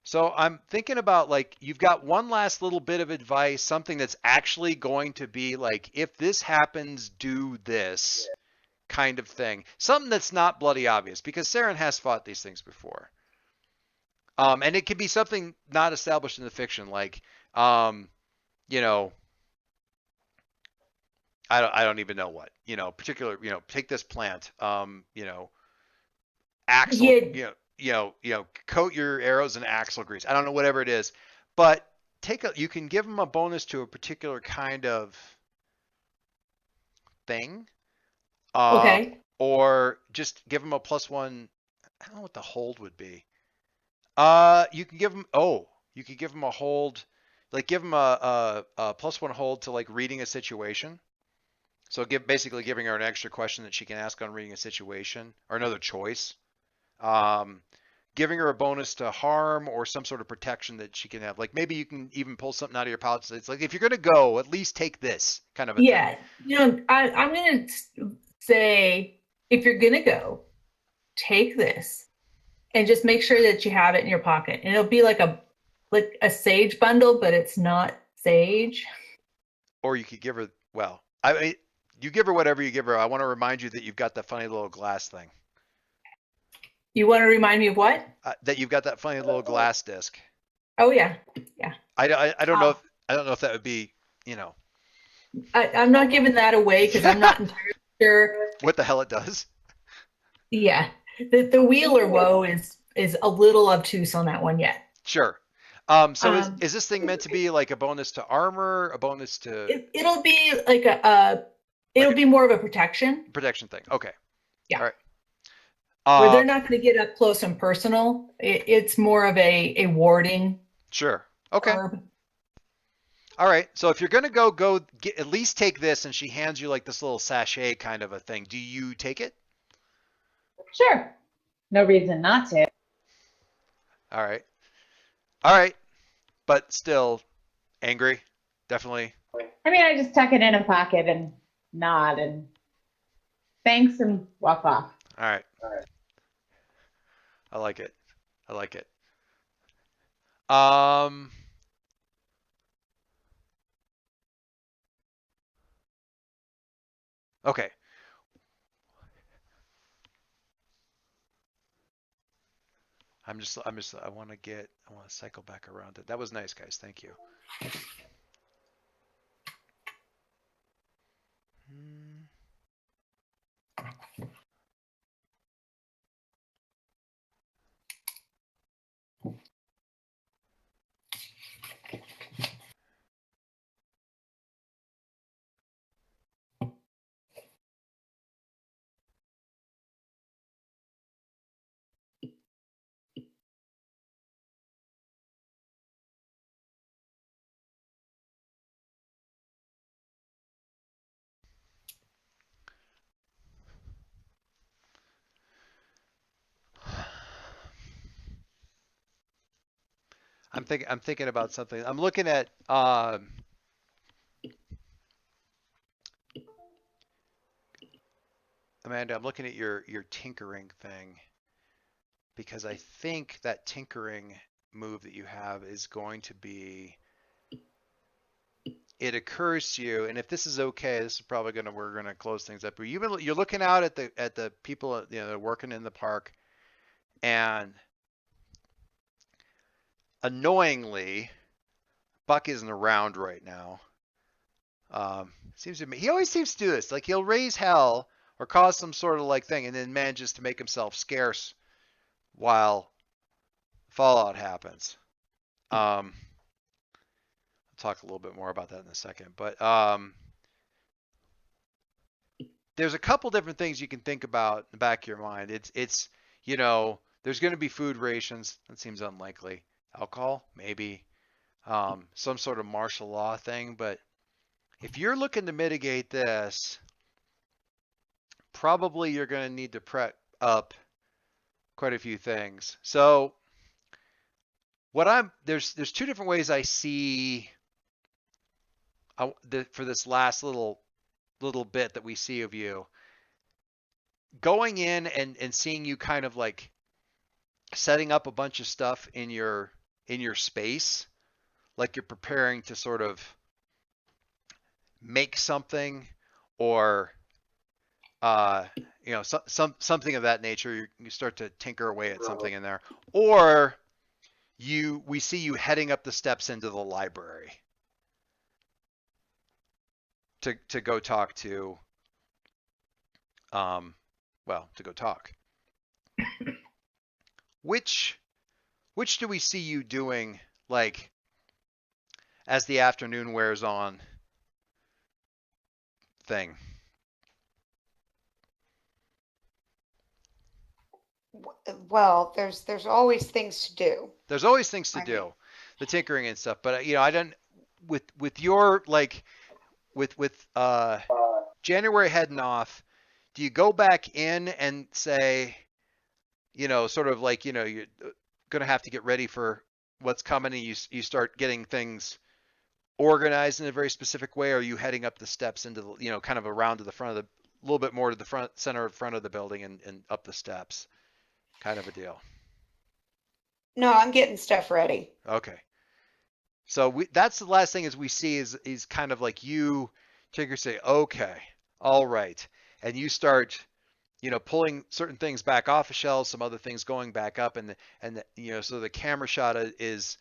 Speaker 2: So I'm thinking about like, you've got one last little bit of advice, something that's actually going to be like, if this happens, do this kind of thing. Something that's not bloody obvious, because Serran has fought these things before. And it could be something not established in the fiction, like, you know, I don't even know what, particular, take this plant, axle, coat your arrows in axle grease. I don't know, whatever it is, but you can give them a bonus to a particular kind of thing,
Speaker 3: Okay.
Speaker 2: or just give them a +1. I don't know what the hold would be. You can give them. You could give them a hold, like give them a +1 hold to like reading a situation. So basically giving her an extra question that she can ask on reading a situation, or another choice. Giving her a bonus to harm or some sort of protection that she can have. Like maybe you can even pull something out of your pouch. It's like, if you're going to go, at least take this kind of a thing.
Speaker 3: Yeah. I'm going to say, if you're going to go, take this and just make sure that you have it in your pocket. And it'll be like a sage bundle, but it's not sage.
Speaker 2: Or you could give her, well, I mean, you give her whatever you give her. I want to remind you that you've got that funny little glass thing.
Speaker 3: You want to remind me of what?
Speaker 2: That you've got that funny little glass disc.
Speaker 3: Oh yeah.
Speaker 2: I don't know if that would be,
Speaker 3: I'm not giving that away because I'm not entirely sure
Speaker 2: what the hell it does.
Speaker 3: Yeah, the wheeler woe is a little obtuse on that one yet.
Speaker 2: Sure. So is this thing meant to be like a bonus to armor, a bonus to?
Speaker 3: It'll be like it'll be more of a protection
Speaker 2: thing. Okay.
Speaker 3: Yeah.
Speaker 2: All right.
Speaker 3: Where they're not going to get up close and personal. It's more of a warding.
Speaker 2: Sure. Okay.
Speaker 3: Herb.
Speaker 2: All right. So if you're going to go at least take this, and she hands you like this little sachet kind of a thing. Do you take it?
Speaker 4: Sure. No reason not to.
Speaker 2: All right. All right. But still angry. Definitely.
Speaker 4: I mean, I just tuck it in a pocket and nod and thanks and walk off.
Speaker 2: All right. I like it. Okay. I want to cycle back around it. That was nice, guys. Thank you. I'm thinking about something. I'm looking at Amanda, I'm looking at your tinkering thing because I think that tinkering move that you have is going to be, it occurs to you, and if this is okay, this is probably we're gonna close things up. But you're looking out at the people, you know, that are working in the park, and annoyingly, Buck isn't around right now. Seems to me he always seems to do this. Like he'll raise hell or cause some sort of like thing, and then manages to make himself scarce while fallout happens. I'll talk a little bit more about that in a second, but there's a couple different things you can think about in the back of your mind. It's you know, there's going to be food rations. That seems unlikely. Alcohol, maybe. Some sort of martial law thing, but if you're looking to mitigate this, probably you're going to need to prep up quite a few things. So there's two different ways I see for this last little bit that we see of you going in and seeing you kind of like setting up a bunch of stuff in your space, like you're preparing to sort of make something, or you know, something of that nature. You start to tinker away at something in there, or we see you heading up the steps into the library to go talk to to go talk. Which do we see you doing, like, as the afternoon wears on thing?
Speaker 1: Well, there's always things to do.
Speaker 2: There's always things to
Speaker 1: I mean,
Speaker 2: do, the tinkering and stuff. But you know, I don't with your like with January heading off. Do you go back in and say, you know, sort of like, you know, you're gonna have to get ready for what's coming, and you start getting things organized in a very specific way? Or are you heading up the steps into the, you know, kind of around to the front of the, a little bit more to the front of the building and up the steps, kind of a deal?
Speaker 1: no, I'm getting stuff ready.
Speaker 2: Okay. So that's the last thing is we see is kind of like you, Tigger, say, okay, all right. And you start, you know, pulling certain things back off the shelves, some other things going back up, and you know, so the camera shot is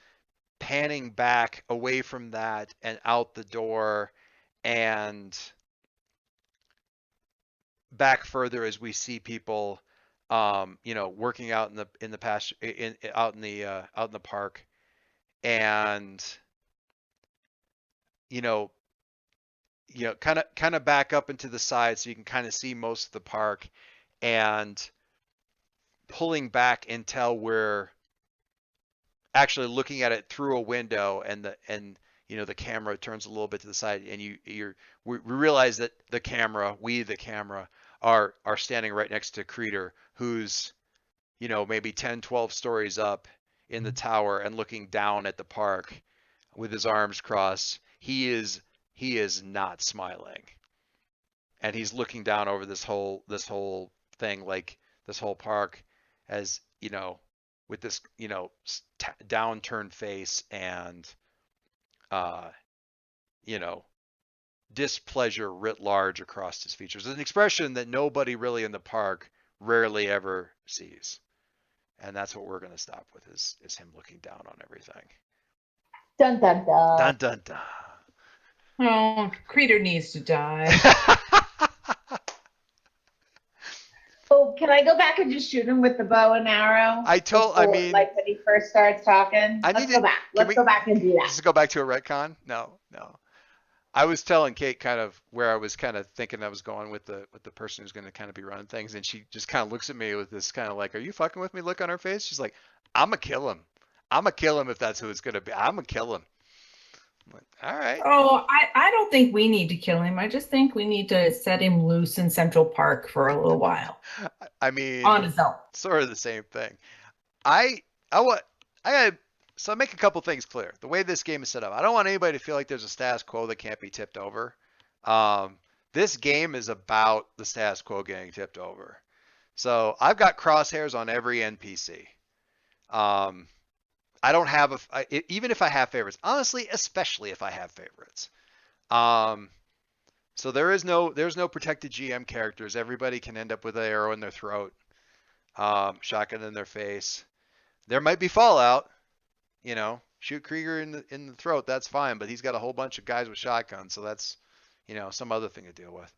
Speaker 2: panning back away from that and out the door and back further as we see people, you know, working out in the pasture, out in the park, and you know, kind of back up into the side so you can kind of see most of the park, and pulling back until we're actually looking at it through a window, and you know, the camera turns a little bit to the side, and we realize that the camera are standing right next to Kreider, who's, you know, maybe 10, 12 stories up in the tower and looking down at the park with his arms crossed. He is not smiling, and he's looking down over this whole thing, like this whole park, as you know, with this, you know, downturned face and you know, displeasure writ large across his features. An expression that nobody really in the park rarely ever sees. And that's what we're going to stop with, is him looking down on everything.
Speaker 4: Dun dun dun.
Speaker 2: Dun dun dun.
Speaker 3: Oh, Creator needs to die.
Speaker 4: Oh, can I go back and just shoot him with the bow and arrow?
Speaker 2: I mean,
Speaker 4: like when he first starts talking. Let's go back. Let's go back and do that.
Speaker 2: Just go back to a retcon? No. I was telling Kate kind of where I was kind of thinking I was going with the person who's going to kind of be running things, and she just kind of looks at me with this kind of like, "Are you fucking with me?" look on her face. She's like, "I'm gonna kill him. I'm gonna kill him if that's who it's gonna be. I'm gonna kill him." I'm like, all right.
Speaker 3: Oh, I don't think we need to kill him. I just think we need to set him loose in Central Park for a little while.
Speaker 2: I mean,
Speaker 3: on his own.
Speaker 2: Sort of the same thing. I got So I make a couple things clear. The way this game is set up, I don't want anybody to feel like there's a status quo that can't be tipped over. This game is about the status quo getting tipped over. So I've got crosshairs on every NPC. I don't have even if I have favorites. Honestly, especially if I have favorites. So there's no protected GM characters. Everybody can end up with an arrow in their throat, shotgun in their face. There might be fallout. Shoot Krieger in the throat. That's fine, but he's got a whole bunch of guys with shotguns, so that's some other thing to deal with.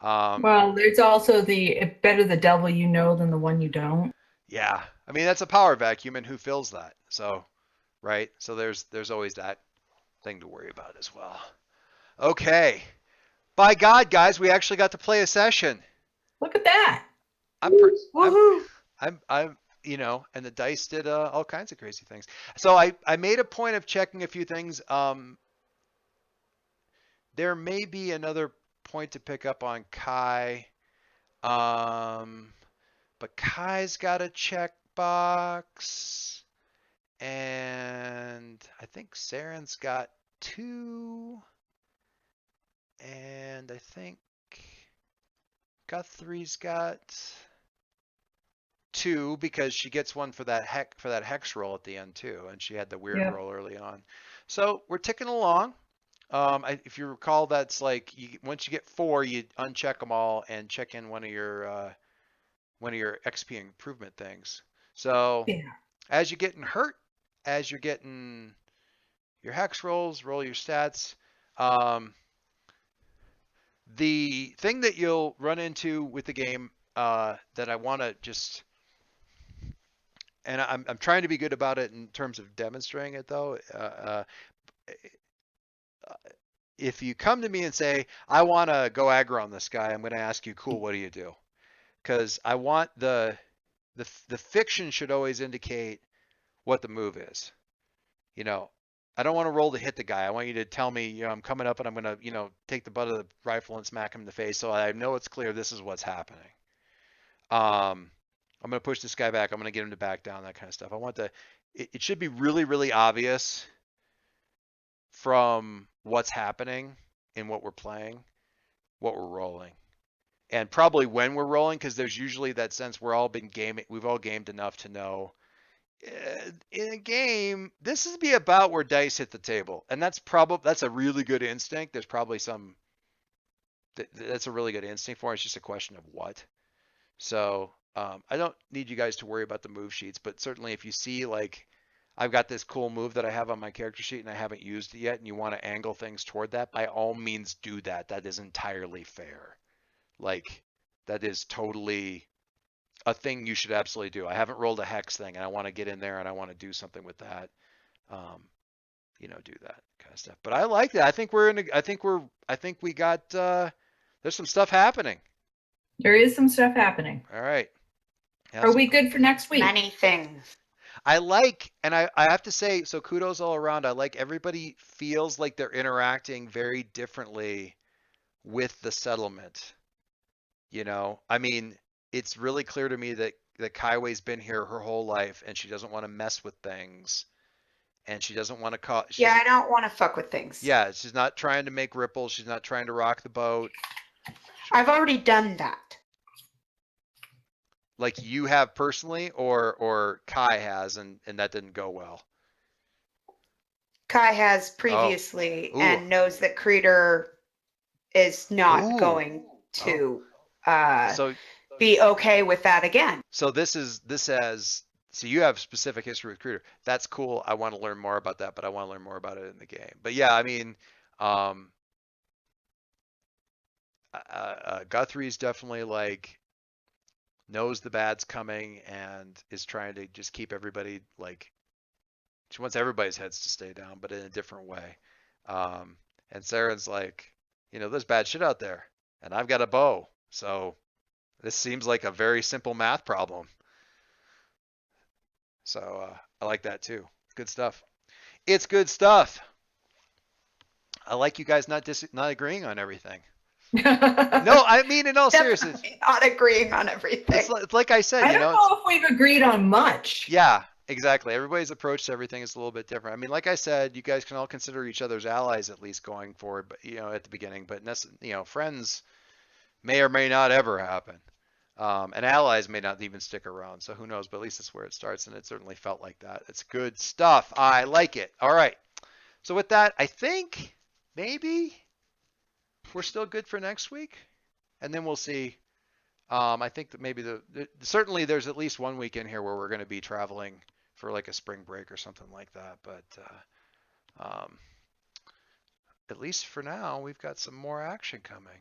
Speaker 3: Well, there's also better the devil you know than the one you don't.
Speaker 2: Yeah, I mean that's a power vacuum, and who fills that? So, right. So there's always that thing to worry about as well. Okay. By God, guys, we actually got to play a session.
Speaker 3: Look at that.
Speaker 1: Woohoo!
Speaker 2: I'm and the dice did all kinds of crazy things. So I made a point of checking a few things. There may be another point to pick up on Kai. But Kai's got a checkbox. And I think Serran's got 2. And I think Guthrie's got 2 because she gets one for that hex roll at the end too, and she had the weird roll early on. So we're ticking along. If you recall, that's like once you get 4, you uncheck them all and check in one of your XP improvement things. So as you're getting hurt, as you're getting your hex rolls, roll your stats. The thing that you'll run into with the game that I want to just, and I'm trying to be good about it in terms of demonstrating it though. If you come to me and say, I want to go aggro on this guy, I'm going to ask you, cool, what do you do? Because I want the fiction should always indicate what the move is. I don't want to roll to hit the guy. I want you to tell me, I'm coming up and I'm going to, take the butt of the rifle and smack him in the face so I know it's clear this is what's happening. I'm going to push this guy back. I'm going to get him to back down, that kind of stuff. It should be really, really obvious from what's happening in what we're playing, what we're rolling. And probably when we're rolling, because there's usually that sense we've all gamed enough to know in a game, this is be about where dice hit the table, and that's a really good instinct. There's probably that's a really good instinct for it. It's just a question of what. So I don't need you guys to worry about the move sheets, but certainly if you see like I've got this cool move that I have on my character sheet and I haven't used it yet, and you want to angle things toward that, by all means do that. That is entirely fair. Like that is totally a thing you should absolutely do. I haven't rolled a hex thing and I want to get in there and I want to do something with that. Do that kind of stuff. But I like that. I think we got there's some stuff happening.
Speaker 3: There is some stuff happening.
Speaker 2: All right.
Speaker 3: Are we good for next week?
Speaker 1: Many things.
Speaker 2: I like, and I have to say, so kudos all around. I like everybody feels like they're interacting very differently with the settlement. I mean, it's really clear to me that Kaiwei's been here her whole life and she doesn't want to mess with things. And she doesn't want to cause.
Speaker 1: Yeah, I don't want to fuck with things.
Speaker 2: Yeah, she's not trying to make ripples. She's not trying to rock the boat.
Speaker 1: I've already done that.
Speaker 2: Like you have personally, or Kai has, and that didn't go well.
Speaker 1: Kai has previously and knows that Kreider is not going to be okay with that again.
Speaker 2: So so you have specific history with Kreider. That's cool. I want to learn more about that, but I want to learn more about it in the game. But yeah, I mean, Guthrie's definitely like knows the bad's coming and is trying to just keep everybody like, she wants everybody's heads to stay down, but in a different way. And Serran's like, there's bad shit out there and I've got a bow. So this seems like a very simple math problem. So I like that too. Good stuff. It's good stuff. I like you guys not agreeing on everything. No, I mean in all seriousness.
Speaker 1: Not agreeing on everything.
Speaker 2: It's like I said,
Speaker 3: I don't know if we've agreed on much.
Speaker 2: Yeah, Exactly. Everybody's approach to everything is a little bit different. I mean, like I said, you guys can all consider each other's allies at least going forward, but at the beginning. But friends may or may not ever happen, and allies may not even stick around. So who knows? But at least that's where it starts, and it certainly felt like that. It's good stuff. I like it. All right. So with that, I think maybe we're still good for next week, and then we'll see. I think that maybe certainly there's at least 1 week in here where we're going to be traveling for like a spring break or something like that. But at least for now, we've got some more action coming.